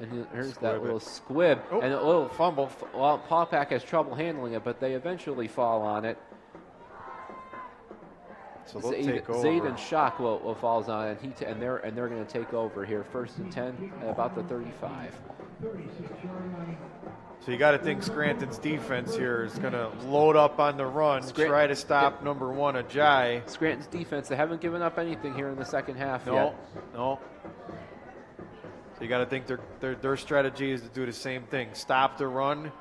And here's that Squib little it. squib. Oh, and a little fumble. Well, Paupack has trouble handling it, but they eventually fall on it. So they'll take over. Zayden Shock will falls on, and they're going to take over here. 1st and 10 at about the 35. So you got to think Scranton's defense here is going to load up on the run, try to stop number 1 Ajay. Scranton's defense, they haven't given up anything here in the second half yet. No. So you got to think their strategy is to do the same thing: stop the run,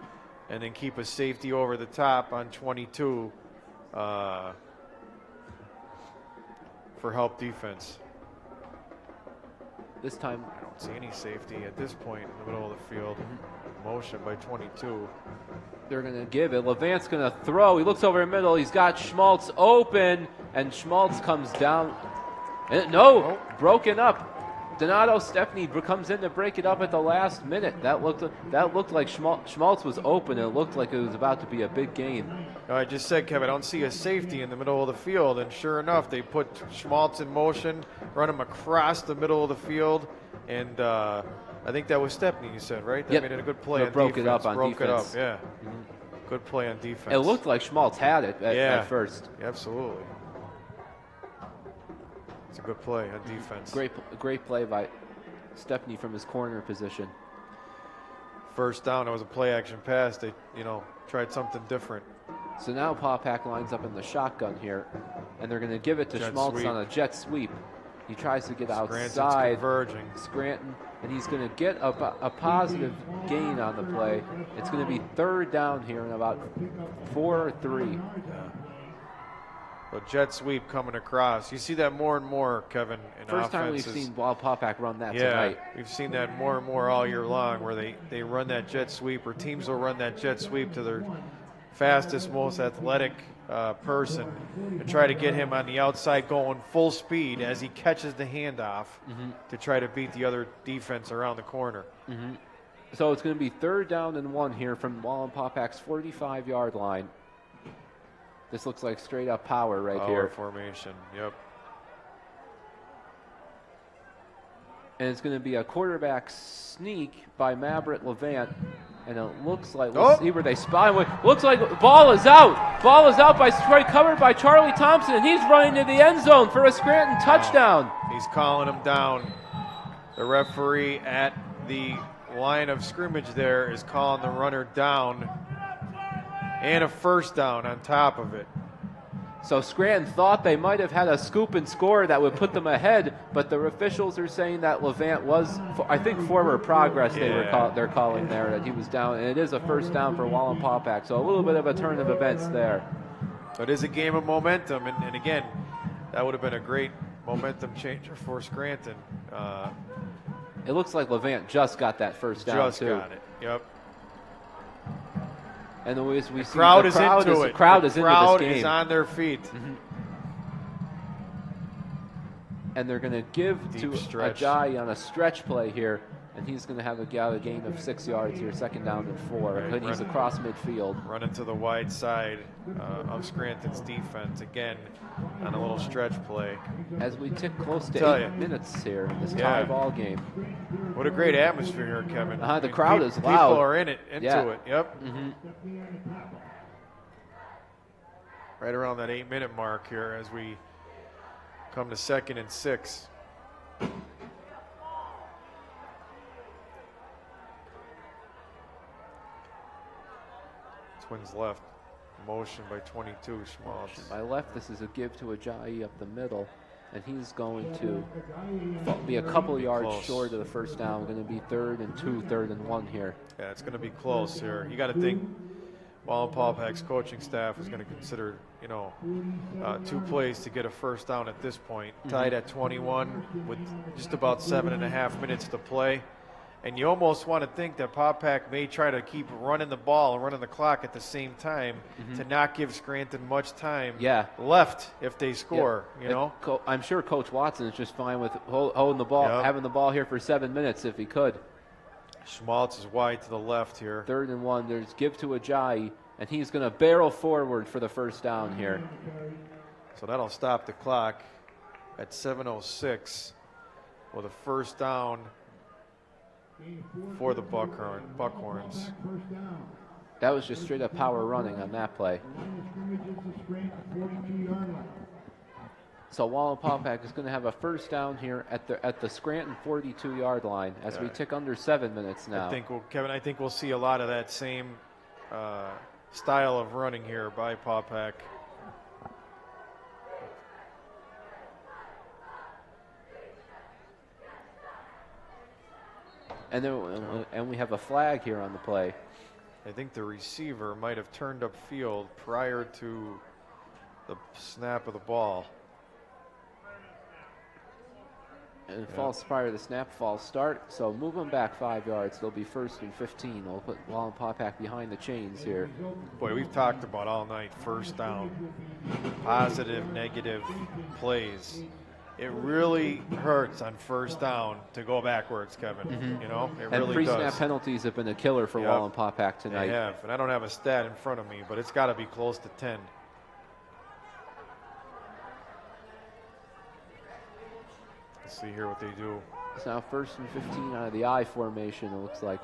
and then keep a safety over the top on 22 for help defense. This time, I don't see any safety at this point in the middle of the field. Motion by 22. they're going to give it. Levant's going to throw. He looks over the middle. He's got Schmaltz open, and Schmaltz comes down. And broken up. Donato Stepney comes in to break it up at the last minute. That looked like Schmaltz was open. It looked like it was about to be a big game. I just said, Kevin, I don't see a safety in the middle of the field, and sure enough, they put Schmaltz in motion, run him across the middle of the field, and I think that was Stepney, you said, right? That made it a good play on broke defense. It up on broke defense. it up, yeah. Good play on defense. It looked like Schmaltz had it at first. Absolutely. It's a good play on defense. Great play by Stepney from his corner position. First down, it was a play action pass. They, tried something different. So now Paupack lines up in the shotgun here, and they're going to give it to Schmaltz on a jet sweep. He tries to get outside Scranton, and he's going to get a positive gain on the play. It's going to be third down here in about 4 or 3. A jet sweep coming across. You see that more and more, Kevin, in First time we've seen Wallenpaupack run that tonight. Yeah, we've seen that more and more all year long, where they run that jet sweep, or teams will run that jet sweep to their fastest, most athletic person and try to get him on the outside going full speed as he catches the handoff to try to beat the other defense around the corner. So it's going to be third down and 1 here from Wallenpaupack's 45-yard line. This looks like straight up power here. Power formation, yep. And it's going to be a quarterback sneak by Maverick Levant. And it looks like, see where they spot him. Looks like ball is out. Ball is out by Detroit, covered by Charlie Thompson, and he's running to the end zone for a Scranton touchdown. He's calling him down. The referee at the line of scrimmage there is calling the runner down, and a first down on top of it. So Scranton thought they might have had a scoop and score that would put them ahead, but the officials are saying that Levant was, I think, forward progress they're calling there, that he was down, and it is a first down for Wallenpaupack. So a little bit of a turn of events there. So it is a game of momentum, and again, that would have been a great momentum changer for Scranton. It looks like Levant just got that first down, Just got it, yep. And as we the see, crowd the is into it. The crowd is into this game. The crowd is on their feet. And they're going to give to Ajay on a stretch play here, and he's going to have a gain of 6 yards here, second down and 4. Right, he's across midfield. Running to the wide side of Scranton's defense again on a little stretch play. As we tick close to 8 minutes here in this tie ball game. What a great atmosphere here, Kevin. The crowd is loud. People are into it. Yep. Right around that 8-minute mark here as we come to 2nd and 6. Twins left. Motion by 22, Schmaltz. By left, this is a give to Ajay up the middle, and he's going to be a couple yards short of the first down. Going to be 3rd and 2, 3rd and 1 here. Yeah, it's going to be close here. You got to think Wallenpaupack's coaching staff is going to consider, 2 plays to get a first down at this point. Tied at 21 with just about 7.5 minutes to play. And you almost want to think that Paupack may try to keep running the ball and running the clock at the same time to not give Scranton much time left if they score, I'm sure Coach Watson is just fine with holding the ball, having the ball here for 7 minutes if he could. Schmaltz is wide to the left here. 3rd and 1. There's give to Ajay, and he's going to barrel forward for the first down here. So that'll stop the clock at 7:06 with a first down for the Buckhorns. That was just straight up power running on that play. So Wallenpaupack is going to have a first down here at the Scranton 42-yard line as we tick under 7 minutes now. Kevin, I think we'll see a lot of that same style of running here by Paupack. And we have a flag here on the play. I think the receiver might have turned up field prior to the snap of the ball. And false prior to the snap, false start. So move them back 5 yards. They'll be 1st and 15. We'll put Wallenpaupack behind the chains here. Boy, we've talked about all night first down, positive, negative plays. It really hurts on first down to go backwards, Kevin. You know, it And really pre-snap does. penalties have been a killer for Wallenpaupack tonight. They have, and I don't have a stat in front of me, but it's got to be close to 10. Let's see here what they do. It's now 1st and 15 out of the I formation, it looks like.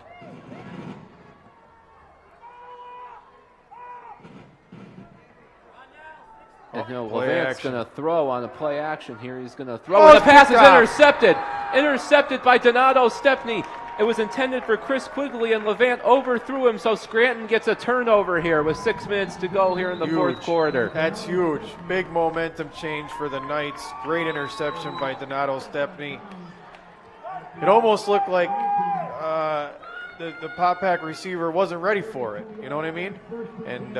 And Levant's going to throw on a play action here. He's going to throw. And the pass is intercepted. Intercepted by Donato Stepney. It was intended for Chris Quigley, and Levant overthrew him, so Scranton gets a turnover here with 6 minutes to go here in the fourth quarter. That's huge. Big momentum change for the Knights. Great interception by Donato Stepney. It almost looked like the Paupack receiver wasn't ready for it. You know what I mean? And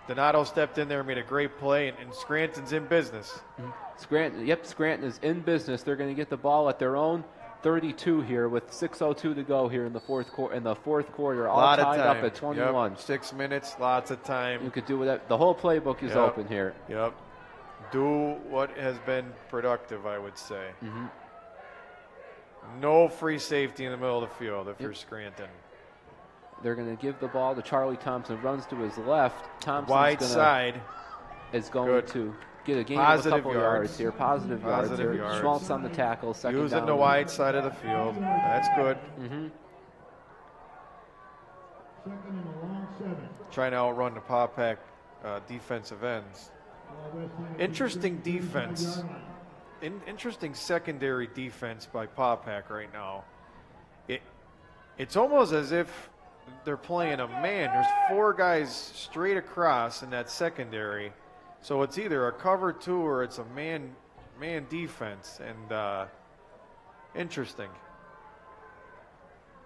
Donato stepped in there and made a great play, and Scranton's in business. Scranton is in business. They're going to get the ball at their own 32 here with 6:02 to go here in the fourth quarter. All tied up at 21. 6 minutes, lots of time. You could do that. The whole playbook is open here. Yep. Do what has been productive, I would say. No free safety in the middle of the field if you're Scranton. They're going to give the ball to Charlie Thompson. Runs to his left. Thompson is going to get a gain of a couple yards here. Positive yards here. Schmaltz on the tackle. Second down. Using the wide side of the field. That's good. Trying to outrun the Paupack defensive ends. Interesting defense. Interesting secondary defense by Paupack right now. It's almost as if they're playing a man. There's 4 guys straight across in that secondary. So it's either a cover 2 or it's a man defense. And interesting.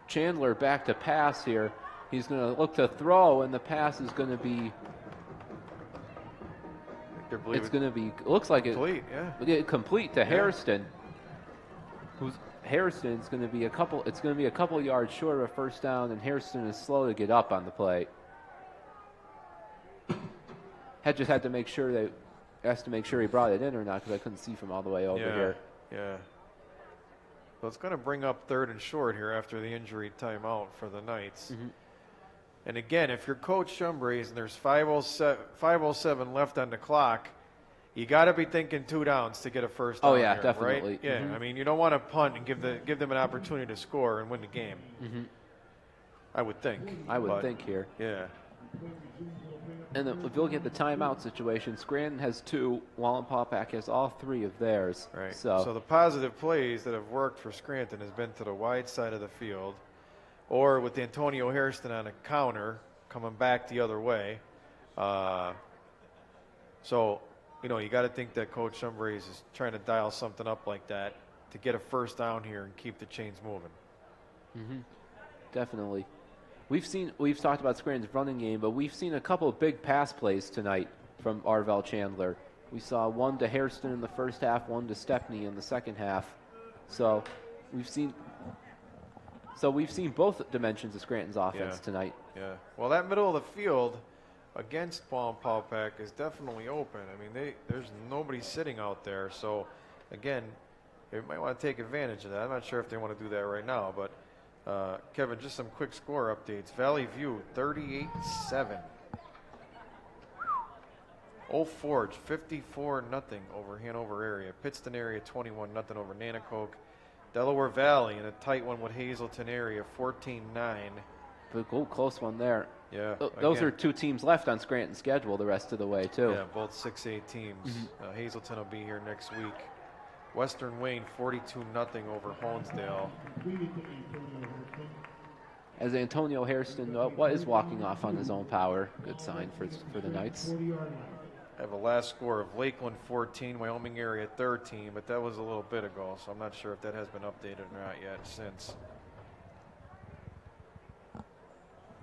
Chandler back to pass here. He's going to look to throw, and the pass is going to be. It's going to be. Looks like complete, complete to Hairston. Hairston's going to be a couple. It's going to be a couple yards short of a first down, and Hairston is slow to get up on the play. Just had to make sure he brought it in or not, because I couldn't see from all the way over here. Yeah. So it's going to bring up 3rd and short here after the injury timeout for the Knights. And again, if you're Coach Shumbrays and there's 5:07 left on the clock, you got to be thinking 2 downs to get a first down. Oh yeah, here, definitely. Right? Yeah, I mean, you don't want to punt and give them an opportunity to score and win the game. I would think. I would think here. Yeah. And if you look at the timeout situation, Scranton has 2. Wallenpaupack has all 3 of theirs. Right. So the positive plays that have worked for Scranton has been to the wide side of the field, or with Antonio Hairston on a counter coming back the other way. So, you got to think that Coach Shumbrays is trying to dial something up like that to get a first down here and keep the chains moving. Definitely. We've talked about Scranton's running game, but we've seen a couple of big pass plays tonight from Arvell Chandler. We saw one to Hairston in the first half, one to Stepney in the second half. So we've seen both dimensions of Scranton's offense tonight. Yeah. Well, that middle of the field against Wallenpaupack is definitely open. I mean, there's nobody sitting out there. So, again, they might want to take advantage of that. I'm not sure if they want to do that right now, but Kevin, just some quick score updates. Valley View 38-7. Old Forge 54-0 over Hanover area. Pittston area 21-0 over Nanacoke. Delaware Valley in a tight one with Hazleton area 14-9 But close one there. Yeah. Those again, are two teams left on Scranton's schedule the rest of the way, too. Yeah, both 6A teams. Hazelton will be here next week. Western Wayne 42-0 over Honesdale. As Antonio Hairston is walking off on his own power. Good sign for the Knights. I have a last score of Lakeland 14, Wyoming area 13, but that was a little bit ago, so I'm not sure if that has been updated or not yet since.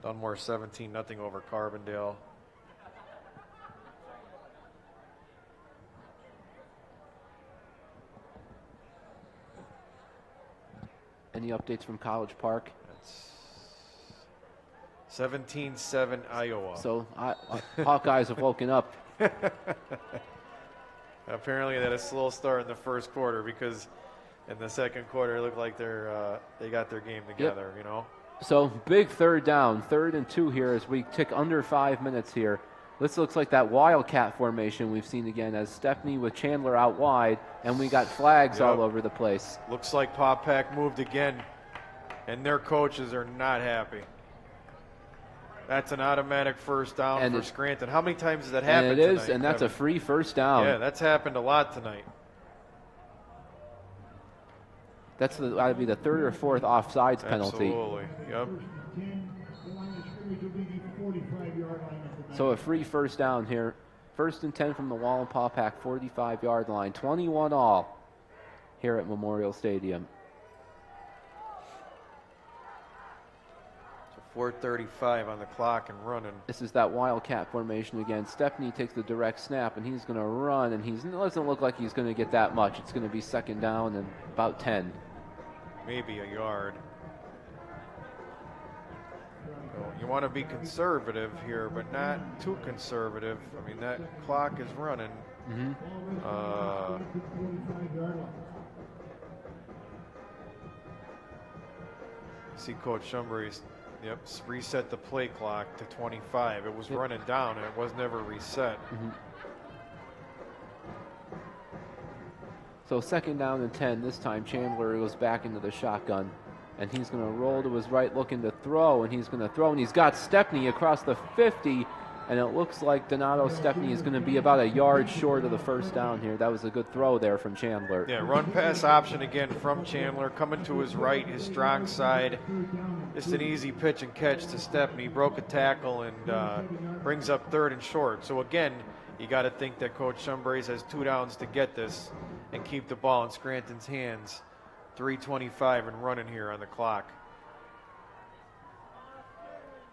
Dunmore 17-0 over Carbondale. Any updates from College Park? That's 17-7 Iowa. So Hawkeyes have woken up. Apparently they had a slow start in the first quarter because in the second quarter it looked like they got their game together, you know. So big third down, 3rd and 2 here as we tick under 5 minutes here. This looks like that Wildcat formation we've seen again as Stepney with Chandler out wide, and we got flags all over the place. Looks like Paupack moved again, and their coaches are not happy. That's an automatic first down for Scranton. How many times has that happened tonight? It is, tonight, and that's a free first down. Yeah, that's happened a lot tonight. That's got to be the 3rd or 4th offsides penalty. Absolutely, yep. So a free first down here. 1st and 10 from the Wallenpaupack 45-yard line. 21 all here at Memorial Stadium. 4:35 on the clock and running. This is that Wildcat formation again. Stepney takes the direct snap, and he's going to run, and it doesn't look like he's going to get that much. It's going to be 2nd down and about 10. Maybe a yard. So you want to be conservative here, but not too conservative. I mean, that clock is running. See Coach Shumbury's reset the play clock to 25. It was running down, and it was never reset. So 2nd down and 10. This time Chandler goes back into the shotgun, and he's going to roll to his right looking to throw, and he's going to throw, and he's got Stepney across the 50, and it looks like Donato Stepney is going to be about a yard short of the first down here. That was a good throw there from Chandler. Yeah, run pass option again from Chandler, coming to his right, his strong side. Just an easy pitch and catch to Stepney. Broke a tackle and brings up 3rd and short. So again, you got to think that Coach Shumbury has 2 downs to get this and keep the ball in Scranton's hands. 3:25 and running here on the clock.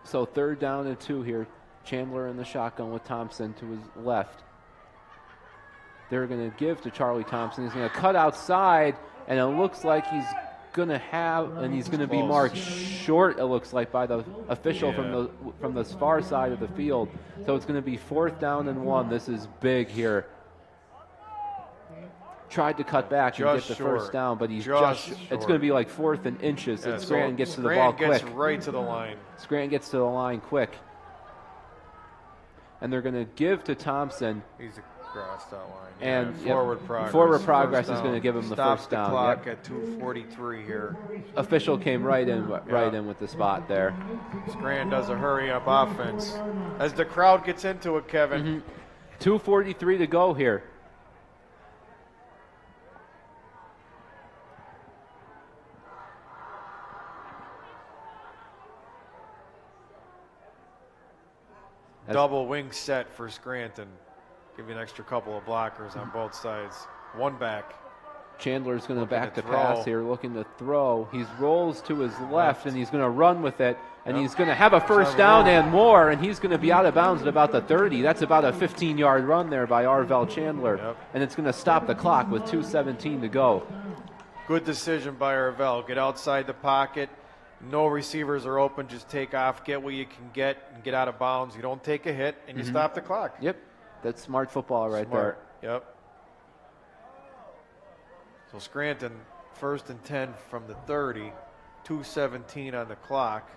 So 3rd down and 2 here. Chandler in the shotgun with Thompson to his left. They're going to give to Charlie Thompson. He's going to cut outside, and it looks like he's going to be marked short, it looks like, by the official from the far side of the field. So it's going to be 4th down and 1. This is big here. Tried to cut back and get the first down, but he's just it's going to be like 4th and inches, and Scranton gets to the ball quick. Scranton gets right to the line. Scranton gets to the line quick. And they're going to give to Thompson. He's across that line. And forward progress. Forward progress is going to give him the first down. Stops the clock at 2:43 here. Official came right in with the spot there. Scranton does a hurry-up offense. As the crowd gets into it, Kevin. 2:43 to go here. Double wing set for Scranton. Give you an extra couple of blockers on both sides. One back. Chandler's going to back the pass here, looking to throw. He rolls to his left, and he's going to run with it, and he's going to have a first down and more, and he's going to be out of bounds at about the 30. That's about a 15-yard run there by Arvell Chandler, and it's going to stop the clock with 2:17 to go. Good decision by Arvell. Get outside the pocket. No receivers are open. Just take off, get what you can get, and get out of bounds. You don't take a hit, and you stop the clock. Yep, that's smart football right there. Yep. So Scranton, 1st and 10 from the 30, 2:17 on the clock.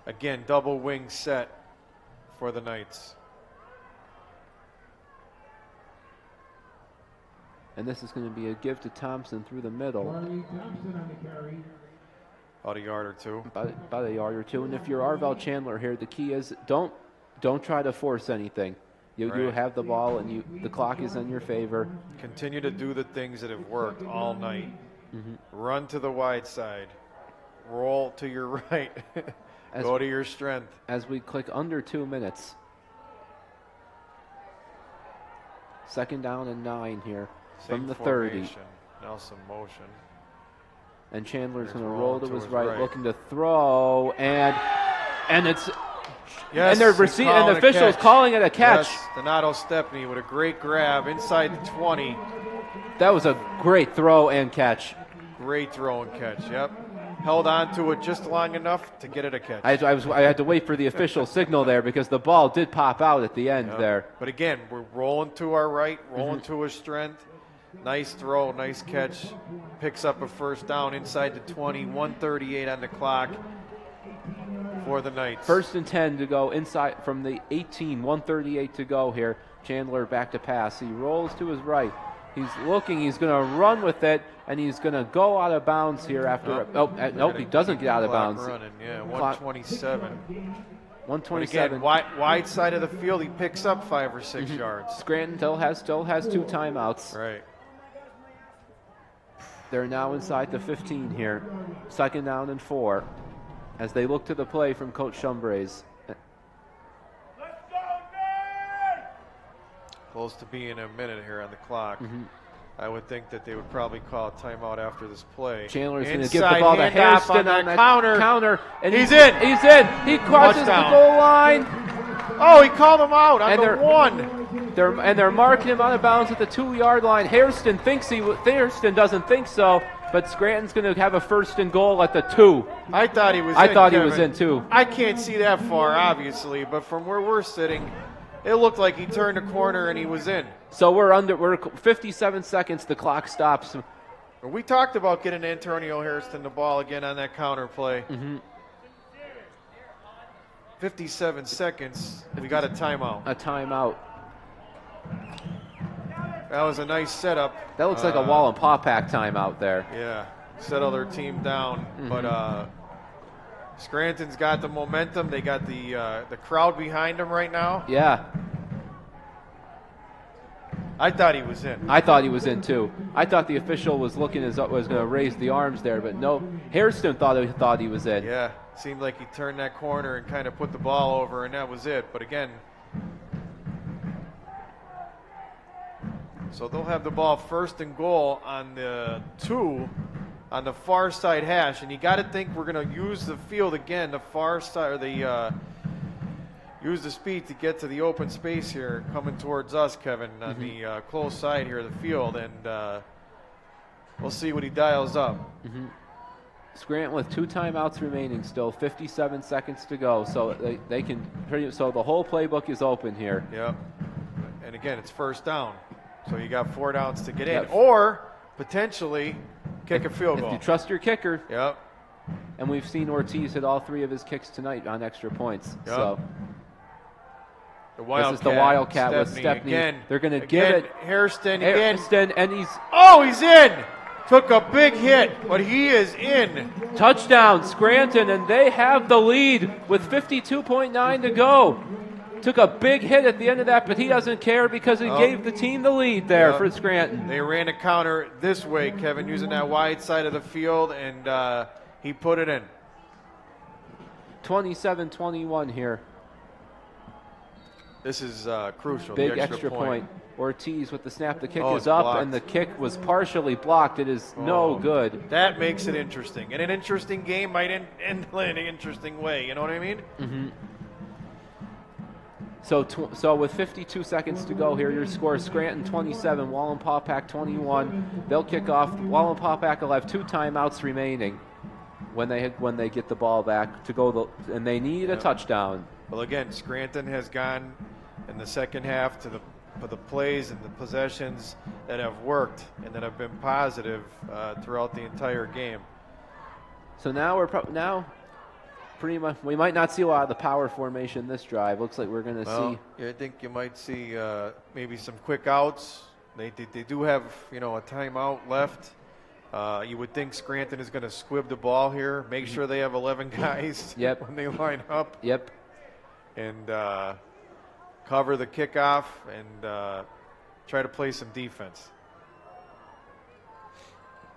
Again, double wing set for the Knights. And this is going to be a give to Thompson through the middle. About a yard or two. About a yard or two. And if you're Arvell Chandler here, the key is don't try to force anything. You have the ball, and the clock is in your favor. Continue to do the things that have worked all night. Run to the wide side. Roll to your right. Go to your strength. As we click under 2 minutes. 2nd down and 9 here from the 30. Now some motion. And Chandler's going to roll to his right, looking to throw, and it's yes, and and the officials calling it a catch. Yes, Donato Stepney with a great grab inside the 20. That was a great throw and catch. Great throw and catch. Yep. Held on to it just long enough to get it a catch. I had to wait for the official signal there because the ball did pop out at the end there. But again, we're rolling to our right, rolling to his strength. Nice throw, nice catch. Picks up a 1st down inside the 20, 1:38 on the clock for the Knights. 1st and 10 to go inside from the 18, 1:38 to go here. Chandler back to pass. He rolls to his right. He's looking, he's going to run with it, and he's going to go out of bounds here after. Nope, he doesn't get out of bounds. Running, 127. 127. Again, wide side of the field, he picks up 5 or 6 yards. Scranton still has 2 timeouts. Right. They're now inside the 15 here. 2nd down and 4 as they look to the play from Coach Shumbrays. Close to being a minute here on the clock. I would think that they would probably call a timeout after this play. Chandler's going to give the ball to Hairston on that counter. And he's in. He's in. He crosses the goal line. Oh, he called him out on the 1. They're marking him out of bounds at the 2-yard line. Hairston doesn't think so, but Scranton's going to have a 1st and goal at the 2. I thought he was in. I thought he was in too. I can't see that far, obviously, but from where we're sitting, it looked like he turned the corner and he was in. So we're 57 seconds. The clock stops. We talked about getting Antonio Hairston the ball again on that counter play. 57 seconds. We got a timeout. A timeout. That was a nice setup. That looks like a Wallenpaupack timeout there. Yeah, settle their team down. But Scranton's got the momentum. They got the crowd behind them right now. Yeah. I thought he was in. I thought he was in too. I thought the official was looking was going to raise the arms there, but no. Hairston thought he was in. Yeah, seemed like he turned that corner and kind of put the ball over, and that was it. But again, so they'll have the ball 1st and goal on the 2 on the far side hash, and you got to think we're going to use the field again, the far side, or use the speed to get to the open space here coming towards us, Kevin, on the close side here of the field, and we'll see what he dials up. Scranton with 2 timeouts remaining still, 57 seconds to go, so they can so the whole playbook is open here. Yep. And again, it's 1st down, so you got 4 downs to get in, or potentially kick a field goal. If you trust your kicker. Yep. And we've seen Ortiz hit all 3 of his kicks tonight on extra points. Yep. So this is the Wildcat with Stepney. Again, they're going to give it. Hairston, and he's in. Took a big hit, but he is in. Touchdown, Scranton, and they have the lead with 52.9 to go. Took a big hit at the end of that, but he doesn't care because he gave the team the lead there for Scranton. They ran a counter this way, Kevin, using that wide side of the field, and he put it in. 27-21 here. This is crucial. Big the extra point. Ortiz with the snap. The kick is it's up, blocked. and the kick was partially blocked. It is no good. That makes it interesting. And an interesting game might end in an interesting way. You know what I mean? So with 52 seconds to go here, your score is Scranton 27, Wallenpaupack 21. They'll kick off. Wallenpaupack will have 2 timeouts remaining when they get the ball back to go, and they need a touchdown. Well, again, Scranton has gone in the second half to the plays and the possessions that have worked and that have been positive throughout the entire game. So now pretty much, we might not see a lot of the power formation this drive. Looks like we're going to see. Yeah, I think you might see maybe some quick outs. They do have a timeout left, You would think Scranton is going to squib the ball here, make sure they have 11 guys Yep. when they line up, Yep. and cover the kickoff and try to play some defense.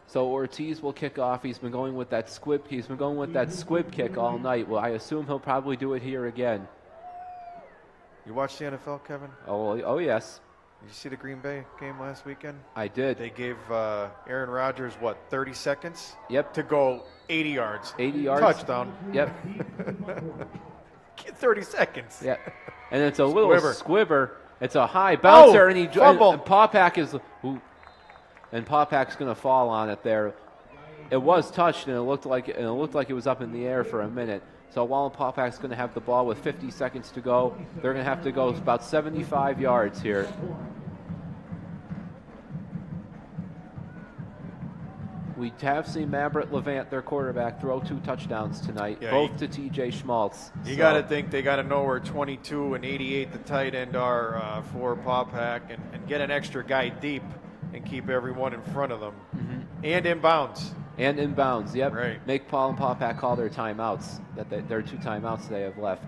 So Ortiz will kick off. He's been going with that squib. He's been going with that squib kick all night. Well, I assume he'll probably do it here again. You watched the NFL, Kevin? Oh yes, Did you see the Green Bay game last weekend? I did. They gave Aaron Rodgers, 30 seconds? Yep. To go 80 yards. 80 yards. Touchdown. Yep. 30 seconds. Yep. And it's a little squibber. It's a high bouncer, and fumble. And Paupack is, and Paupack's going to fall on it there. It was touched, and it looked like it was up in the air for a minute. So Wallenpaupack's going to have the ball with 50 seconds to go. They're going to have to go about 75 yards here. We have seen Maverick Levant, their quarterback, throw 2 touchdowns tonight, both to T.J. Schmaltz. You got to think they got to know where 22 and 88 the tight end are for Paupack, and get an extra guy deep and keep everyone in front of them. Mm-hmm. And inbounds. And inbounds, yep. Right. Make Paul and Paupack call their timeouts. There are 2 timeouts they have left.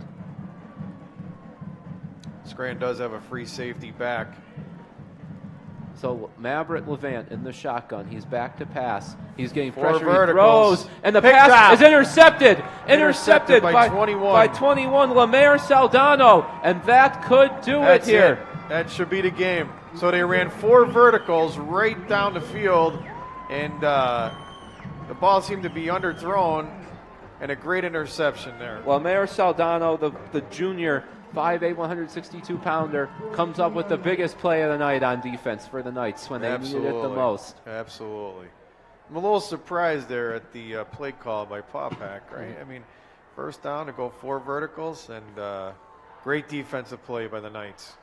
Scranton does have a free safety back. So Maverick Levant in the shotgun. He's back to pass. He's getting 4 pressure. verticals. He throws, and the Pick pass drop. is intercepted. Intercepted by 21. By 21, Lemaire Saldano, and that could do it here. That should be the game. So they ran 4 verticals right down the field, and the ball seemed to be underthrown, and a great interception there. Lemaire Saldano, the junior, 5'8", 162-pounder, comes up with the biggest play of the night on defense for the Knights when they needed it the most. Absolutely. I'm a little surprised there at the play call by Paupack, right? I mean, first down to go 4 verticals, and great defensive play by the Knights.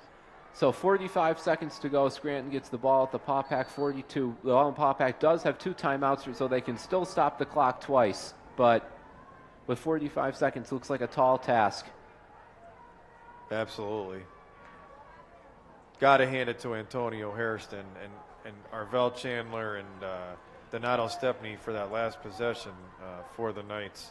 So 45 seconds to go. Scranton gets the ball at the Paupack 42. The Wallenpaupack does have 2 timeouts, so they can still stop the clock twice. But with 45 seconds, looks like a tall task. Absolutely. Got to hand it to Antonio Hairston and Arvel Chandler and Donato Stepney for that last possession for the Knights.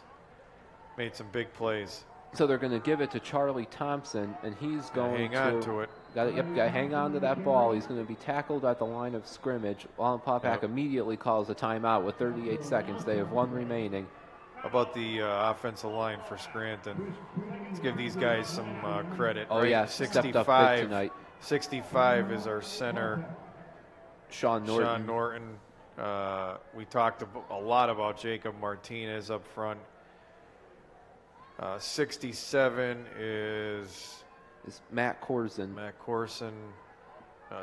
Made some big plays. So they're going to give it to Charlie Thompson, and he's going hang on to it. Got to hang on to that ball. He's going to be tackled at the line of scrimmage. Wallenpaupack immediately calls a timeout with 38 seconds. They have 1 remaining. How about the offensive line for Scranton? Let's give these guys some credit. Oh, right? yeah, stepped up big tonight. 65 is our center, Sean Norton. We talked a lot about Jacob Martinez up front. 67 is Matt Corson.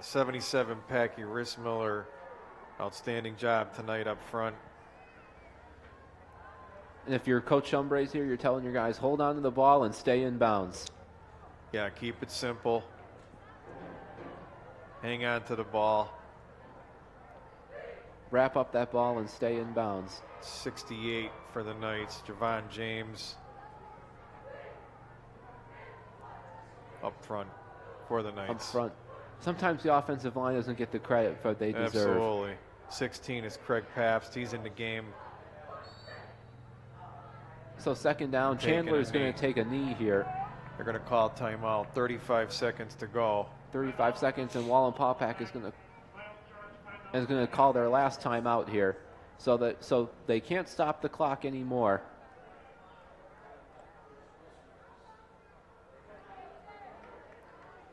77, Packy Rissmiller. Outstanding job tonight up front. And if you're Coach Umbre's here, you're telling your guys, hold on to the ball and stay in bounds. Yeah, keep it simple. Hang on to the ball. Wrap up that ball and stay in bounds. 68 for the Knights. Javon James up front for the Knights. Up front. Sometimes the offensive line doesn't get the credit that they deserve. Absolutely. 16 is Craig Pabst. He's in the game. So second down, Chandler is going to take a knee here. They're going to call timeout. 35 seconds to go. 35 seconds, and Wallenpaupack is going to call their last timeout here, so they can't stop the clock anymore.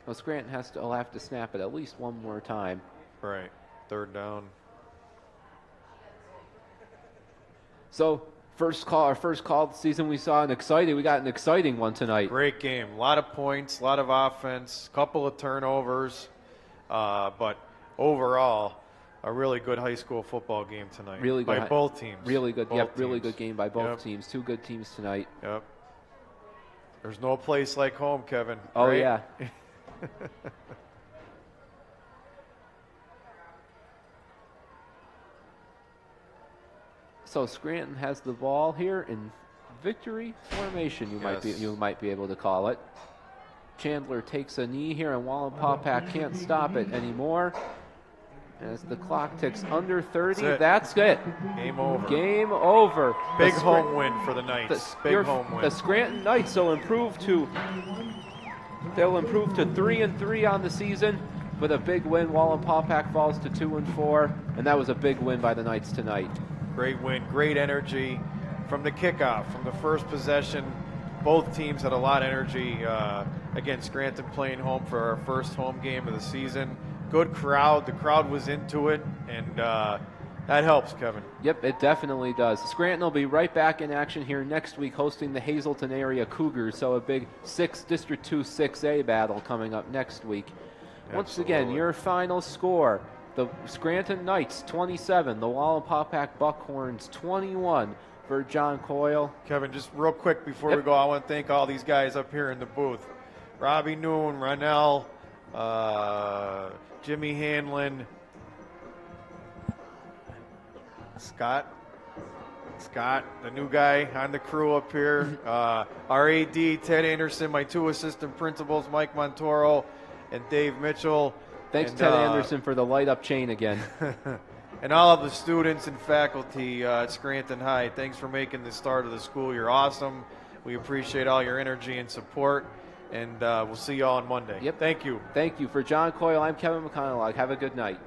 Well, Scranton will have to snap it at least 1 more time. Right. 3rd down. So our first call of the season, we got an exciting one tonight. Great game. A lot of points, a lot of offense, couple of turnovers, but overall, a really good high school football game tonight. Really good by both teams. Really good. Both Really teams. good game by both teams. 2 good teams tonight. Yep. There's no place like home, Kevin. Oh, right? yeah. So Scranton has the ball here in victory formation. You might be able to call it. Chandler takes a knee here, and Wallenpaupack can't stop it anymore. As the clock ticks under 30, That's that's it. Game over. Game over. Big The home win for the Knights. Big home win. The Scranton Knights will improve to 3-3 on the season with a big win. Wallenpaupack falls to 2-4, and that was a big win by the Knights tonight. Great win, great energy from the kickoff, from the first possession. Both teams had a lot of energy. Again, Scranton playing home for our first home game of the season. Good crowd. The crowd was into it, and that helps, Kevin. Yep, it definitely does. Scranton will be right back in action here next week hosting the Hazleton area Cougars, so a big District 2 6A battle coming up next week. Once again, your final score, the Scranton Knights 27, the Wallenpaupack Buckhorns 21 for John Coyle. Kevin, just real quick before we go, I want to thank all these guys up here in the booth. Robbie Noon, Ronell, Jimmy Hanlon, Scott, the new guy on the crew up here, our AD, Ted Anderson, my 2 assistant principals, Mike Montoro and Dave Mitchell. Thanks, Ted Anderson, for the light-up chain again. And all of the students and faculty at Scranton High, thanks for making the start of the school year awesome. We appreciate all your energy and support, and we'll see you all on Monday. Yep. Thank you. Thank you. For John Coyle, I'm Kevin McConnell. Have a good night.